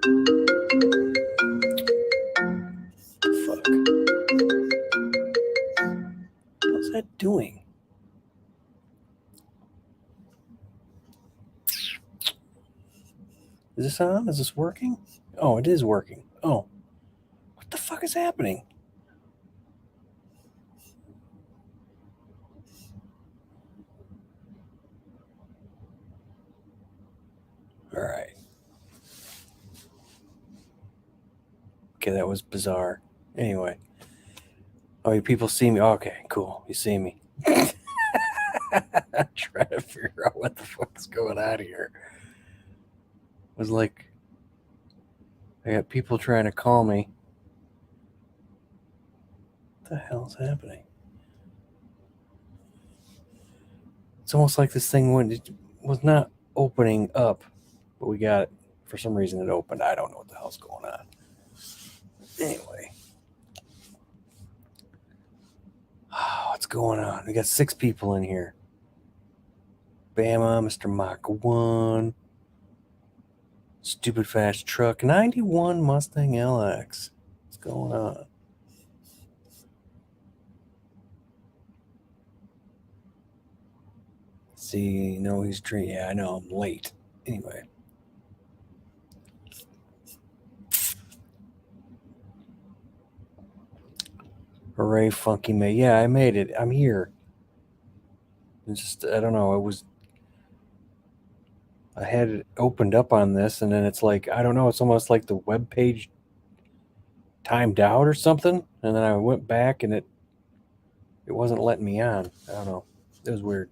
Fuck. What's that doing? Is this on? Is this working? Oh, it is working. Oh. What the fuck is happening? All right. Okay, that was bizarre. Anyway. Oh, you people see me? Okay, cool. You see me. I'm trying to figure out what the fuck's going on here. It was like, I got people trying to call me. What the hell's happening? It's almost like this thing was not opening up, but we got it. For some reason, it opened. I don't know what the hell's going on. Anyway. What's going on? We got 6 people in here. Bama, Mr. Mach 1, Stupid Fast Truck, 91 Mustang LX. What's going on? See, no, he's drinking. Yeah, I know, I'm late. Anyway. Hooray, Funky May. Yeah, I made it. I'm here. It's just, I don't know. I had it opened up on this, and then it's like, I don't know. It's almost like the web page timed out or something. And then I went back, and it wasn't letting me on. I don't know. It was weird.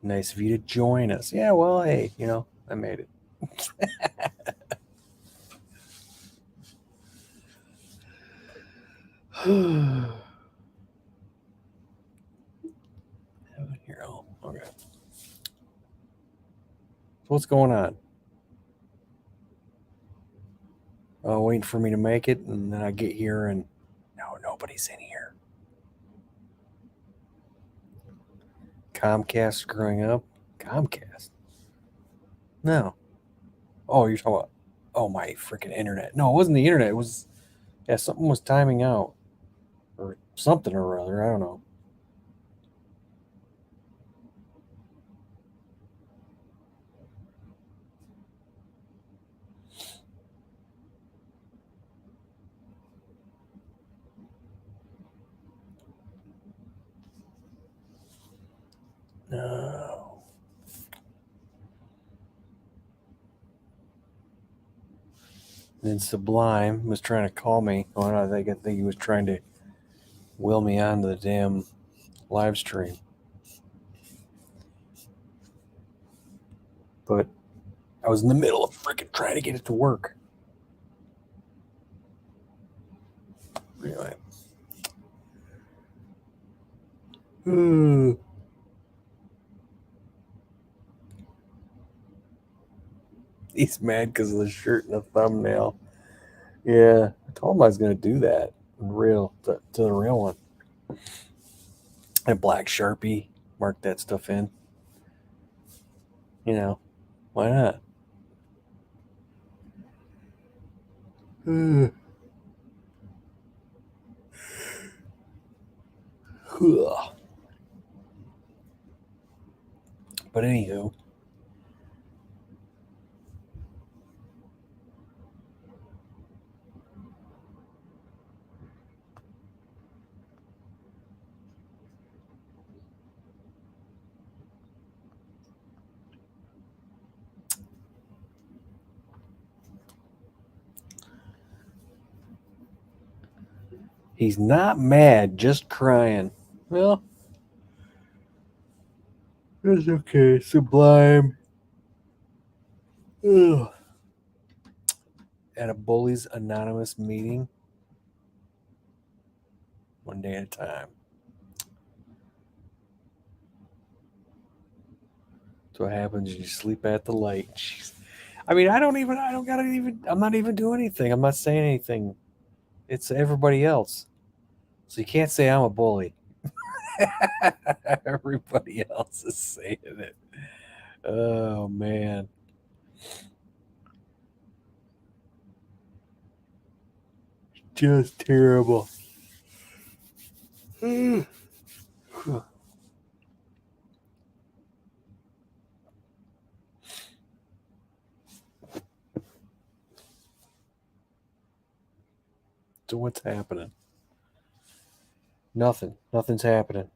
Nice of you to join us. Yeah, well, hey, I made it. Here, okay. So what's going on? Oh, waiting for me to make it, and then I get here, and no, nobody's in here. Comcast screwing up? Comcast? No. Oh, you're talking about, oh, my freaking internet. No, it wasn't the internet. It was, yeah, something was timing out. Or something or other. I don't know. No. Then Sublime was trying to call me. Oh, I think he was trying to will me onto the damn live stream. But I was in the middle of freaking trying to get it to work. Anyway. He's mad because of the shirt and the thumbnail. Yeah, I told him I was going to do that to the real one. And black Sharpie, mark that stuff in. Why not? But anywho, he's not mad, just crying. Well, that's okay. Sublime. Ugh. At a Bullies Anonymous meeting, one day at a time. That's what happens. You sleep at the light. Jeez. I mean, I'm not even doing anything. I'm not saying anything. It's everybody else. So you can't say I'm a bully. Everybody else is saying it. Oh man. Just terrible. So what's happening? Nothing. Nothing's happening.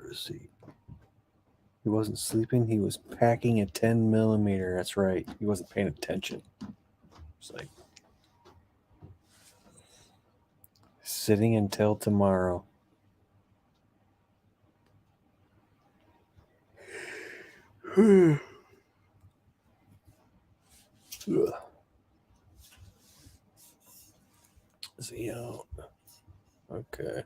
Let's see. He wasn't sleeping. He was packing a 10 millimeter. That's right. He wasn't paying attention. It's like sitting until tomorrow. Is he out? Okay.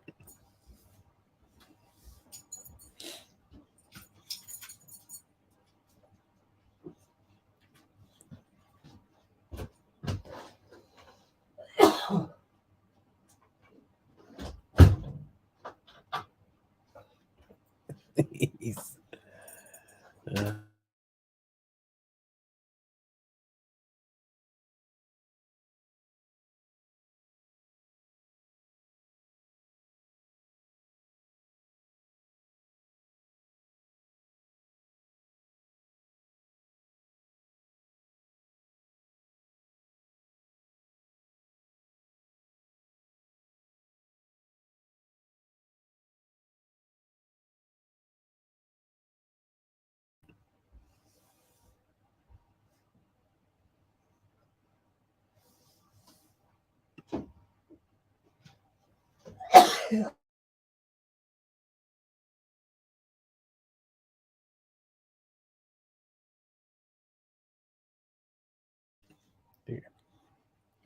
He's,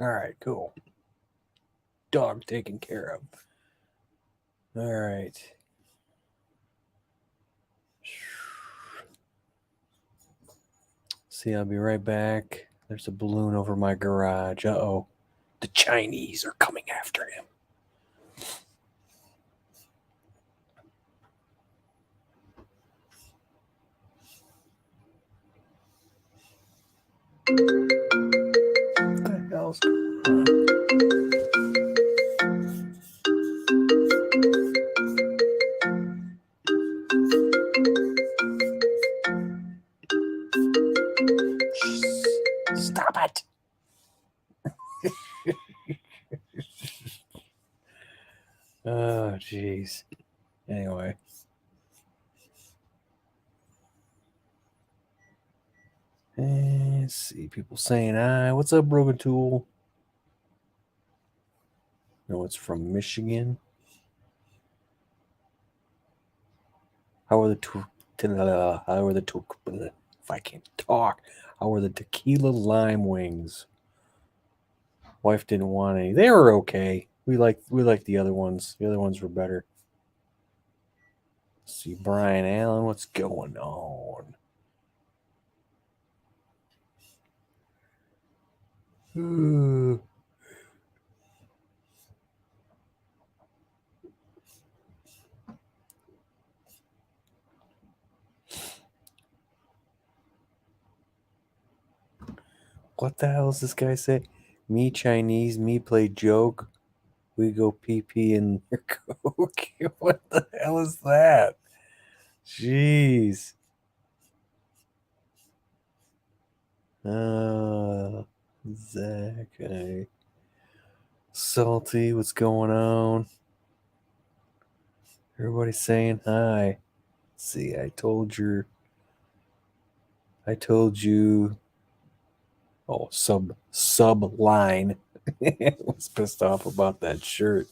all right, cool. Dog taken care of. All right. See, I'll be right back. There's a balloon over my garage. Uh-oh. The Chinese are coming after him. What the hell's going on? Stop it. Oh, jeez. Anyway. Let's see. People saying, hi. What's up, Broken Tool? No, it's from Michigan. How are the if I can't talk, how are the tequila lime wings? Wife didn't want any. They were okay. We like the other ones. The other ones were better. Let's see, Brian Allen, what's going on? What the hell does this guy say? Me Chinese, me play joke. We go pee pee in their coke. What the hell is that? Jeez. Zach. Salty, what's going on? Everybody's saying hi. See, I told you. Oh, sub line was pissed off about that shirt.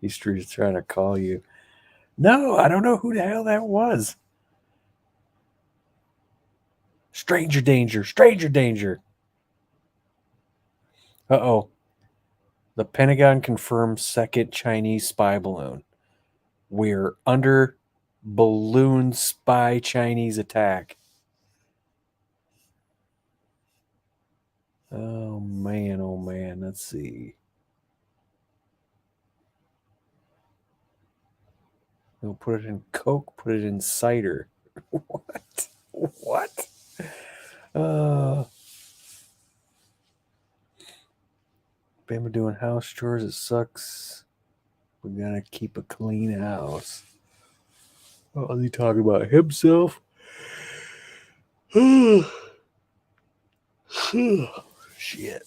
He's trying to call you. No, I don't know who the hell that was. Stranger danger, stranger danger. Uh-oh. The Pentagon confirms second Chinese spy balloon. We're under balloon spy Chinese attack. Oh man, let's see. They'll put it in Coke, put it in cider. What? What? Bama doing house chores. It sucks. We gotta keep a clean house. Oh, is he talking about himself? Shit.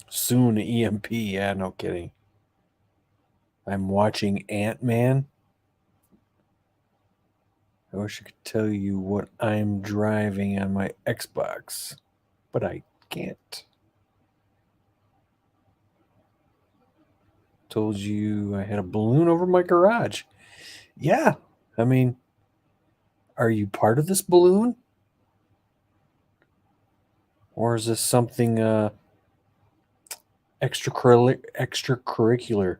Soon EMP. Yeah, no kidding. I'm watching Ant-Man. I wish I could tell you what I'm driving on my Xbox, but I can't. Told you I had a balloon over my garage. Yeah, I mean, are you part of this balloon? Or is this something extracurricular?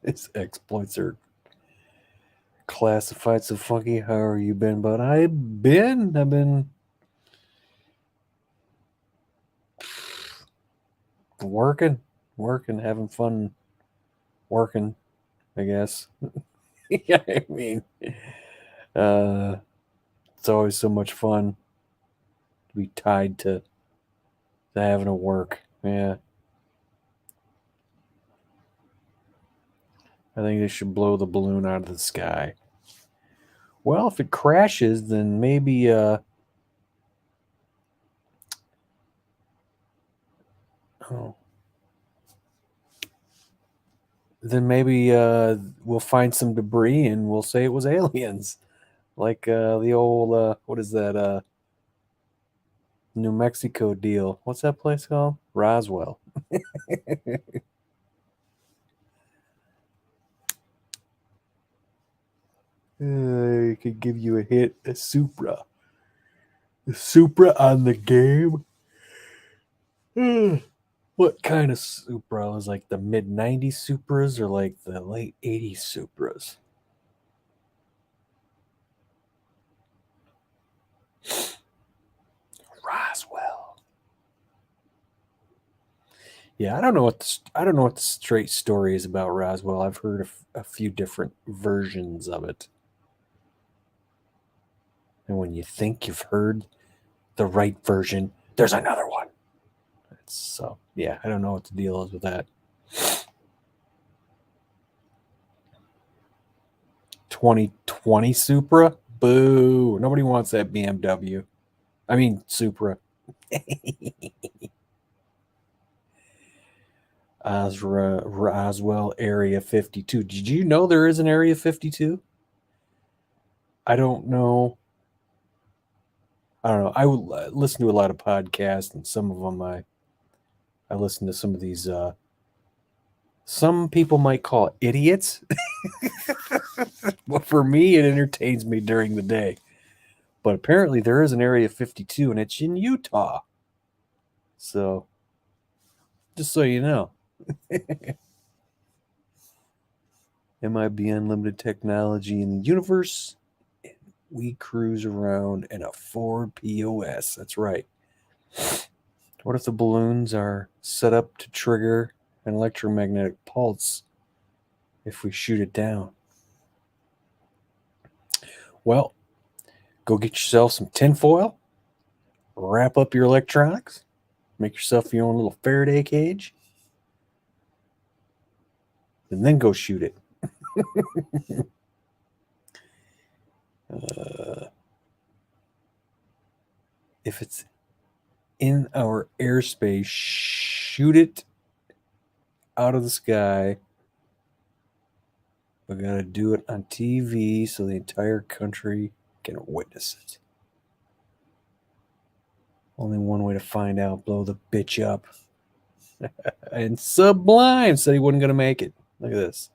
His exploits are classified so funky. How are you been, bud? I've been working, having fun working, I guess. Yeah, I mean, it's always so much fun to be tied to having to work. Yeah. I think they should blow the balloon out of the sky. Well, if it crashes, then maybe we'll find some debris and we'll say it was aliens. Like the old what is that New Mexico deal? What's that place called? Roswell. I could give you a hit, a Supra. The Supra on the game. What kind of Supra? Was like the mid 90s Supras or like the late 80s Supras? Roswell. Yeah, I don't know what the straight story is about Roswell. I've heard a few different versions of it. And when you think you've heard the right version, there's another one. So, yeah, I don't know what the deal is with that. 2020 Supra? Boo. Nobody wants that BMW. I mean, Supra. Roswell Area 52. Did you know there is an Area 52? I don't know. I would listen to a lot of podcasts, and some of them I listen to some of these. Some people might call it idiots, but for me, it entertains me during the day. But apparently, there is an Area 52, and it's in Utah. So, just so you know, MIB Unlimited Technology in the universe. We cruise around in a Ford POS. That's right. What if the balloons are set up to trigger an electromagnetic pulse if we shoot it down? Well, go get yourself some tinfoil, wrap up your electronics, make yourself your own little Faraday cage, and then go shoot it. If it's in our airspace, shoot it out of the sky. We gotta do it on TV so the entire country can witness it. Only one way to find out. Blow the bitch up. And Sublime said he wasn't gonna make it. Look at this.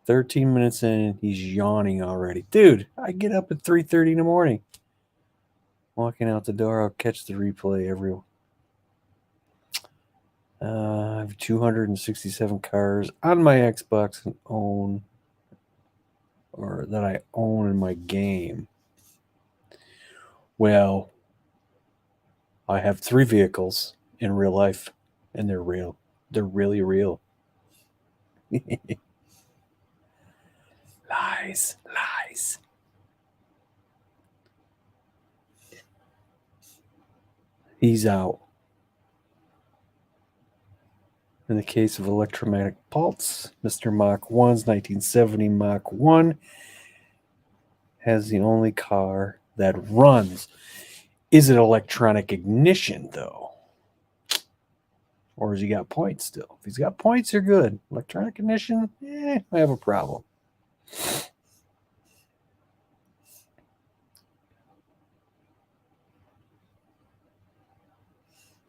13 minutes in, he's yawning already. Dude, I get up at 3:30 in the morning. Walking out the door, I'll catch the replay every. I have 267 cars on my Xbox and own, or that I own in my game. Well, I have 3 vehicles in real life, and they're real. They're really real. Lies, lies. He's out. In the case of electromagnetic pulse, Mr. Mach 1's 1970 Mach 1 has the only car that runs. Is it electronic ignition, though? Or has he got points still? If he's got points, you're good. Electronic ignition, I have a problem.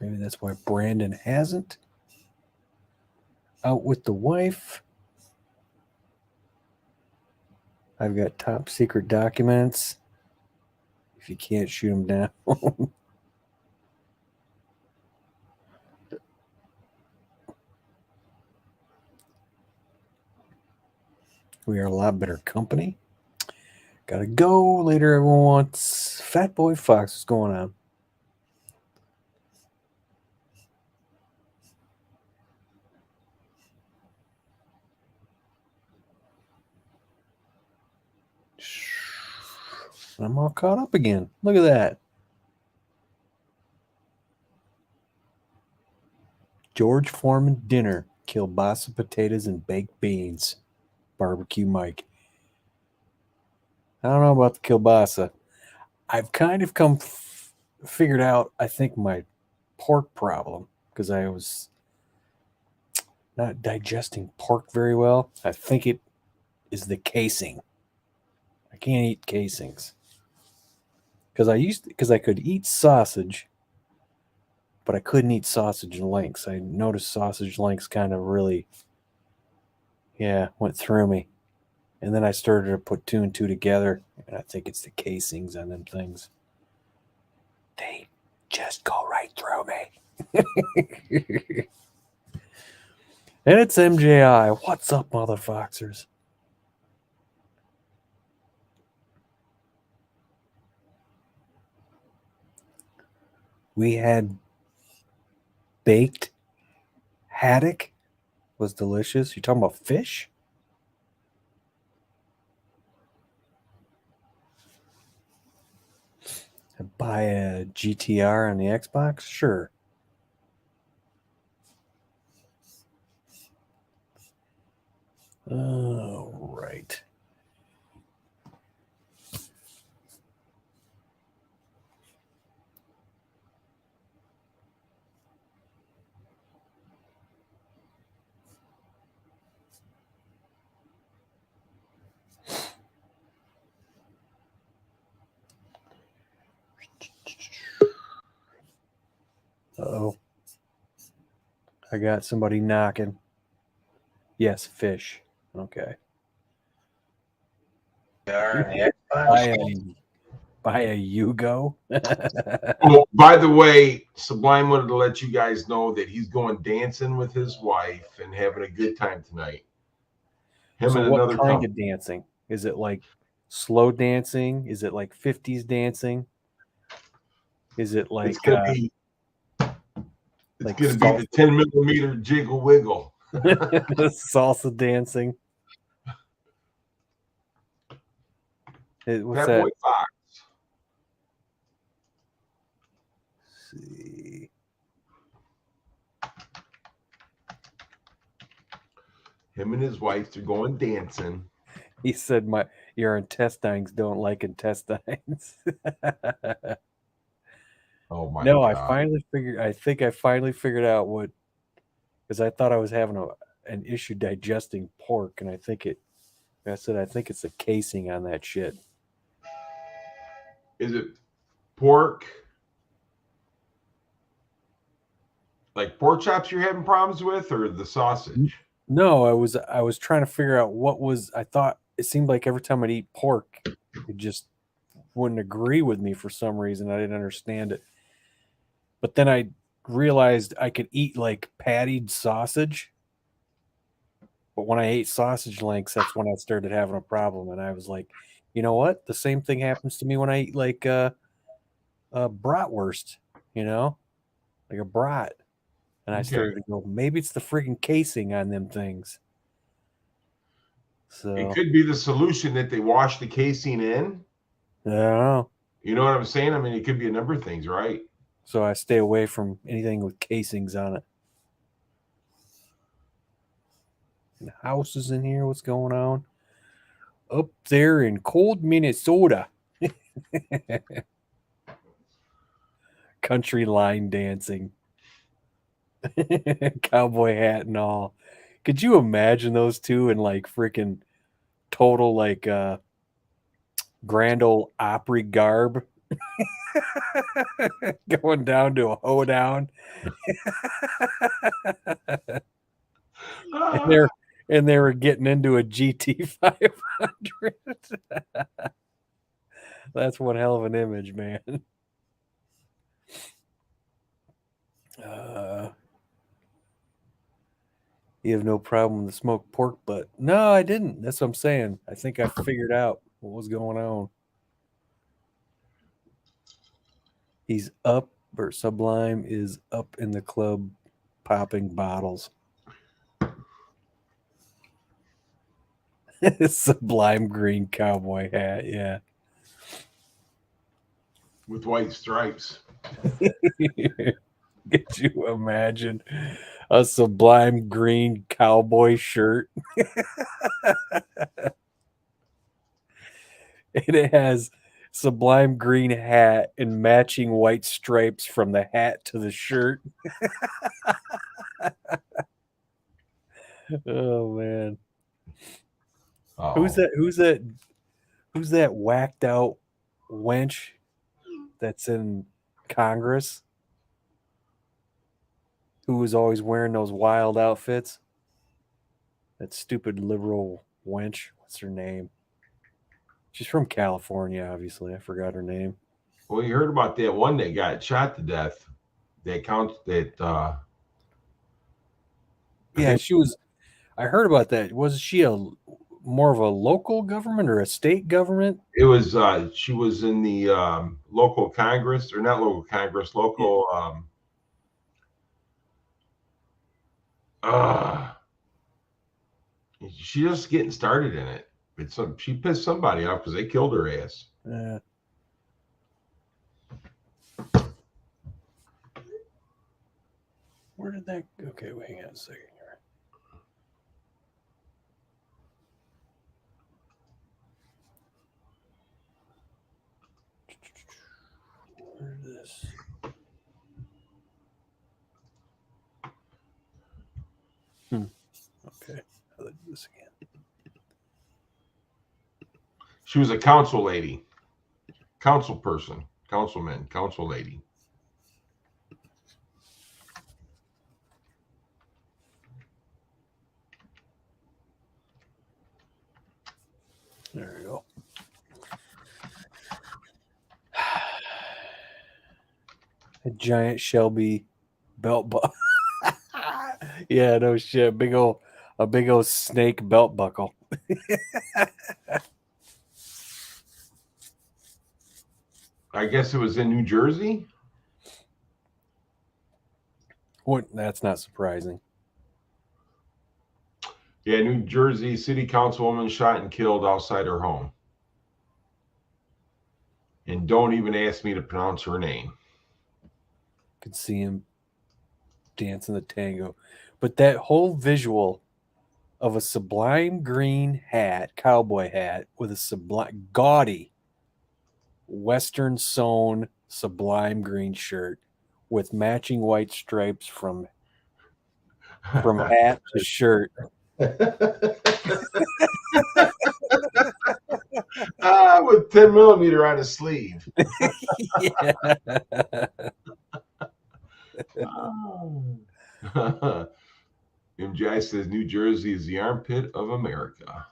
Maybe that's why Brandon hasn't. Out with the wife. I've got top secret documents. If you can't shoot them down. We are a lot better company. Gotta go. Later, everyone wants Fat Boy Fox. What's going on? I'm all caught up again. Look at that. George Foreman dinner. Kielbasa potatoes and baked beans. Barbecue Mike. I don't know about the kielbasa. I've kind of figured out, I think, my pork problem because I was not digesting pork very well. I think it is the casing. I can't eat casings because I could eat sausage, but I couldn't eat sausage links. I noticed sausage links kind of really, went through me. And then I started to put 2 and 2 together, and I think it's the casings on them things. They just go right through me. And it's MJI. What's up, motherfoxers? We had baked haddock. Was delicious. You talking about fish? Buy a GTR on the Xbox? Sure. Oh, right. Uh-oh. I got somebody knocking. Yes, fish. Okay. Buy a Yugo. Oh, by the way, Sublime wanted to let you guys know that he's going dancing with his wife and having a good time tonight. Him So and what another kind couple. of dancing? Is it like slow dancing? Is it like 50s dancing? Is it like It's gonna be like the 10 millimeter jiggle wiggle. salsa dancing? What's Fat that? Boy Fox. Let's see. Him and his wife, they're going dancing. He said, your intestines don't like intestines." Oh my No, God. I think I finally figured out what, because I thought I was having an issue digesting pork, and I think it's the casing on that shit. Is it pork? Like pork chops you're having problems with, or the sausage? No, I was trying to figure out I thought it seemed like every time I'd eat pork, it just wouldn't agree with me for some reason. I didn't understand it. But then I realized I could eat like pattied sausage. But when I ate sausage links, that's when I started having a problem. And I was like, you know what? The same thing happens to me when I eat like bratwurst, like a brat. And I Okay. started to go, maybe it's the freaking casing on them things. So It could be the solution that they wash the casing in. I don't know. You know what I'm saying? I mean, it could be a number of things, right? So I stay away from anything with casings on it. And houses in here, what's going on? Up there in cold Minnesota. Country line dancing. Cowboy hat and all. Could you imagine those two in like freaking total like Grand Ole Opry garb? Going down to a hoedown. and they were getting into a GT 500. That's one hell of an image, man. You have no problem with the smoked pork butt. No, I didn't. That's what I'm saying. I think I figured out what was going on. He's up, or Sublime is up in the club popping bottles. Sublime green cowboy hat, yeah. With white stripes. Could you imagine a Sublime green cowboy shirt? And it has Sublime green hat and matching white stripes from the hat to the shirt. Oh man. Oh. Who's that whacked out wench that's in Congress? Who was always wearing those wild outfits? That stupid liberal wench. What's her name? She's from California, obviously. I forgot her name. Well, you heard about that one that got shot to death. Yeah, she was. I heard about that. Was she more of a local government or a state government? It was. She was in the local Congress, or not local Congress, local. She's just getting started in it. She pissed somebody off because they killed her ass. Where did that? Okay, wait, hang on a second here. Where is this? Okay, I'll do this again. She was a council lady, council person, councilman, council lady. There we go. A giant Shelby belt buckle. Yeah, no shit. A big old snake belt buckle. I guess it was in New Jersey. That's not surprising. Yeah, New Jersey city councilwoman shot and killed outside her home. And don't even ask me to pronounce her name. Could see him dancing the tango. But that whole visual of a sublime green hat, cowboy hat, with a sublime, gaudy, Western sewn sublime green shirt with matching white stripes from hat to shirt. With 10 millimeter on his sleeve. Yeah. MJ says New Jersey is the armpit of America.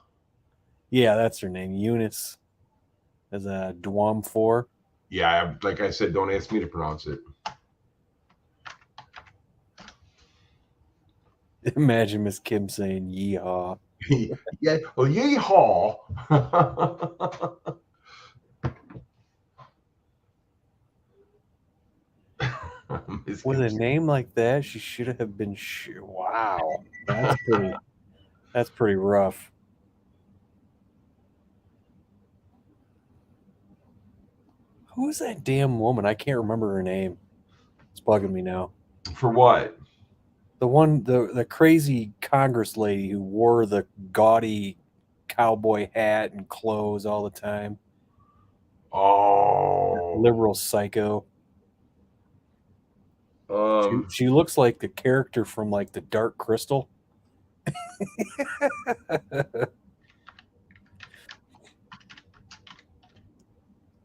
Yeah, that's her name. Eunice as a Dwam 4. Yeah, like I said, don't ask me to pronounce it. Imagine Miss Kim saying yeehaw. Yeah, well, yeehaw. With a name like that, she should have been. Wow, that's pretty rough. Who is that damn woman? I can't remember her name. It's bugging me now. For what? The one, the crazy Congress lady who wore the gaudy cowboy hat and clothes all the time. Oh, Liberal psycho. um, She looks like the character from like the Dark Crystal.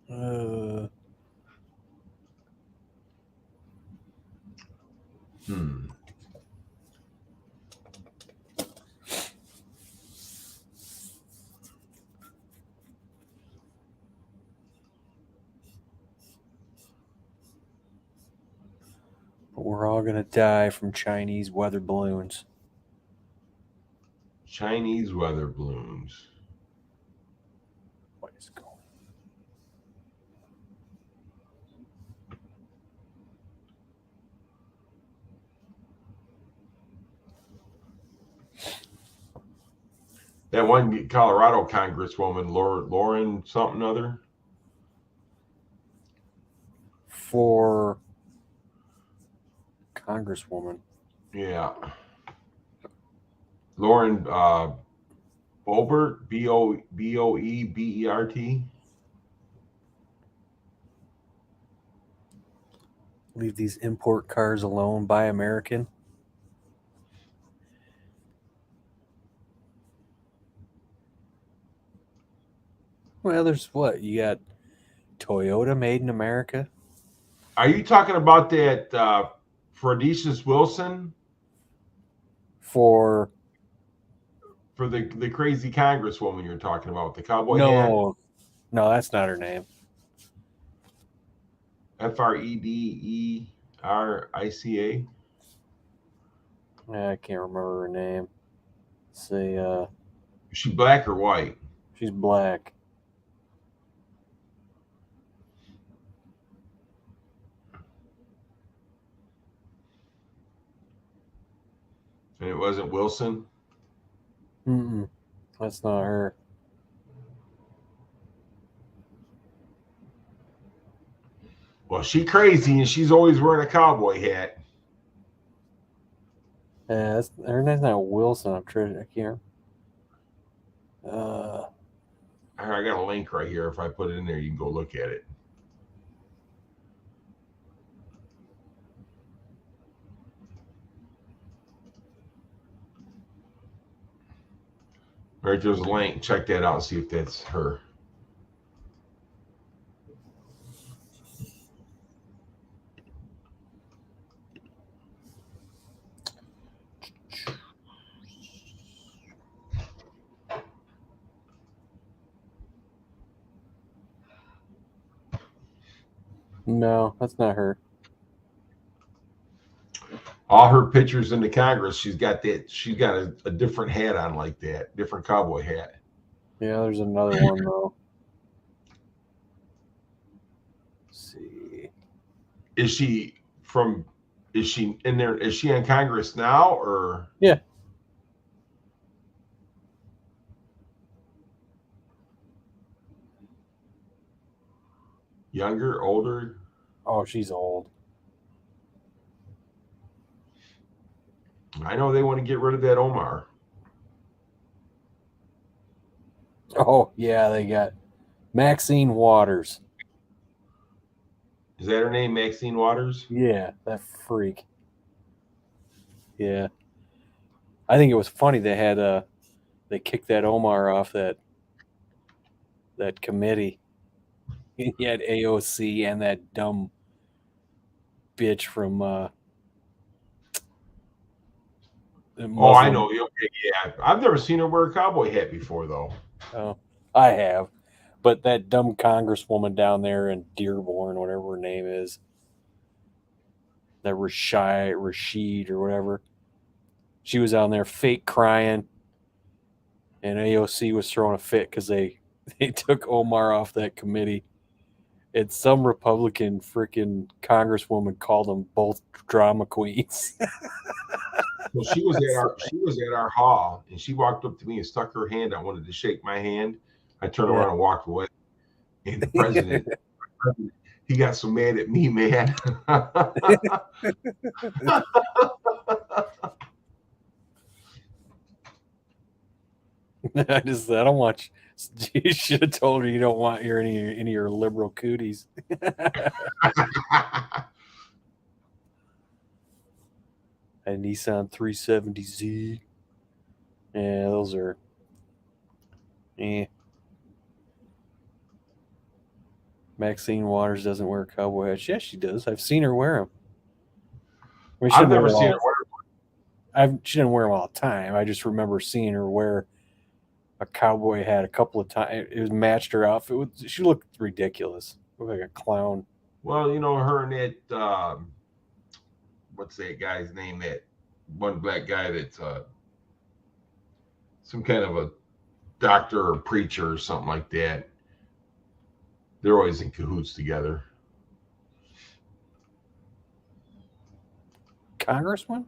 hmm. But we're all gonna die from Chinese weather balloons. Chinese weather balloons. What is going on? That one Colorado Congresswoman, Lauren something other. For Congresswoman. Yeah. Lauren Boebert, Boebert. Leave these import cars alone. Buy American. Well, there's what? You got Toyota made in America. Are you talking about that Fredicious Wilson? For the crazy Congresswoman you're talking about, the cowboy hat? no, that's not her name. Frederica. I can't remember her name. Let's see. Is she black or white? She's black. And it wasn't Wilson? That's not her. Well, she crazy and she's always wearing a cowboy hat. Yeah, her name's not Wilson. I can't. I got a link right here. If I put it in there, you can go look at it. Right, there's a link. Check that out and see if that's her. No, that's not her. All her pictures in the Congress, she's got a different hat on like that, different cowboy hat. Yeah, there's another one though. Let's see. Is she in there? Is she in Congress now or? Yeah. Younger, older? Oh, she's old. I know they want to get rid of that Omar. Oh yeah, they got Maxine Waters. Is that her name, Maxine Waters? Yeah, that freak. Yeah, I think it was funny they had they kicked that Omar off that committee. He had AOC and that dumb bitch from the Oh, I Muslim. know. Okay, yeah. I've never seen her wear a cowboy hat before, though. Oh, I have, but that dumb congresswoman down there in Dearborn, whatever her name is, that Rashid or whatever, she was on there fake crying, and AOC was throwing a fit because they took Omar off that committee. And some Republican freaking congresswoman called them both drama queens. Well, she was at our hall, and she walked up to me and stuck her hand. I wanted to shake my hand. I turned Yeah. around and walked away. And the president, he got so mad at me, man. I don't want you. You should have told her you don't want any of your liberal cooties. A Nissan 370Z. Yeah, those are. Eh. Maxine Waters doesn't wear cowboy hats. Yes, she does. I've seen her wear them. I mean, I've never seen her wear. She didn't wear them all the time. I just remember seeing her wear a cowboy hat a couple of times. It was matched her outfit. She looked ridiculous. Looked like a clown. Well, you know, her and that what's that guy's name? That one black guy that's some kind of a doctor or preacher or something like that. They're always in cahoots together. Congressman?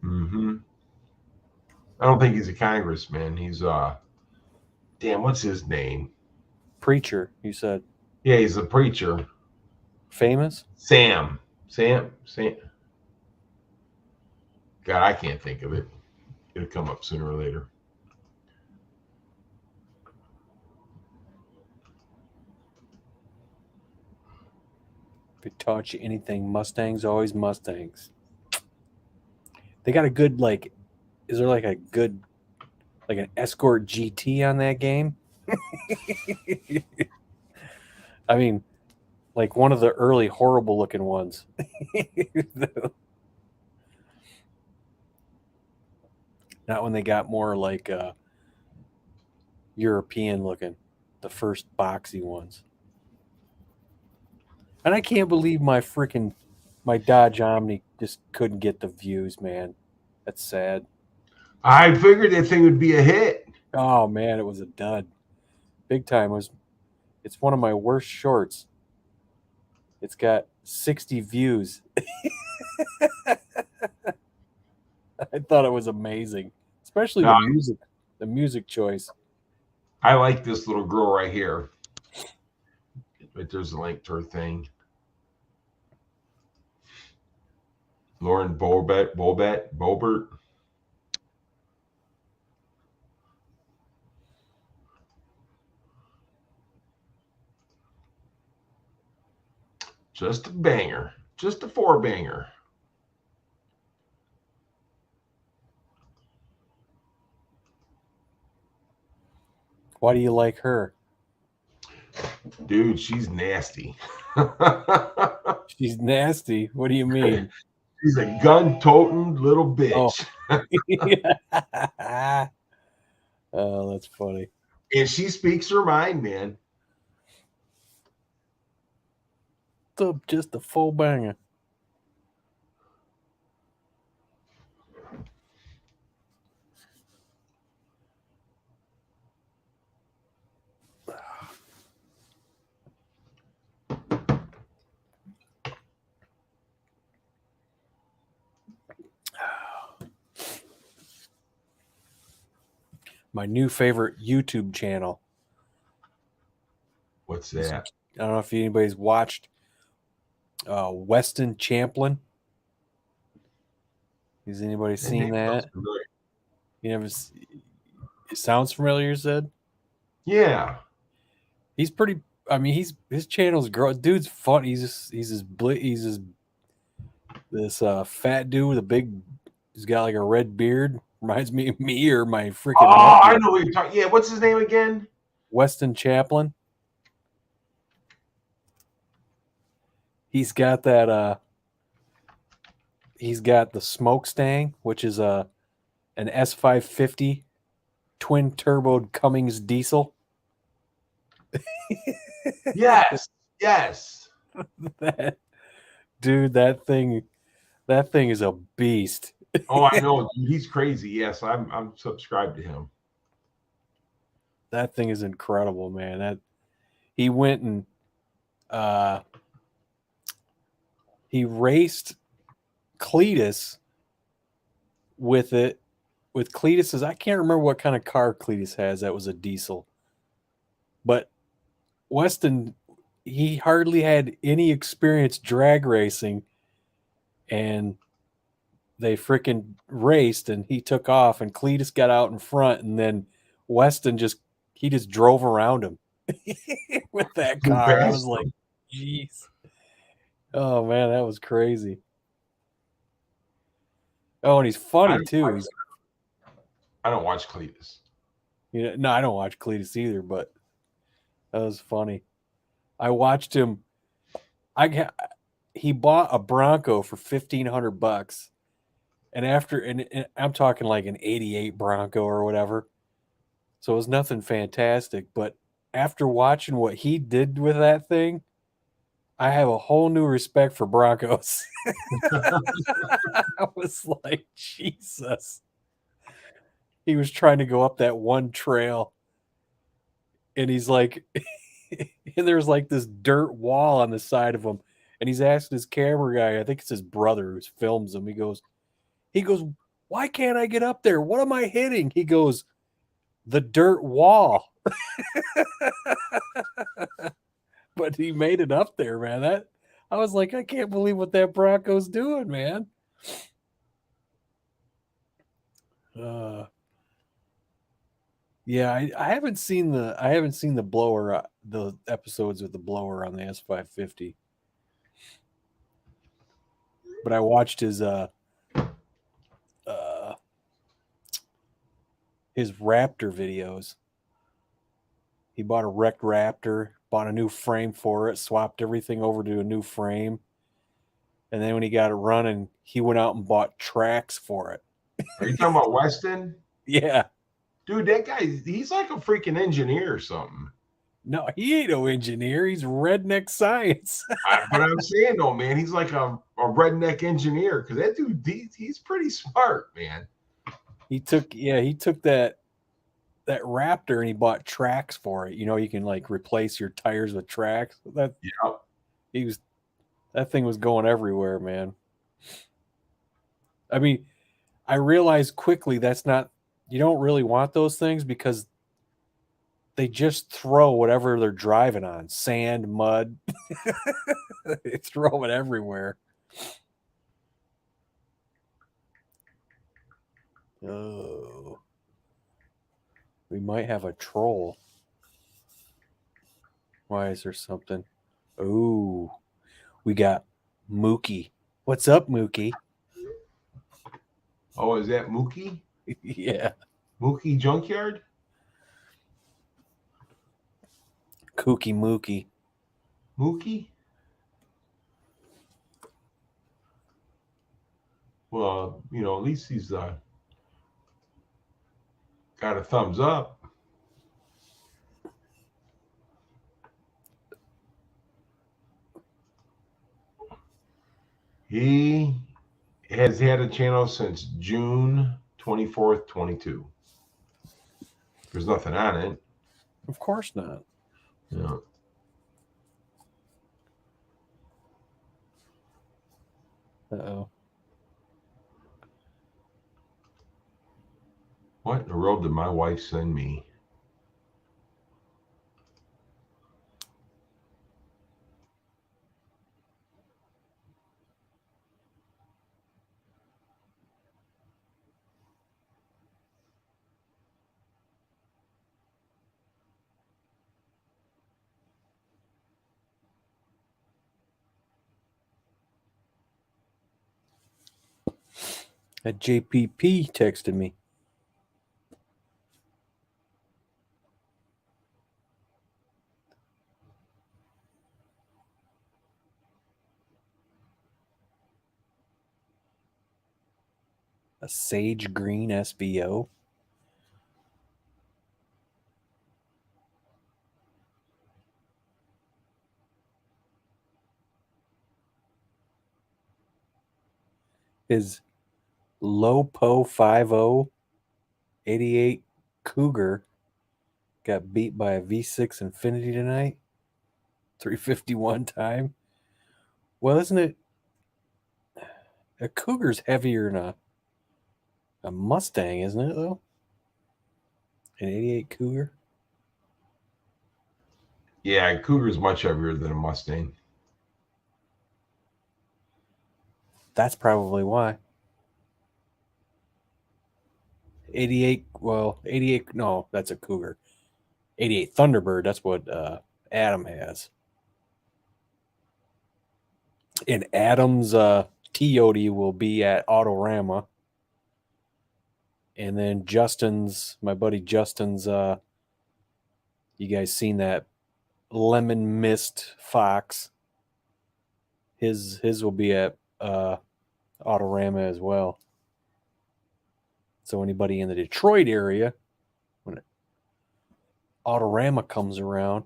Mm-hmm. I don't think he's a congressman. He's damn, what's his name? Preacher, you said. Yeah, he's a preacher. Famous? Sam. God, I can't think of it. It'll come up sooner or later. If it taught you anything, Mustangs always Mustangs. They got a good is there like a good an Escort GT on that game? I mean, like one of the early horrible looking ones. Not when they got more like European looking, the first boxy ones. And I can't believe my Dodge Omni just couldn't get the views, man. That's sad. I figured that thing would be a hit. Oh man, it was a dud. Big time. It's one of my worst shorts. It's got 60 views. I thought it was amazing, especially the music choice. I like this little girl right here. But there's a link to her thing. Lauren Boebert. Just a banger. Just a 4-banger. Why do you like her? Dude, she's nasty. She's nasty. What do you mean? She's a gun-toting little bitch. Oh. Oh, that's funny. And she speaks her mind, man. Just a full banger. My new favorite YouTube channel. What's that? I don't know if anybody's watched Weston Champlin. Has anybody seen that? You never? It sounds familiar, you said? Yeah. He's pretty. I mean, his channel's growing. Dude's fun. He's this fat dude with a big. He's got like a red beard. Reminds me of me or my freaking Oh, I nephew, know what you're talking. Yeah, what's his name again? Weston Chaplin. He's got that. He's got the Smokestang, which is an S550 twin turbo Cummins diesel. Yes. Yes. that dude, that thing is a beast. Oh, I know. Dude, he's crazy. Yes, I'm subscribed to him. That thing is incredible, man. That he went and uh he raced Cletus with it with Cletus's. I can't remember what kind of car Cletus has. That was a diesel, but Weston, he hardly had any experience drag racing, and they freaking raced, and he took off, and Cletus got out in front, and then Weston just drove around him with that Flew car. I was past like, him. jeez. Oh man, that was crazy. Oh, and he's I funny don't too. watch, He's I don't watch Cletus. no, I don't watch Cletus either, but that was funny. I watched him. He bought a Bronco for $1,500, and I'm talking like an '88 Bronco or whatever. So it was nothing fantastic, but after watching what he did with that thing, I have a whole new respect for Broncos. I was like, Jesus. He was trying to go up that one trail, and he's like, and there's like this dirt wall on the side of him, and he's asking his camera guy, I think it's his brother who films him. He goes, why can't I get up there? What am I hitting? He goes, the dirt wall. But he made it up there, man. That I was like, I can't believe what that Bronco's doing, man. Uh, yeah, I haven't seen the blower, the episodes with the blower on the S550, but I watched uh his Raptor videos. He bought a wrecked Raptor, bought a new frame for it, swapped everything over to a new frame, and then when he got it running, he went out and bought tracks for it. Are you talking about Weston? Yeah. Dude, that guy, he's like a freaking engineer or something. No, he ain't no engineer. He's redneck science. But I'm saying though, man, he's like a redneck engineer because that dude, he's pretty smart, man. he took that Raptor and he bought tracks for it. You can like replace your tires with tracks. Yeah. He was that thing was going everywhere, man. I mean, I realized quickly that's not you don't really want those things because they just throw whatever they're driving on, sand, mud. They throw it everywhere. Oh, we might have a troll. Why is there something? Oh, we got Mookie. What's up, Mookie? Oh, is that Mookie? Yeah, Mookie Junkyard? Kooky Mookie. Mookie? Well, at least he's got a thumbs up. He has had a channel since June 24th, 22. There's nothing on it. Of course not. Yeah. Uh-oh. What in the world did my wife send me? That JPP texted me. A sage green SVO. His Lopo 50 88 Cougar got beat by a V6 Infinity tonight. 351 time. Well, isn't it? A Cougar's heavier than a Mustang, isn't it, though? An 88 Cougar? Yeah, Cougar's much heavier than a Mustang. That's probably why. 88, well, 88, no, that's a Cougar. 88 Thunderbird, that's what Adam has. And Adam's Toyota will be at Autorama. And then Justin's, my buddy Justin's, you guys seen that Lemon Mist Fox? His will be at Autorama as well. So anybody in the Detroit area, when Autorama comes around,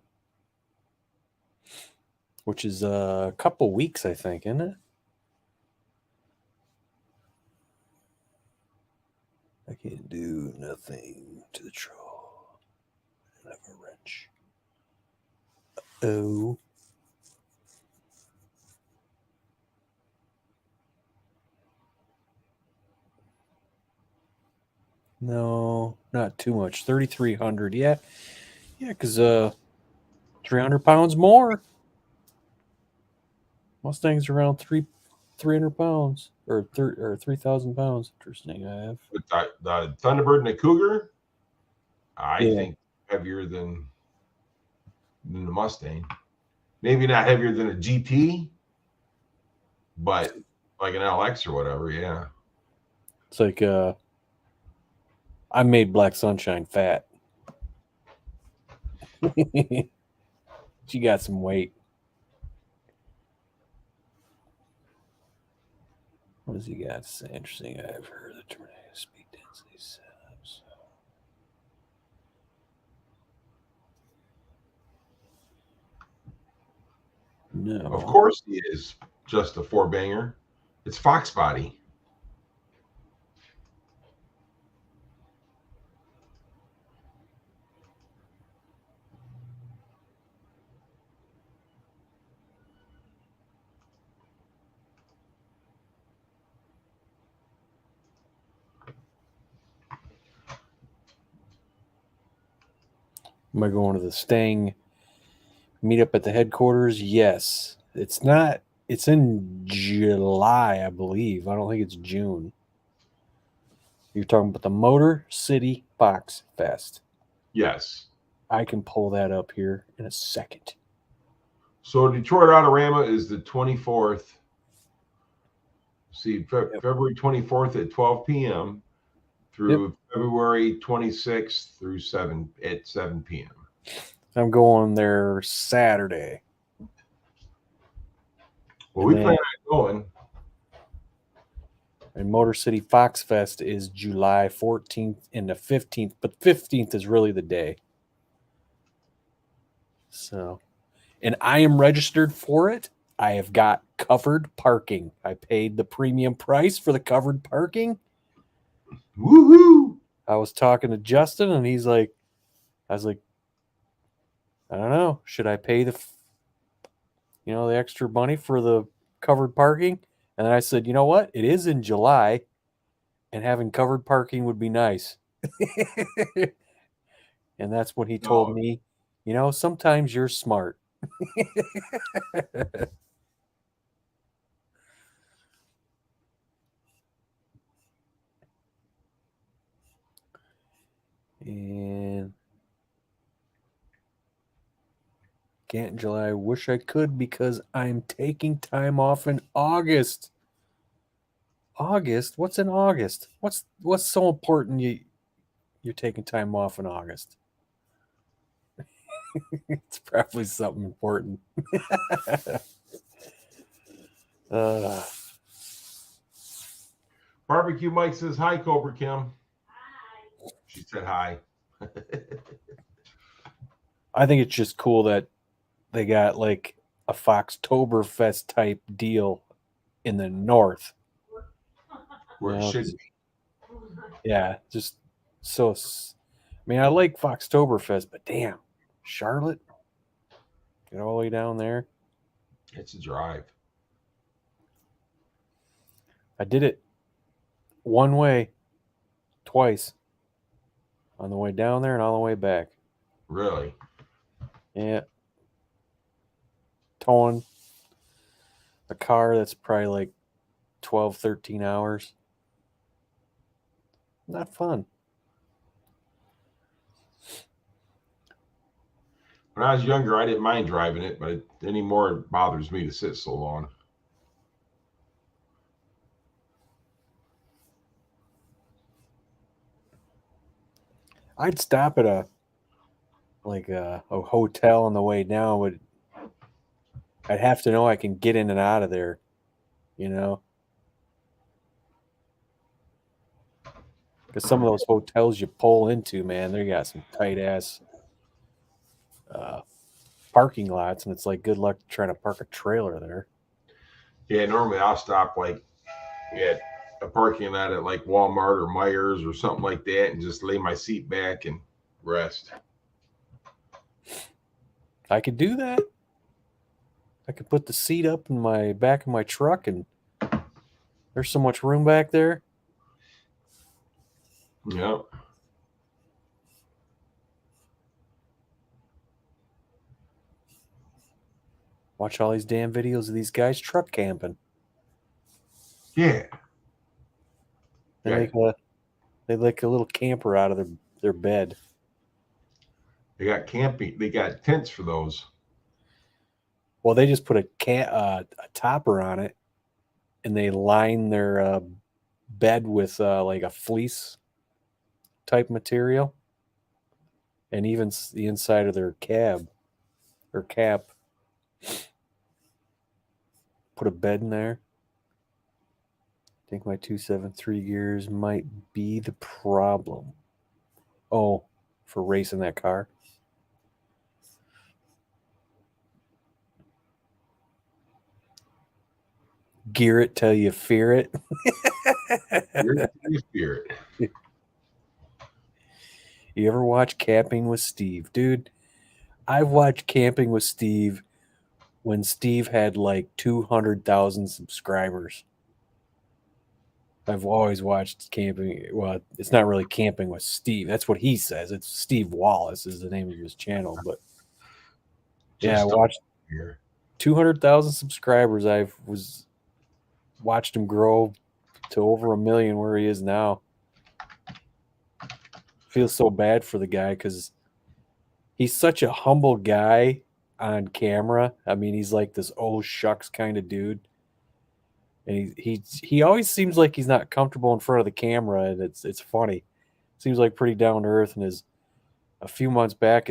which is a couple weeks, I think, isn't it? I can't do nothing to the troll. I don't have a wrench. Oh. No, not too much. 3,300. Yeah. Yeah, because 300 pounds more. Mustang's around 300 pounds or 3,000 pounds. Interesting. I have. With the Thunderbird and the Cougar, I Yeah. think heavier than the Mustang. Maybe not heavier than a GT, but like an LX or whatever. Yeah. It's like I made Black Sunshine fat. She got some weight. What does he got to say? Interesting. I've heard the tornado speed density setups. No. Of course he is just a four banger. It's Fox body. Am I going to the Stang meetup at the headquarters? Yes. It's not. It's in July, I believe. I don't think it's June. You're talking about the Motor City Fox Fest. Yes. I can pull that up here in a second. So Detroit Autorama is the 24th. See, February 24th at 12 p.m. through February 26th through 7 p.m. I'm going there Saturday. Well, we plan on going. And Motor City Fox Fest is July 14th and the 15th, but 15th is really the day. So, and I am registered for it. I have got covered parking. I paid the premium price for the covered parking. Woohoo! I was talking to Justin, and he's like, I was like, I don't know. Should I pay the extra money for the covered parking? And then I said, you know what? It is in July, and having covered parking would be nice. And that's when he told me, sometimes you're smart. And can't in July. I wish I could because I'm taking time off in August. August? What's in August? What's so important you're taking time off in August? It's probably something important. uh, Barbecue Mike says hi, Cobra Kim. She said hi. I think it's just cool that they got like a Foxtoberfest type deal in the north. Where You it know, should be. yeah, just so. I mean, I like Foxtoberfest, but damn, Charlotte, get all the way down there. It's a drive. I did it one way, twice, on the way down there and on the way back. Really? Yeah, towing a car that's probably like 12, 13 hours. Not fun. When I was younger, I didn't mind driving it, but anymore it bothers me to sit so long. I'd stop at a hotel on the way down, but I'd have to know I can get in and out of there, you know? Because some of those hotels you pull into, man, they got some tight ass parking lots, and it's like good luck trying to park a trailer there. Yeah, normally I'll stop like at a parking lot at like Walmart or Myers or something like that and just lay my seat back and rest. I could do that. I could put the seat up in my back of my truck, and there's so much room back there. Yep. Watch all these damn videos of these guys truck camping. Yeah. They Yeah. they make a little camper out of their bed. They got camping. They got tents for those. Well, they just put a topper on it, and they line their bed with like a fleece type material, and even the inside of their cab or cap. Put a bed in there. I think my 273 gears might be the problem. Oh, for racing that car. Gear it till you fear it. You're the spirit. You ever watch Camping with Steve? Dude, I've watched Camping with Steve when Steve had like 200,000 subscribers. I've always watched Camping. Well, it's not really Camping with Steve. That's what he says. It's Steve Wallace is the name of his channel. But yeah, I watched Here. 200,000 subscribers. Watched him grow to over 1 million where he is now. Feels so bad for the guy because he's such a humble guy on camera. I mean, he's like this oh shucks kind of dude. And he always seems like he's not comfortable in front of the camera, and it's funny. Seems like pretty down to earth, and a few months back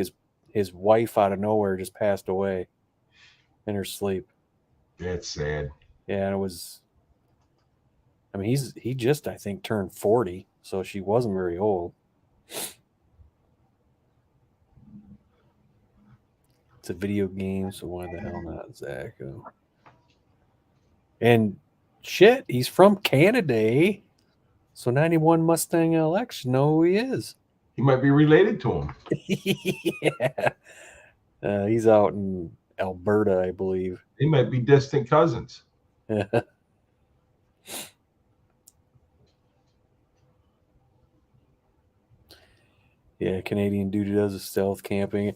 his wife out of nowhere just passed away in her sleep. That's sad. Yeah, and it was. I mean, he just I think turned 40, so she wasn't very old. It's a video game, so why the hell not, Zach? Oh. And shit, he's from Canada, eh? So 91 Mustang LX, know who he is. He might be related to him. Yeah. He's out in Alberta, I believe. They might be distant cousins. Yeah, Canadian dude who does a stealth camping.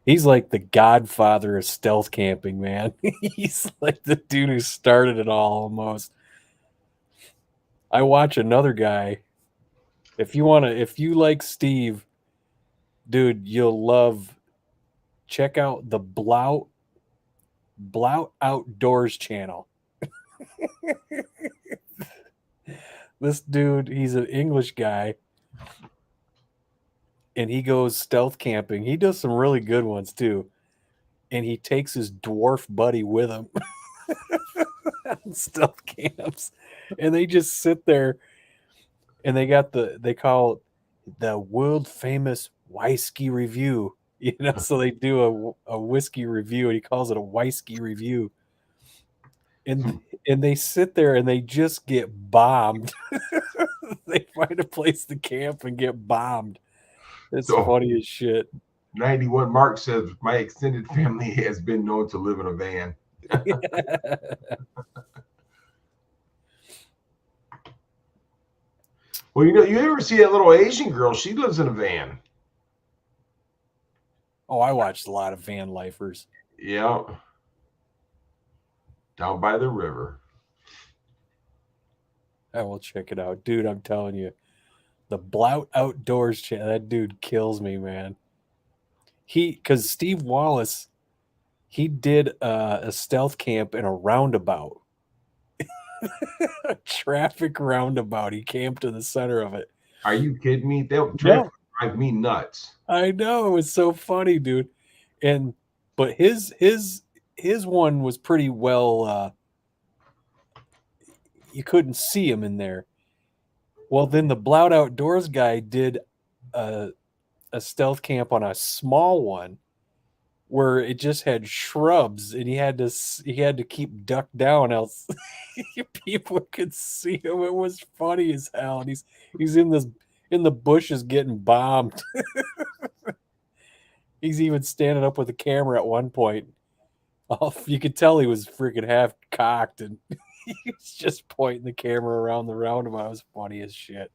He's like the godfather of stealth camping, man. He's like the dude who started it all almost. I watch another guy. If you like Steve, dude, you'll love. Check out the Blout Outdoors channel. This dude, he's an English guy, and he goes stealth camping. He does some really good ones too. And he takes his dwarf buddy with him on stealth camps. And they just sit there and they call it the world famous whiskey review. So they do a whiskey review, and he calls it a whiskey review. And they sit there and they just get bombed. They find a place to camp and get bombed. It's So- funny as shit. 91 Mark says, my extended family has been known to live in a van. Well, you ever see that little Asian girl? She lives in a van. Oh, I watched a lot of van lifers. Yeah. Down by the river. I will check it out. Dude, I'm telling you. The Blout Outdoors channel, that dude kills me, man. Because Steve Wallace, he did a stealth camp in a roundabout. A traffic roundabout. He camped in the center of it. Are you kidding me? That traffic drive me nuts. I know, it was so funny, dude. But his one was pretty well. You couldn't see him in there. Well, then the Blout Outdoors guy did a stealth camp on a small one where it just had shrubs, and he had to keep ducked down, else people could see him. It was funny as hell. And he's in the bushes getting bombed. He's even standing up with the camera at one point. You could tell he was freaking half cocked, and he was just pointing the camera around the roundabout. It was funny as shit.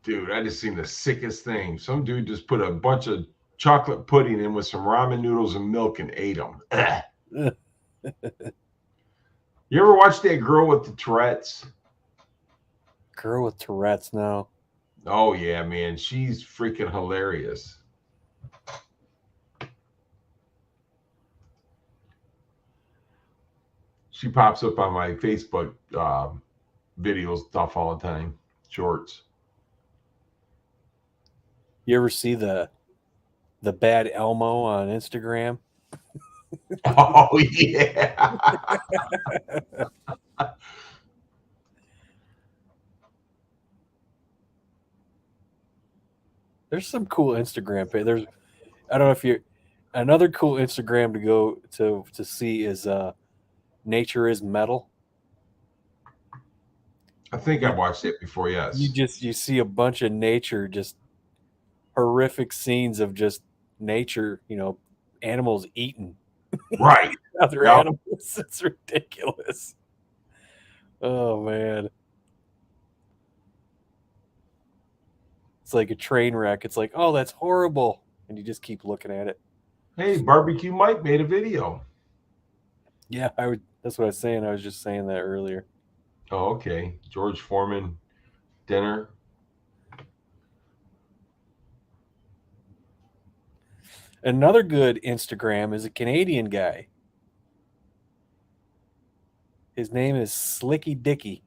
Dude, I just seen the sickest thing. Some dude just put a bunch of chocolate pudding in with some ramen noodles and milk and ate them. You ever watch that girl with the Tourette's? Girl with Tourette's, no. Oh, yeah, man. She's freaking hilarious. She pops up on my Facebook videos stuff all the time. Shorts. You ever see the bad Elmo on Instagram? Oh, yeah. There's some cool Instagram page. I don't know if another cool Instagram to go to see is Nature is Metal. I think I watched it before, yes. You see a bunch of nature, just horrific scenes of just nature, animals eating Right. other animals. It's ridiculous. Oh man. It's like a train wreck. It's like, oh, that's horrible. And you just keep looking at it. Hey, Barbecue Mike made a video. Yeah, that's what I was saying. I was just saying that earlier. Oh, okay. George Foreman dinner. Another good Instagram is a Canadian guy. His name is Slicky Dicky.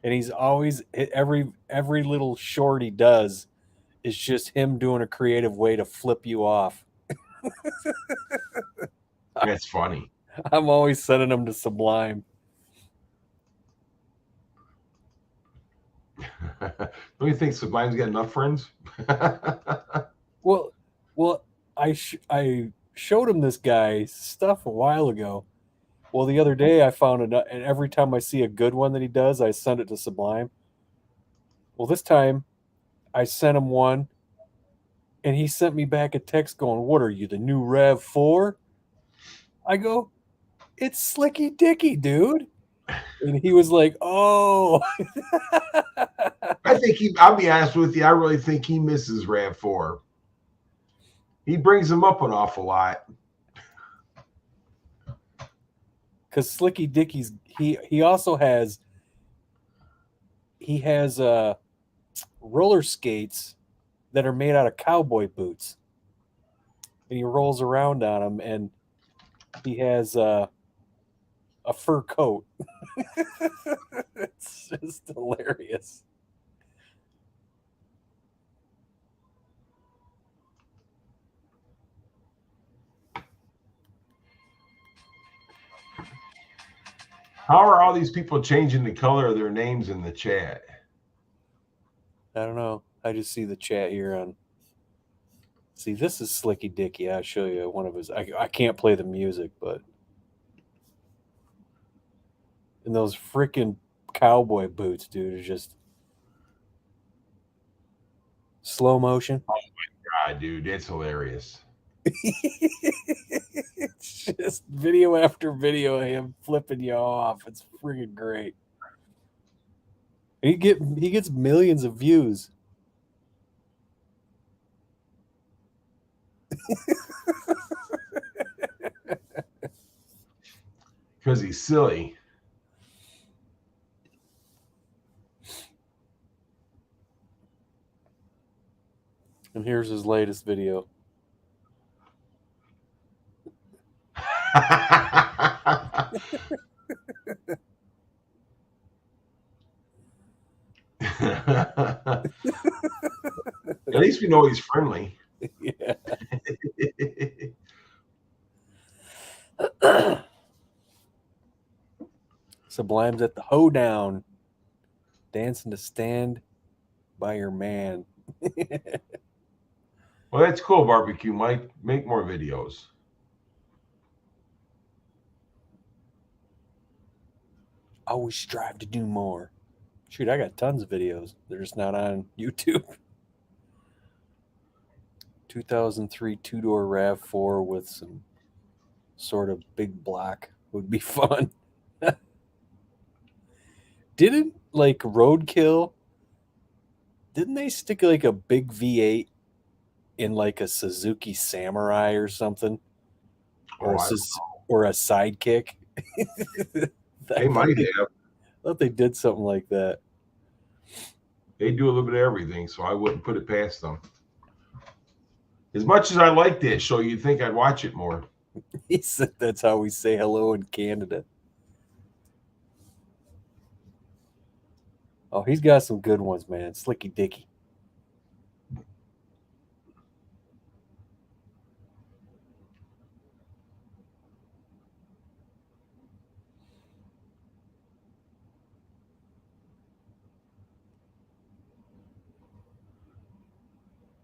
And he's always every little short he does is just him doing a creative way to flip you off. That's funny. I'm always sending them to Sublime. Don't you think Sublime's got enough friends? Well, I showed him this guy's stuff a while ago. Well, the other day I found it, and every time I see a good one that he does, I send it to Sublime. Well, this time I sent him one, and he sent me back a text going, "What are you, the new RAV4?" I go, "It's Slicky Dicky, dude." And he was like, "Oh." I think I'll be honest with you, I really think he misses RAV4. He brings him up an awful lot. Because Slicky Dicky's he also has roller skates that are made out of cowboy boots, and he rolls around on them, and he has a fur coat. It's just hilarious. How are all these people changing the color of their names in the chat? I don't know. I just see the chat here on. See, this is Slicky Dicky. I'll show you one of his. I can't play the music, but. And those freaking cowboy boots, dude, are just slow motion. Oh my God, dude, that's hilarious. It's just video after video of him flipping you off. It's freaking great. He gets millions of views. Because he's silly. And here's his latest video. At least we know he's friendly. Yeah. Sublime's at the hoedown, dancing to Stand by Your Man. Well, that's cool, Barbecue Mike. Make more videos. Always strive to do more. Shoot, I got tons of videos. They're just not on YouTube. 2003 two-door RAV4 with some sort of big block would be fun. Didn't like Roadkill? Didn't they stick like a big V8 in like a Suzuki Samurai or something, or or a Sidekick? They might have. I thought they did something like that. They do a little bit of everything, so I wouldn't put it past them. As much as I like that show, you'd think I'd watch it more. He said that's how we say hello in Canada. Oh, he's got some good ones, man. Slicky Dicky.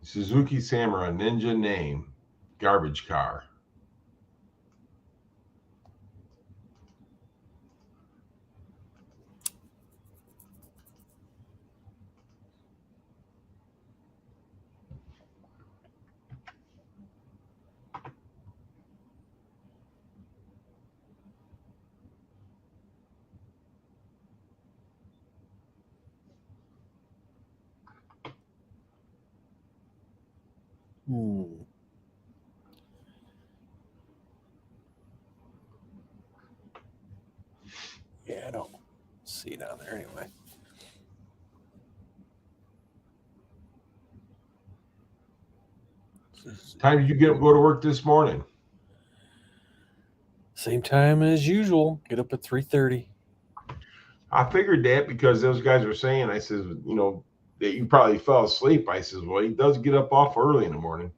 Suzuki Samurai Ninja name, garbage car. Yeah, I don't see down there anyway. Time did you go to work this morning? Same time as usual. Get up at 3:30. I figured that because those guys were saying, I says, you know, that you probably fell asleep. I says, well, he does get up off early in the morning.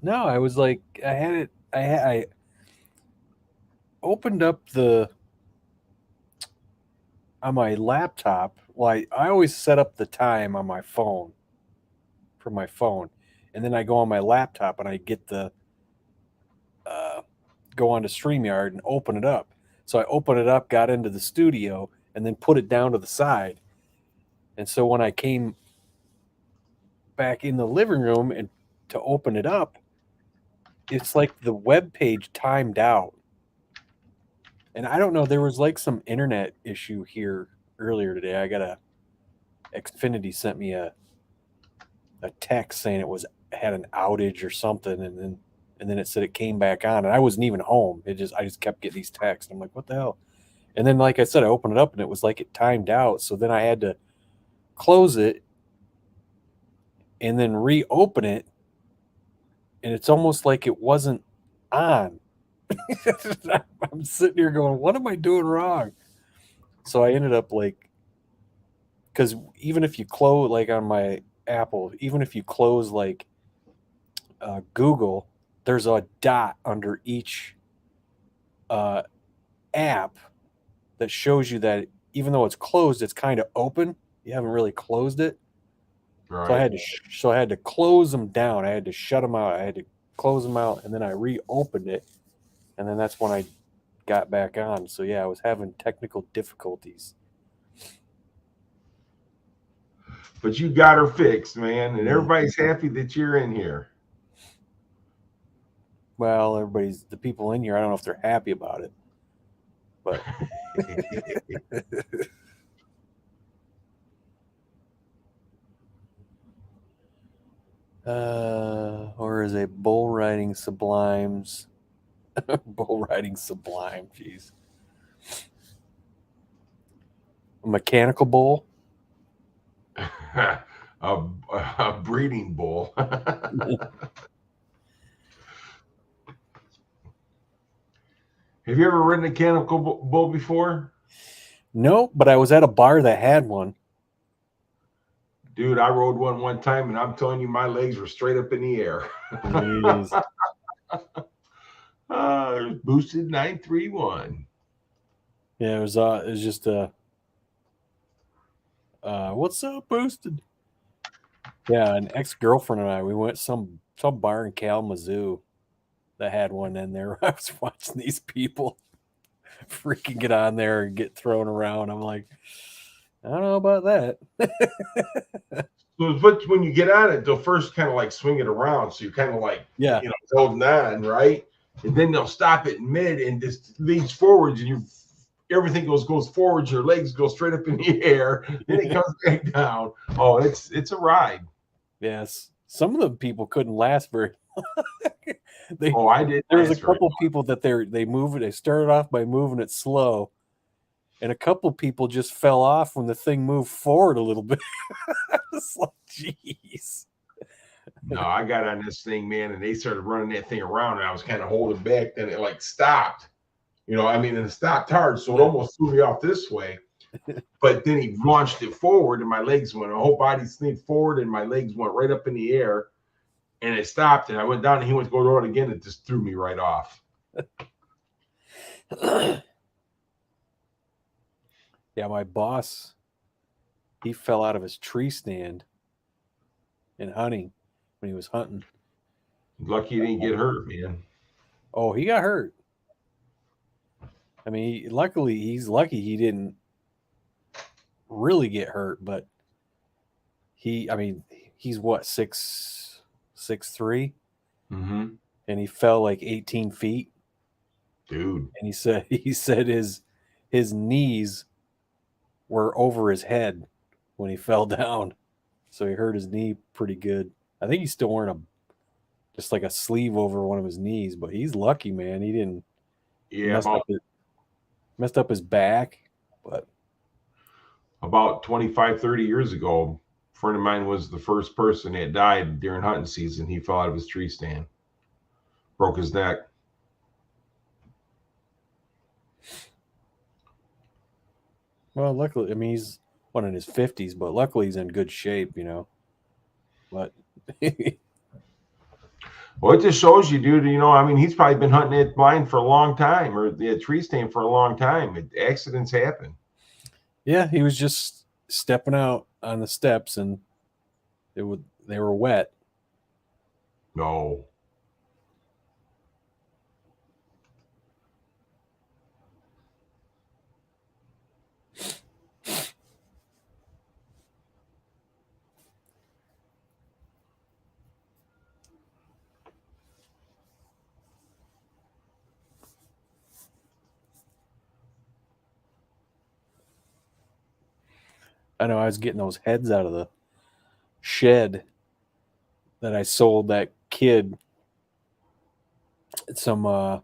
No, I was like, I opened up on my laptop. Well, I always set up the time on my phone for my phone, and then I go on my laptop and I get the go onto StreamYard and open it up. So I opened it up, got into the studio, and then put it down to the side. And so when I came back in the living room and to open it up, it's like the web page timed out. And I don't know, there was like some internet issue here earlier today. Xfinity sent me a text saying it had an outage or something, and then it said it came back on, and I wasn't even home. I just kept getting these texts. I'm like, what the hell? And then, like I said, I opened it up and it was like it timed out. So then I had to close it and then reopen it, and it's almost like it wasn't on. I'm sitting here going, what am I doing wrong? So I ended up like, because even if you close, like on my Apple, even if you close like Google, there's a dot under each app that shows you that even though it's closed, it's kind of open. You haven't really closed it. Right. So I had to close them down. I had to shut them out. I had to close them out, and then I reopened it, and then that's when I got back on. So yeah, I was having technical difficulties. But you got her fixed, man, and everybody's happy that you're in here. Well, the people in here, I don't know if they're happy about it, but or is a bull riding sublimes. Bull riding sublime, jeez. A mechanical bull. a breeding bull. Have you ever ridden a mechanical bull before? No, but I was at a bar that had one. Dude, I rode one time, and I'm telling you, my legs were straight up in the air. Boosted 931. Yeah, it was just what's up, Boosted? Yeah, an ex-girlfriend and I, we went some bar in Kalamazoo that had one in there. I was watching these people freaking get on there and get thrown around. I'm like, I don't know about that. But when you get on it, they'll first kind of like swing it around, so you're kind of like, yeah, holding on, right? And then they'll stop it in mid and just leans forwards, and everything goes forwards. Your legs go straight up in the air, then it comes back down. Oh, it's a ride. Yes, some of the people couldn't last very long. I did. There was a couple people that they move it. They started off by moving it slow, and a couple people just fell off when the thing moved forward a little bit. I was like, jeez. No, I got on this thing, man, and they started running that thing around, and I was kind of holding back. Then it like stopped. And it stopped hard, so it almost threw me off this way. But then he launched it forward, and my legs went, my whole body slid forward, and my legs went right up in the air, and it stopped, and I went down, and he went to go to it again, and it just threw me right off. Yeah, my boss, he fell out of his tree stand in hunting when he was hunting. Lucky he didn't get hurt, man. Oh, he got hurt. I mean, he's lucky he didn't really get hurt, but he's what, 6'3", mm-hmm. and he fell like 18 feet, dude. And he said his knees were over his head when he fell down, so he hurt his knee pretty good. I think he's still wearing just like a sleeve over one of his knees, but he's lucky, man. He didn't. Yeah, messed up his back, but about 25, 30 years ago, a friend of mine was the first person that died during hunting season. He fell out of his tree stand, broke his neck. Well, luckily, I mean, he's one in his 50s, but luckily he's in good shape, But well, it just shows you, dude. He's probably been hunting that blind for a long time, or the tree stand for a long time. Accidents happen. Yeah, he was just stepping out on the steps, and they were wet. No. I know I was getting those heads out of the shed that I sold that kid. Some the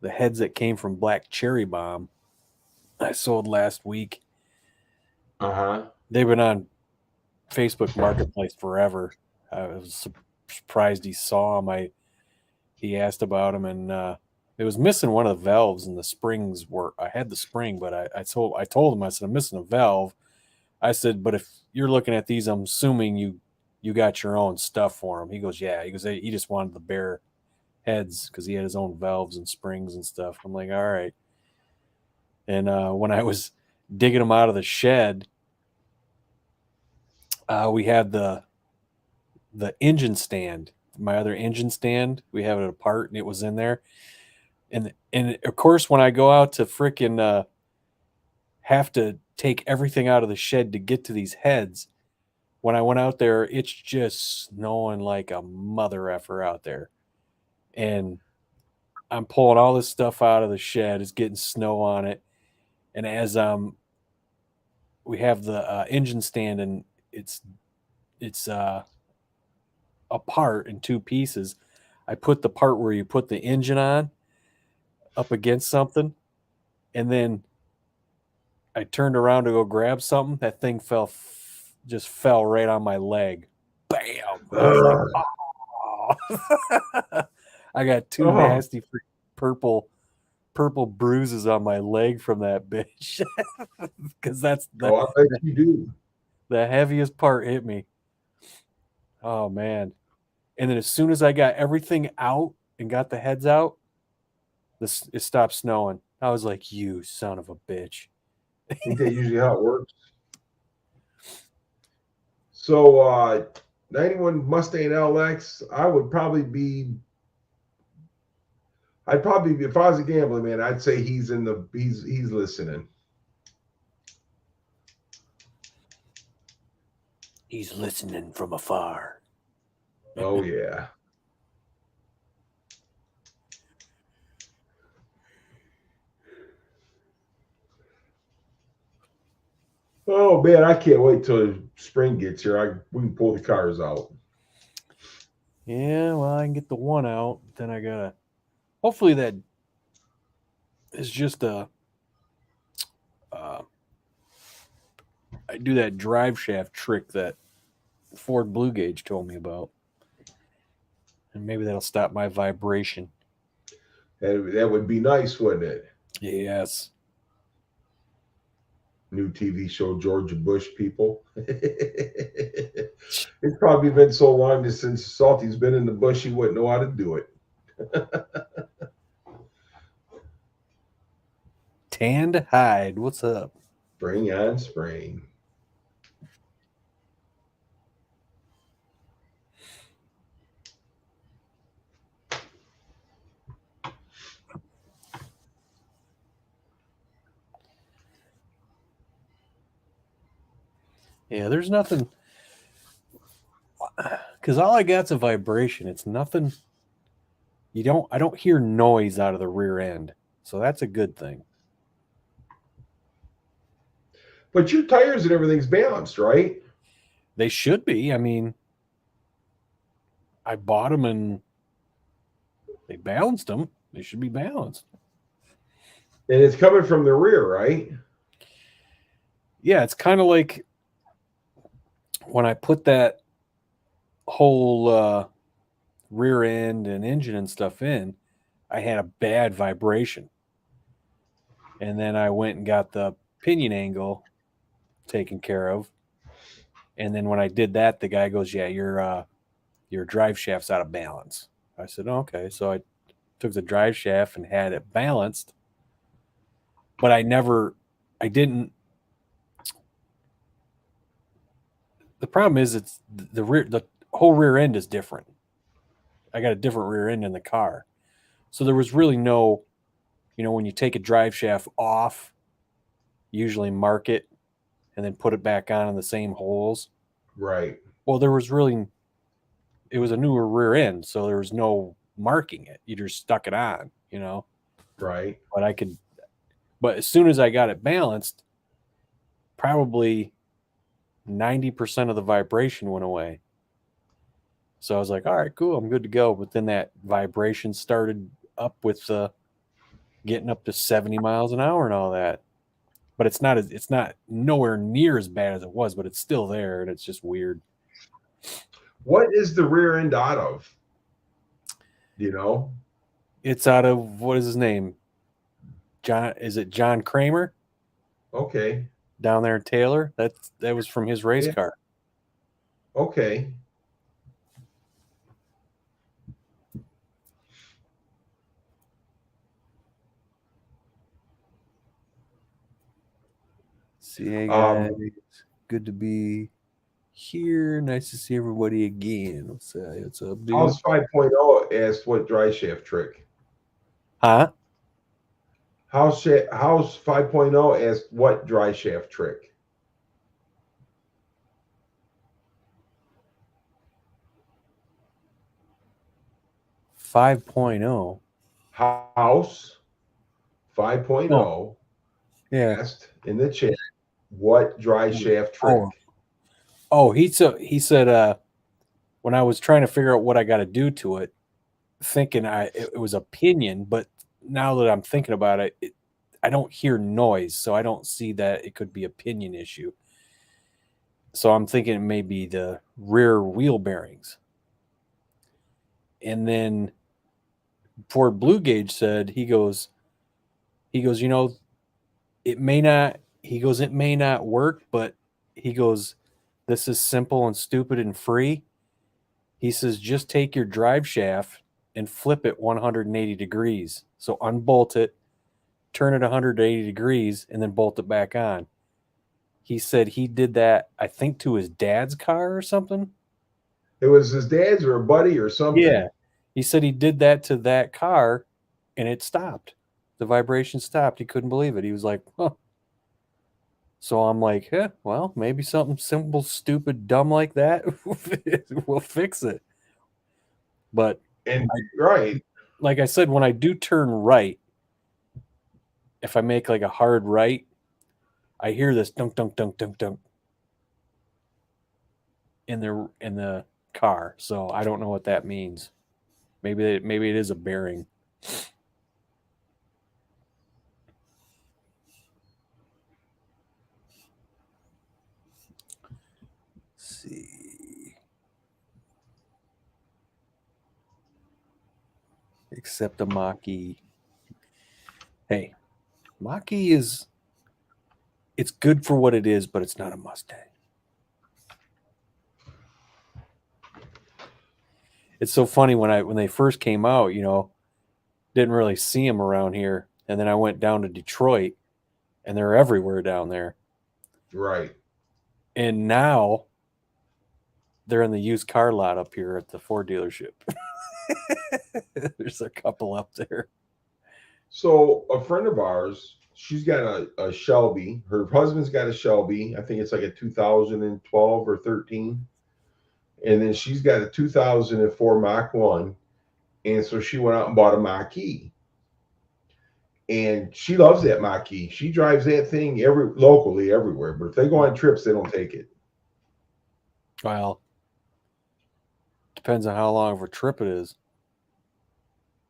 heads that came from Black Cherry Bomb I sold last week. Uh-huh. They've been on Facebook Marketplace forever. I was surprised he saw him. He asked about him, and it was missing one of the valves, and the springs were. I had the spring, but I told him, I said, I'm missing a valve. I said, but if you're looking at these, I'm assuming you got your own stuff for him. He goes, yeah. He goes, he just wanted the bare heads because he had his own valves and springs and stuff. I'm like, all right. And when I was digging them out of the shed, we had the engine stand, my other engine stand. We have it apart, and it was in there. And of course, when I go out to frickin' have to take everything out of the shed to get to these heads, when I went out there, it's just snowing like a mother effer out there. And I'm pulling all this stuff out of the shed. It's getting snow on it. And as we have the engine stand, and it's apart in two pieces. I put the part where you put the engine on up against something, and then I turned around to go grab something. That thing just fell right on my leg. Bam! I was like, oh. I got two nasty purple bruises on my leg from that bitch. Because that's I bet you do. The heaviest part hit me. Oh man. And then as soon as I got everything out and got the heads out, it stopped snowing. I was like, you son of a bitch. Ain't that usually how it works? So 91 Mustang LX, I'd probably be, if I was a gambler, man, I'd say he's listening. He's listening from afar. Oh yeah. Oh man, I can't wait till spring gets here. We can pull the cars out. Yeah, well, I can get the one out. Then I gotta. Hopefully that is just I do that drive shaft trick that Ford Blue Gauge told me about, and maybe that'll stop my vibration. That would be nice, wouldn't it? Yes. New TV show, Georgia Bush people. It's probably been so long since Salty's been in the bush, he wouldn't know how to do it. Tanned hide, what's up? Spring on spring. Yeah, there's nothing, because all I got's a vibration. It's nothing. I don't hear noise out of the rear end, so that's a good thing. But your tires and everything's balanced, right? They should be. I mean, I bought them and they balanced them. They should be balanced. And it's coming from the rear, right? Yeah, it's kind of like when I put that whole rear end and engine and stuff in, I had a bad vibration. And then I went and got the pinion angle taken care of. And then when I did that, the guy goes, yeah, your drive shaft's out of balance. I said, oh, okay. So I took the drive shaft and had it balanced. But I didn't. The problem is it's the whole rear end is different. I got a different rear end in the car. So there was really no, when you take a drive shaft off, usually mark it and then put it back on in the same holes. Right. Well, it was a newer rear end, so there was no marking it. You just stuck it on, Right. But as soon as I got it balanced, probably 90% of the vibration went away. So I was like, all right, cool, I'm good to go. But then that vibration started up with getting up to 70 miles an hour and all that. but it's not nowhere near as bad as it was, but it's still there, and it's just weird. What is the rear end out of? Do you know? It's out of, what is his name? John, is it John Kramer Okay. down there in Taylor? That was from his race Yeah. car. Okay. See, hey guys, good to be here. Nice to see everybody again. What's up, dude? How's 5.0 asked what dry shaft trick? Huh? How's 5.0 asked what dry shaft trick? Five point oh. House 5.0 Yeah. asked in the chat what dry shaft trick. He said when I was trying to figure out what I got to do to it, thinking it was opinion, but now that I'm thinking about it, I don't hear noise, so I don't see that it could be opinion issue. So I'm thinking it may be the rear wheel bearings. And then Ford Blue Gauge said, he goes, you know, it may not work, but he goes, this is simple and stupid and free. He says, just take your drive shaft and flip it 180 degrees. So unbolt it, turn it 180 degrees, and then bolt it back on. He said he did that, I think, to his dad's car or something. It was his dad's or a buddy or something. Yeah. He said he did that to that car, and it stopped. The vibration stopped. He couldn't believe it. He was like, huh. So I'm like, yeah, well, maybe something simple, stupid, dumb like that will fix it. But right, like I said, when I do turn right, if I make like a hard right, I hear this dunk dunk dunk dunk dunk in the car. So I don't know what that means. Maybe it is a bearing. Let's see. Except a Mach-E. Hey, Mach-E it's good for what it is, but it's not a Mustang. It's so funny when they first came out, you know, didn't really see them around here, and then I went down to Detroit, and they're everywhere down there. Right. And now they're in the used car lot up here at the Ford dealership. There's a couple up there. So a friend of ours, she's got a Shelby. Her husband's got a Shelby. I think it's like a 2012 or 13. And then she's got a 2004 Mach 1. And so she went out and bought a Mach-E. And she loves that Mach-E. She drives that thing locally everywhere. But if they go on trips, they don't take it. Well, depends on how long of a trip it is.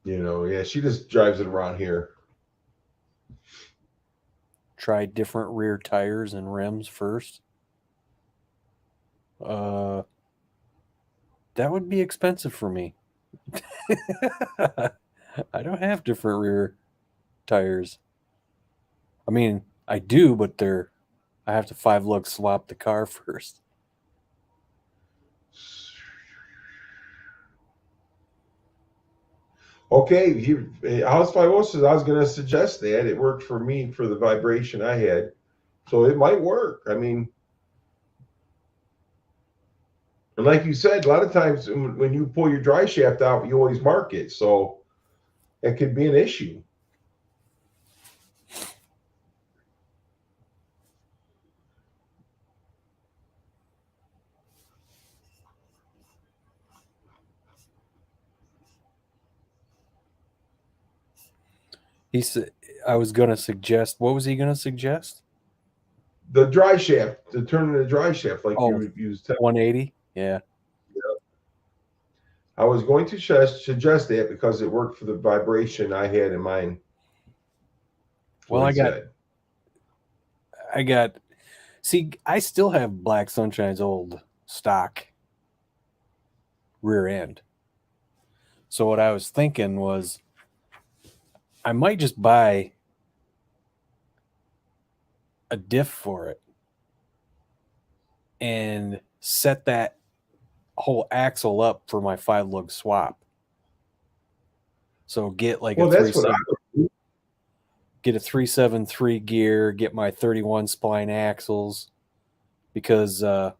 You know, yeah, she just drives it around here. Try different rear tires and rims first. That would be expensive for me. I don't have different rear tires. I mean, I do, but I have to 5-lug swap the car first. Okay, House 50 says I was going to suggest that. It worked for me for the vibration I had. So it might work. I mean, and like you said, a lot of times when you pull your dry shaft out, you always mark it. So it could be an issue. He said, I was going to suggest, what was he going to suggest? The dry shaft, to turn the dry shaft like you used. 180? Yeah. I was going to suggest that because it worked for the vibration I had in mine. Well, I got. See, I still have Black Sunshine's old stock rear end. So what I was thinking was, I might just buy a diff for it and set that whole axle up for my 5-lug swap. So get like Well, a that's what I would do. get a 373 gear, get my 31 spline axles, because the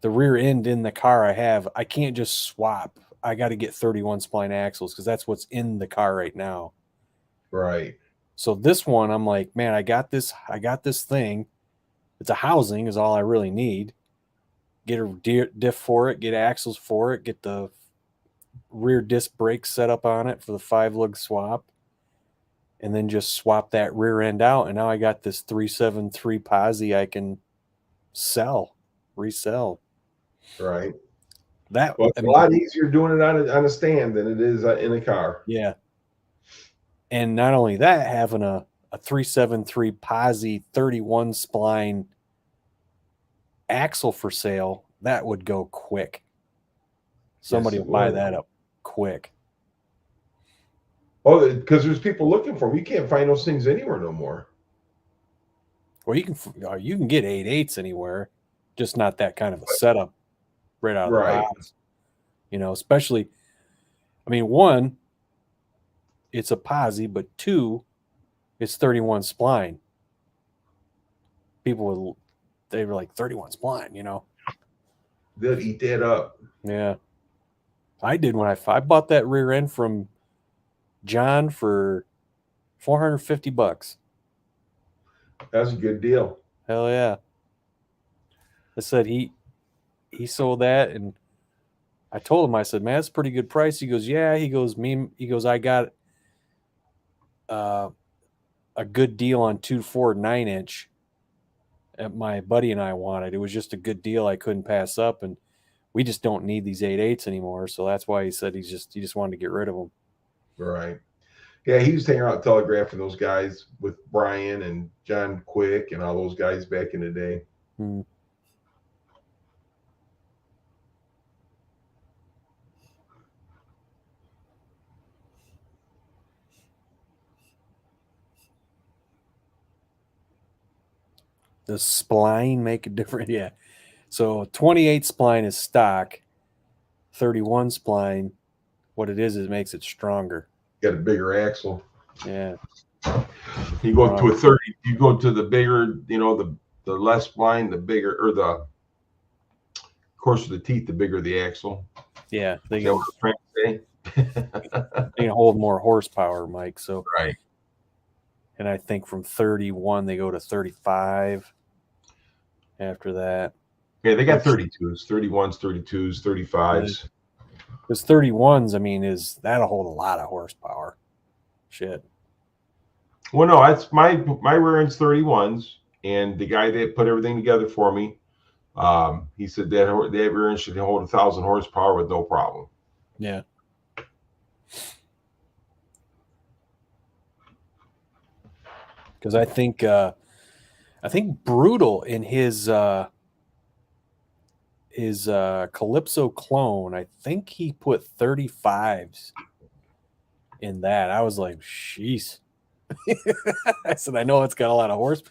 rear end in the car I have, I can't just swap. I got to get 31 spline axles because that's what's in the car right now. Right. So this one, I'm like, man, I got this thing. It's a housing is all I really need. Get a diff for it, get axles for it, get the rear disc brakes set up on it for the 5-lug swap, and then just swap that rear end out. And now I got this 373 Posi I can resell. Right. That, Well, it's a lot easier doing it on a stand than it is in a car. Yeah. And not only that, having a 373 Posi 31 spline axle for sale, that would go quick. Somebody Yes, it will buy would. that up quick. Oh, because there's people looking for them. You can't find those things anywhere no more. Well, you can get 8.8s anywhere, just not that kind of a setup right out of the box. You know, especially, I mean, one, it's a Posi, but two, it's 31 spline. People they were like 31 spline, you know. They'll eat that up. Yeah. I did when I bought that rear end from John for $450. That's a good deal. Hell yeah. I said he sold that, and I told him, I said, man, that's a pretty good price. He goes, yeah. He goes, I got a good deal on 2 Ford 9-inch that my buddy and I wanted. It was just a good deal I couldn't pass up, and we just don't need these 8.8s anymore. So that's why he said he just wanted to get rid of them. Right. Yeah, he was hanging out telegraphing those guys with Brian and John Quick and all those guys back in the day. Does spline make a difference? Yeah. So 28 spline is stock. 31 spline, what it is it makes it stronger. Got a bigger axle. Yeah. You go to a 30, you go to the bigger, you know, the less spline, the bigger, or the coarser the teeth, the bigger the axle. Yeah. They can hold more horsepower, Mike. So right. And I think from 31 they go to 35 after that. Yeah, they got 32s, 31s, 32s, 35s. Because 31s, I mean, that'll hold a lot of horsepower. Shit. Well, no, that's my rear end's 31s, and the guy that put everything together for me, he said that rear end should hold 1,000 horsepower with no problem. Yeah. Because I think Brutal in his Calypso clone, I think he put 35s in that. I was like, sheesh. I said, I know it's got a lot of horse,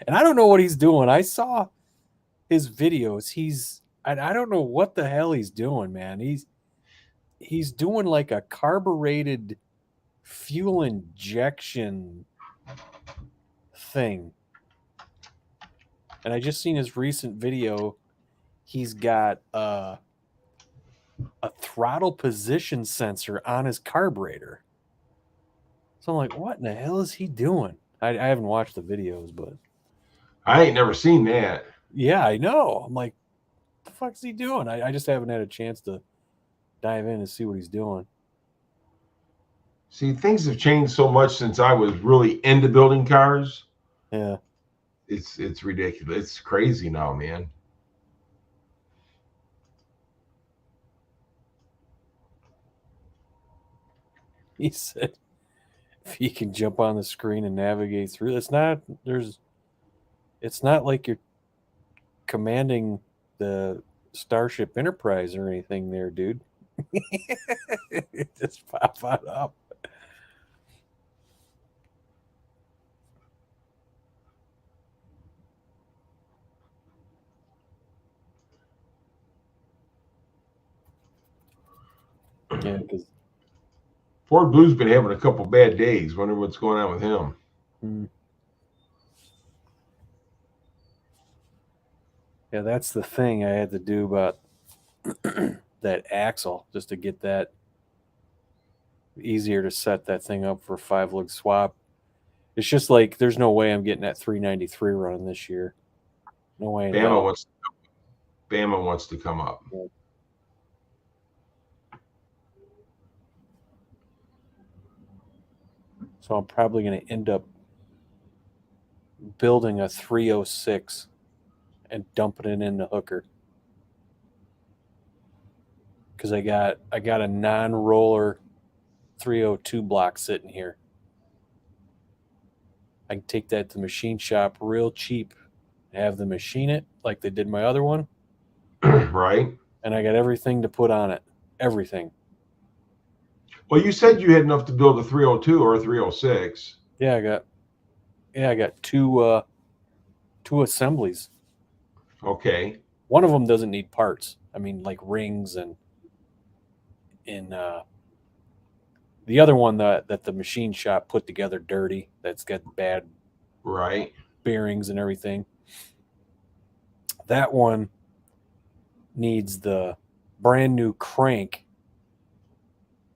and I don't know what he's doing. I saw his videos. I don't know what the hell he's doing, man. He's doing like a carbureted fuel injection thing. And I just seen his recent video. He's got a throttle position sensor on his carburetor. So I'm like, what in the hell is he doing? I haven't watched the videos, but I ain't never seen that. Yeah, I know. I'm like, what the fuck's he doing? I just haven't had a chance to dive in and see what he's doing. See, things have changed so much since I was really into building cars. Yeah. It's ridiculous. It's crazy now, man. He said if he can jump on the screen and navigate through, it's not, there's It's not like you're commanding the Starship Enterprise or anything there, dude. It just pop on up. Yeah, because Ford Blue's been having a couple bad days. Wonder what's going on with him. Yeah, that's the thing I had to do about that axle just to get that easier to set that thing up for a 5-lug swap. It's just like there's no way I'm getting that 393 running this year. No way in hell. Bama wants to come up. Yeah. So I'm probably going to end up building a 306 and dumping it in the hooker. Because I got a non-roller 302 block sitting here. I can take that to the machine shop real cheap, have them machine it like they did my other one. Right. And I got everything to put on it. Everything. Well, you said you had enough to build a 302 or a 306. Yeah, I got two assemblies. Okay. One of them doesn't need parts. I mean, like rings and the other one that the machine shop put together dirty, that's got bad bearings and everything. That one needs the brand new crank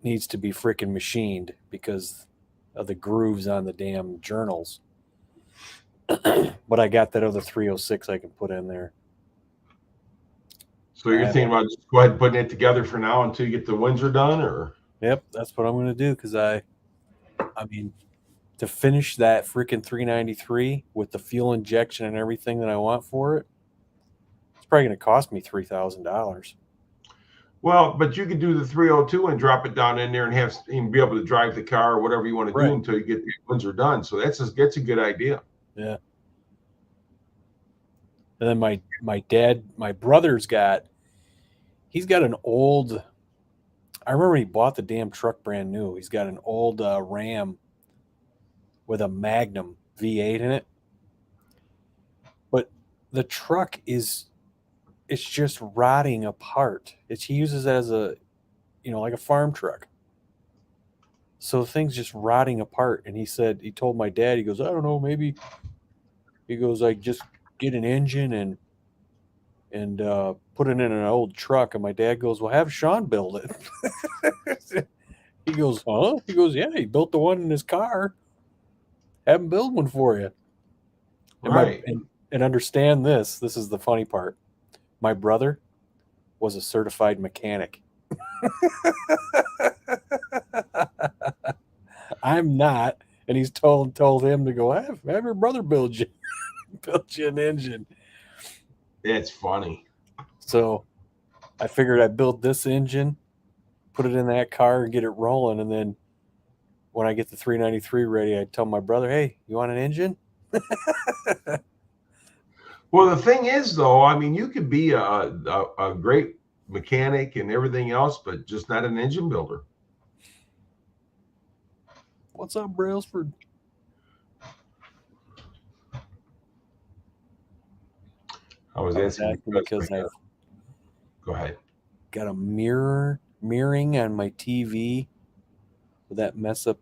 needs to be freaking machined because of the grooves on the damn journals. But I got that other 306 I can put in there. So you're thinking about just go ahead and putting it together for now until you get the Windsor done, or? Yep, that's what I'm going to do because I mean, to finish that freaking 393 with the fuel injection and everything that I want for it, it's probably going to cost me $3,000. Well, but you could do the 302 and drop it down in there and have even be able to drive the car or whatever you want to do until you get the Windsor done. So that's a good idea. Yeah. And then my brother's he's got an old, I remember when he bought the damn truck brand new. He's got an old Ram with a Magnum V8 in it. But the truck it's just rotting apart. He uses it as a, like a farm truck. So the thing's just rotting apart. And he told my dad, he goes, I don't know, maybe, he goes, like, just get an engine and put it in an old truck. And my dad goes, well, have Sean build it. He goes, huh? He goes, yeah, he built the one in his car. Have him build one for you. And understand this is the funny part. My brother was a certified mechanic. I'm not. And he's told him to go, have your brother build you an engine. That's funny. So I figured I'd build this engine, put it in that car and get it rolling. And then when I get the 393 ready, I tell my brother, hey, you want an engine? Well, the thing is, though, I mean, you could be a great mechanic and everything else, but just not an engine builder. What's up, Brailsford? I was asking because I've go ahead. Got a mirroring on my TV. Will that mess up?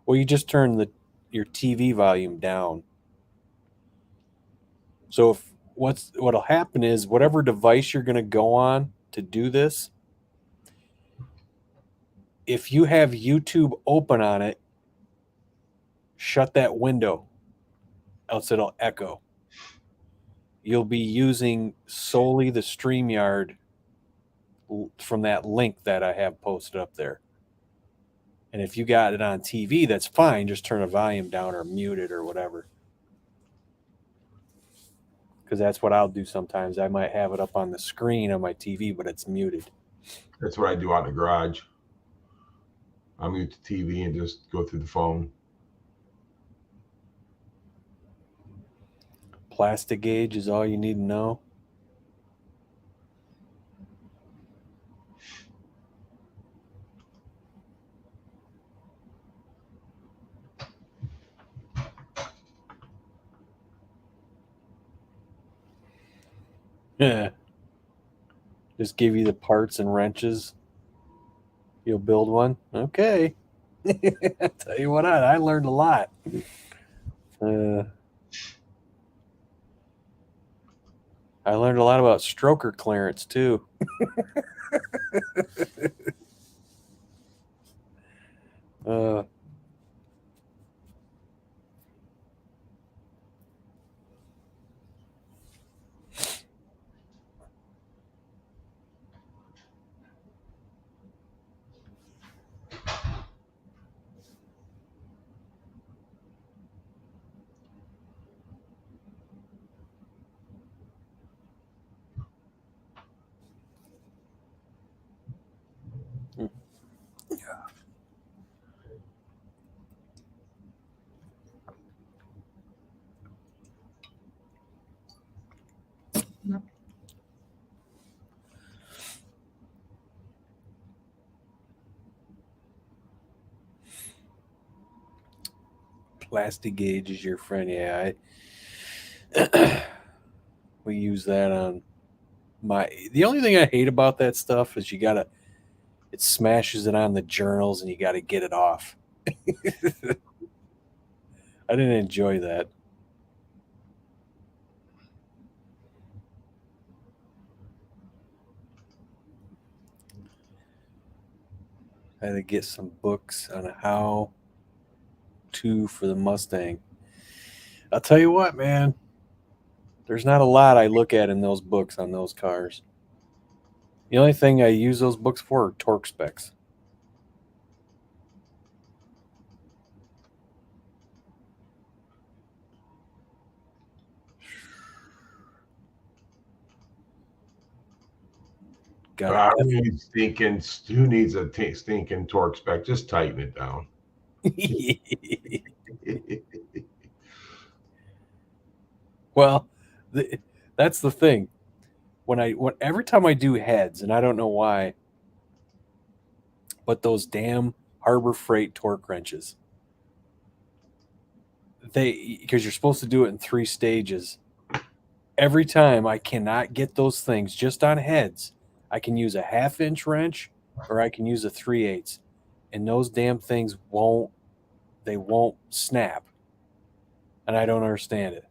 Well, you just turn your TV volume down. So what'll happen is whatever device you're going to go on to do this, if you have YouTube open on it, shut that window, else it'll echo. You'll be using solely the StreamYard from that link that I have posted up there. And if you got it on TV, that's fine. Just turn the volume down or mute it or whatever. Because that's what I'll do sometimes. I might have it up on the screen on my TV, but it's muted. That's what I do out in the garage. I mute the TV and just go through the phone. Plastic gauge is all you need to know. Yeah. Just give you the parts and wrenches. You'll build one. Okay. I tell you what, I learned a lot. I learned a lot about stroker clearance too. uh, Plastic gauge is your friend. Yeah, we use that on my. The only thing I hate about that stuff is it smashes it on the journals and you got to get it off. I didn't enjoy that. I had to get some books on how to for the Mustang. I'll tell you what, man. There's not a lot I look at in those books on those cars. The only thing I use those books for are torque specs. Who needs a stinking torque spec? Just tighten it down. Well, that's the thing. Every time I do heads, and I don't know why, but those damn Harbor Freight torque wrenches, because you're supposed to do it in 3 stages. Every time I cannot get those things just on heads. I can use a 1/2-inch wrench or I can use a 3/8, and those damn things won't snap, and I don't understand it.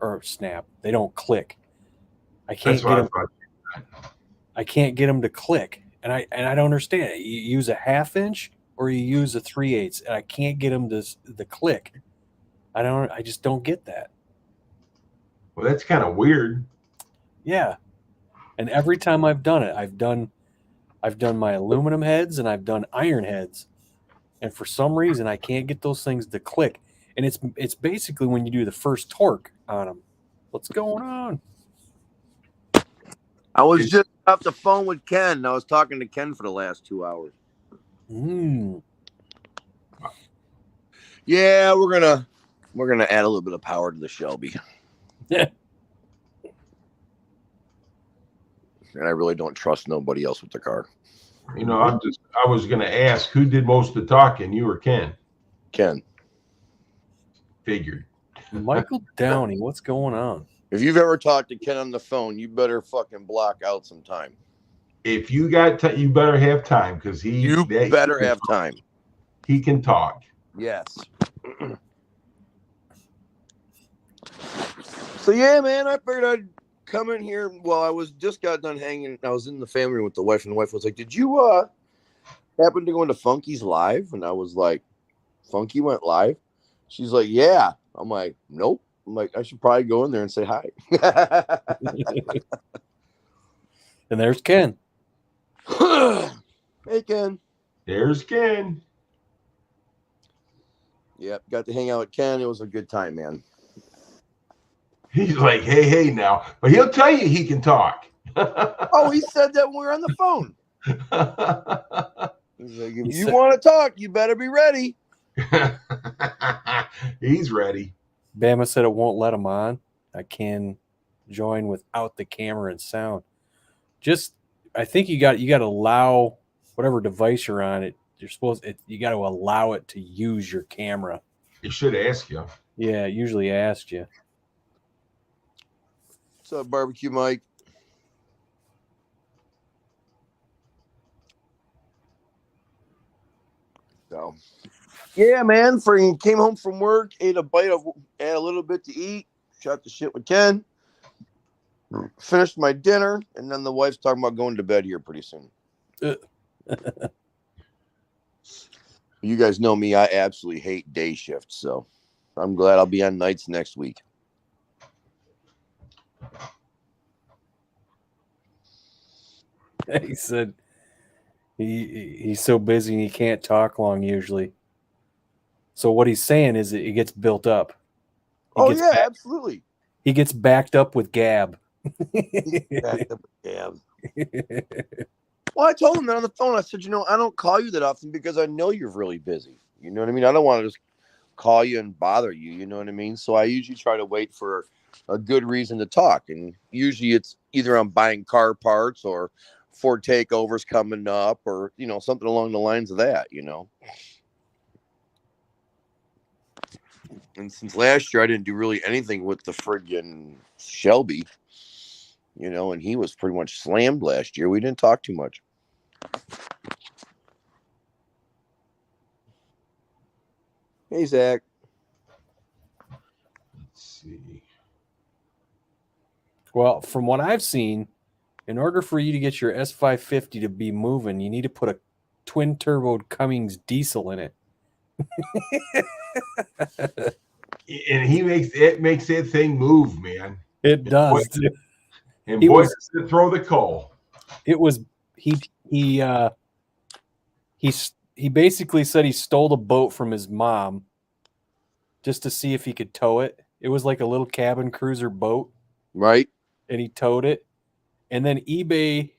Or snap, they don't click. I can't get them to click, and I don't understand it. You use a 1/2-inch or you use a 3/8, and I can't get them to click. I just don't get that. Well, that's kind of weird. Yeah. And every time I've done it, I've done my aluminum heads and I've done iron heads. And for some reason I can't get those things to click. And it's basically when you do the first torque on them. What's going on? I was just off the phone with Ken. I was talking to Ken for the last 2 hours. Yeah, we're gonna add a little bit of power to the Shelby. Yeah. And I really don't trust nobody else with the car. You know, I was gonna ask who did most of the talking, you or Ken? Ken. Figured. Michael Downey, what's going on? If you've ever talked to Ken on the phone, you better fucking block out some time. If you got you better have time, because you better have time. He can talk. Yes. So yeah, man, I figured I'd come in here. Well, I just got done hanging. I was in the family room with the wife, and the wife was like, "Did you happen to go into Funky's live?" And I was like, "Funky went live?" She's like, "Yeah." I'm like, "Nope." I'm like, "I should probably go in there and say hi." And there's Ken. Hey, Ken. There's Ken. Yep, got to hang out with Ken. It was a good time, man. He's like, hey now. But he'll tell you he can talk. Oh, he said that when we were on the phone. He's like, if you want to talk, you better be ready. He's ready. Bama said it won't let him on. I can join without the camera and sound. Just, I think you got to allow whatever device you're on. You got to allow it to use your camera. It should ask you. Yeah, it usually asked you. What's up, Barbecue Mike? So, yeah, man. Freaking came home from work, ate a little bit to eat, shot the shit with Ken, finished my dinner, and then the wife's talking about going to bed here pretty soon. You guys know me. I absolutely hate day shifts, so I'm glad I'll be on nights next week. He said he's so busy and he can't talk long usually. So what he's saying is it gets built up. Absolutely. He gets backed up with Gab. Backed up with Gab. Well, I told him that on the phone. I said, I don't call you that often because I know you're really busy. You know what I mean? I don't want to just call you and bother you. You know what I mean? So I usually try to wait for a good reason to talk. And usually it's either I'm buying car parts or Ford takeovers coming up or, something along the lines of that, And since last year, I didn't do really anything with the friggin' Shelby, and he was pretty much slammed last year. We didn't talk too much. Hey, Zach. Let's see. Well, from what I've seen, in order for you to get your S550 to be moving, you need to put a twin turbo Cummins diesel in it. And he makes that thing move, man. It does. And boy, does it throw the coal. It was he basically said he stole the boat from his mom just to see if he could tow it. It was like a little cabin cruiser boat. Right. And he towed it. And then eBay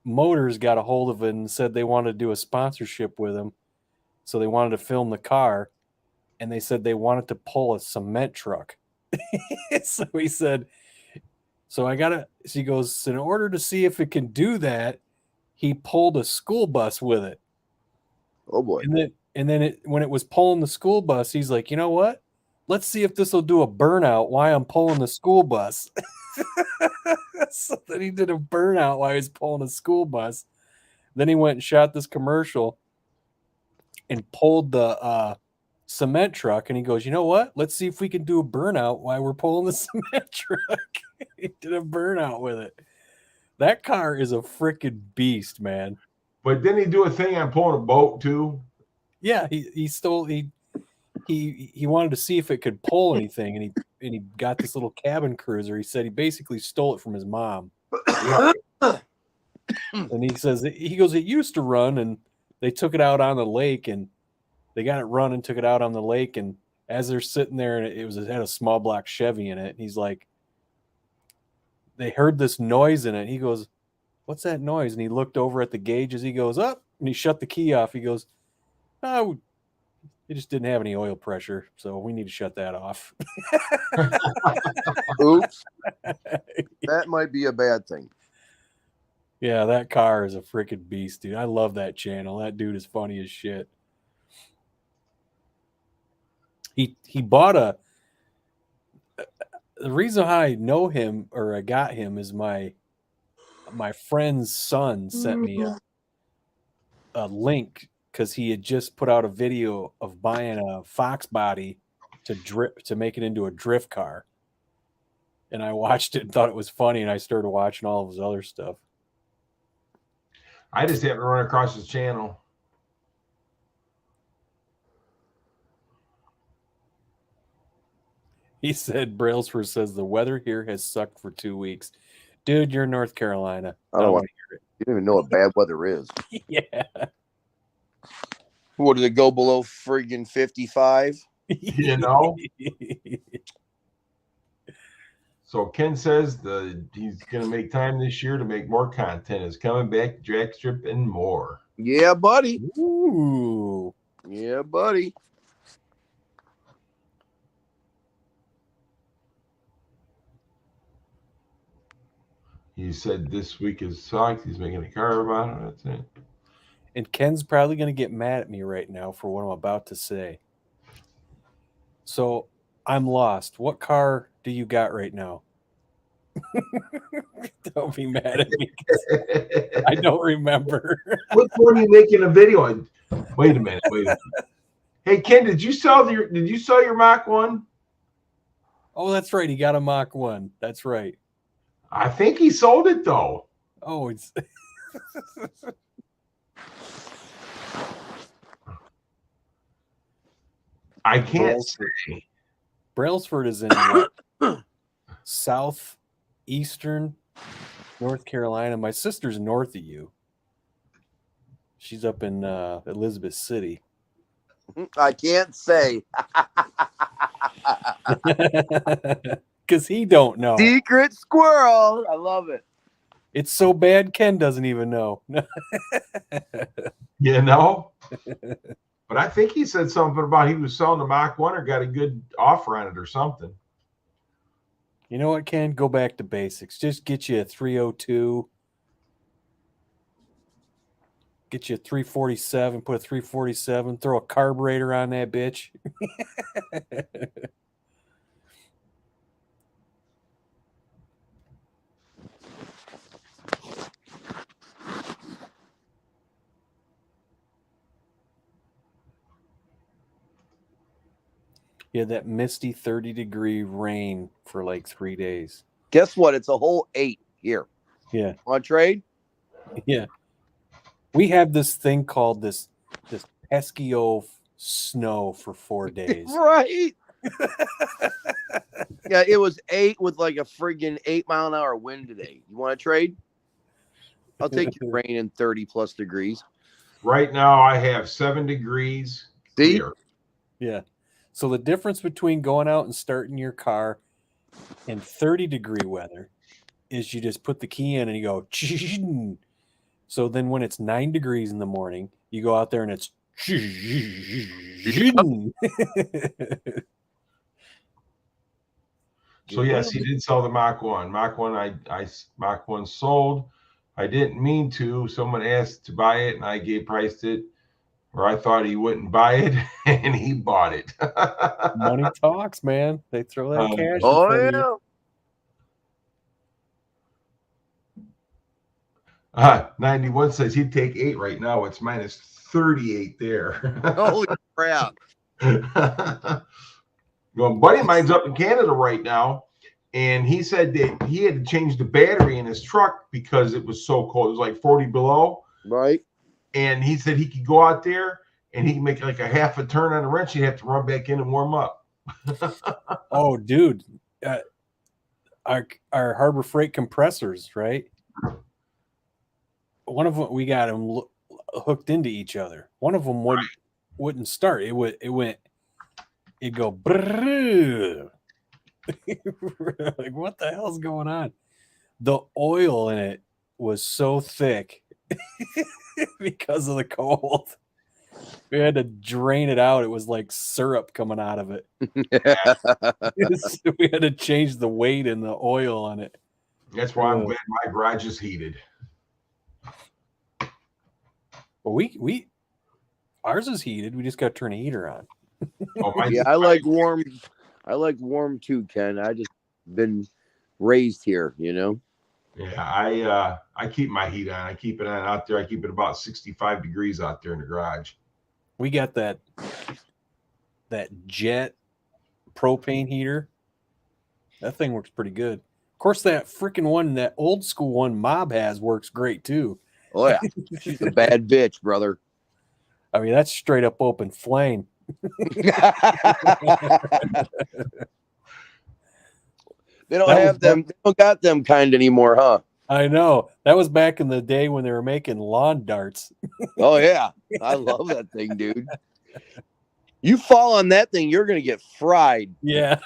Motors got a hold of it and said they wanted to do a sponsorship with him. So they wanted to film the car. And they said they wanted to pull a cement truck. So he said, he goes, in order to see if it can do that, he pulled a school bus with it. Oh boy. And then when it was pulling the school bus, he's like, you know what? Let's see if this will do a burnout while I'm pulling the school bus. So then he did a burnout while he was pulling a school bus. Then he went and shot this commercial and pulled the cement truck. And he goes, you know what? Let's see if we can do a burnout while we're pulling the cement truck. He did a burnout with it. That car is a freaking beast, man. But didn't he do a thing on pulling a boat too? Yeah, he wanted to see if it could pull anything, and he got this little cabin cruiser. He said he basically stole it from his mom. And he goes, it used to run, and they took it out on the lake, and they got it running, took it out on the lake, and as they're sitting there, and it had a small block Chevy in it, and he's like, they heard this noise in it. He goes, what's that noise? And he looked over at the gauges. He goes, up, and he shut the key off. He goes, oh, it just didn't have any oil pressure, so we need to shut that off. Oops. That might be a bad thing. Yeah, that car is a freaking beast, dude. I love that channel. That dude is funny as shit. He bought the reason how I know him or I got him is my friend's son sent me a link because he had just put out a video of buying a Fox body to make it into a drift car. And I watched it and thought it was funny, and I started watching all of his other stuff. I just happened to run across his channel. He said, Brailsford says, the weather here has sucked for 2 weeks. Dude, you're in North Carolina. I don't want to hear it. You don't even know what bad weather is. Yeah. What, did it go below friggin' 55? You know? So Ken says he's going to make time this year to make more content. Is coming back, Jack Strip, and more. Yeah, buddy. Ooh. Yeah, buddy. He said this week is sucked. He's making a car about it. That's it. And Ken's probably going to get mad at me right now for what I'm about to say. So I'm lost. What car do you got right now? Don't be mad at me. I don't remember. Which one are you making a video on? Wait a minute. Hey Ken, did you sell your Mach 1? Oh, that's right. He got a Mach 1. That's right. I think he sold it though. Oh, it's I can't say. Brailsford is in southeastern North Carolina. My sister's north of you. She's up in Elizabeth City. I can't say. Because he don't know. Secret squirrel. I love it. It's so bad Ken doesn't even know. You know? But I think he said something about he was selling the Mach 1 or got a good offer on it or something. You know what, Ken? Go back to basics. Just get you a 302. Get you a 347. Put a 347. Throw a carburetor on that bitch. Yeah, that misty 30-degree rain for like 3 days. Guess what? It's a whole 8 here. Yeah. Want to trade? Yeah. We have this thing called this pesky old snow for 4 days. Right. Yeah, it was 8 with like a friggin' 8-mile-an-hour wind today. You want to trade? I'll take your rain in 30+ degrees. Right now I have 7 degrees. See? Clear. Yeah. So the difference between going out and starting your car in 30-degree weather is you just put the key in and you go. So then when it's 9 degrees in the morning, you go out there and it's. So yes, he did sell the Mach 1. Mach 1 Mach 1 sold. I didn't mean to. Someone asked to buy it and I priced it where I thought he wouldn't buy it and he bought it. Money talks, man. They throw that cash. Oh, in front of you. 91 says he'd take 8 right now. It's minus 38 there. Holy crap. Well, buddy of mine's up in Canada right now, and he said that he had to change the battery in his truck because it was so cold. It was like 40 below. Right. And he said he could go out there and he can make like a half a turn on the wrench. He'd have to run back in and warm up. Oh, dude. Our Harbor Freight compressors, right? One of them, we got them hooked into each other. One of them wouldn't start. It'd go brrr. Like, what the hell's going on? The oil in it was so thick because of the cold. We had to drain it out. It was like syrup coming out of it. So we had to change the weight in the oil on it. That's why I'm glad my garage is heated. Well, ours is heated. We just got to turn a heater on. Oh, yeah, I like warm. I like warm too, Ken. I just been raised here, you know. Yeah, I keep my heat on. I keep it on out there. I keep it about 65 degrees out there in the garage. We got that jet propane heater. That thing works pretty good. Of course, that freaking one, that old school one Mob has, works great too. Oh yeah, she's a bad bitch, brother. I mean, that's straight up open flame. They don't got them kind anymore, huh? I know. That was back in the day when they were making lawn darts. Oh yeah, I love that thing, dude. You fall on that thing, you're gonna get fried. Yeah.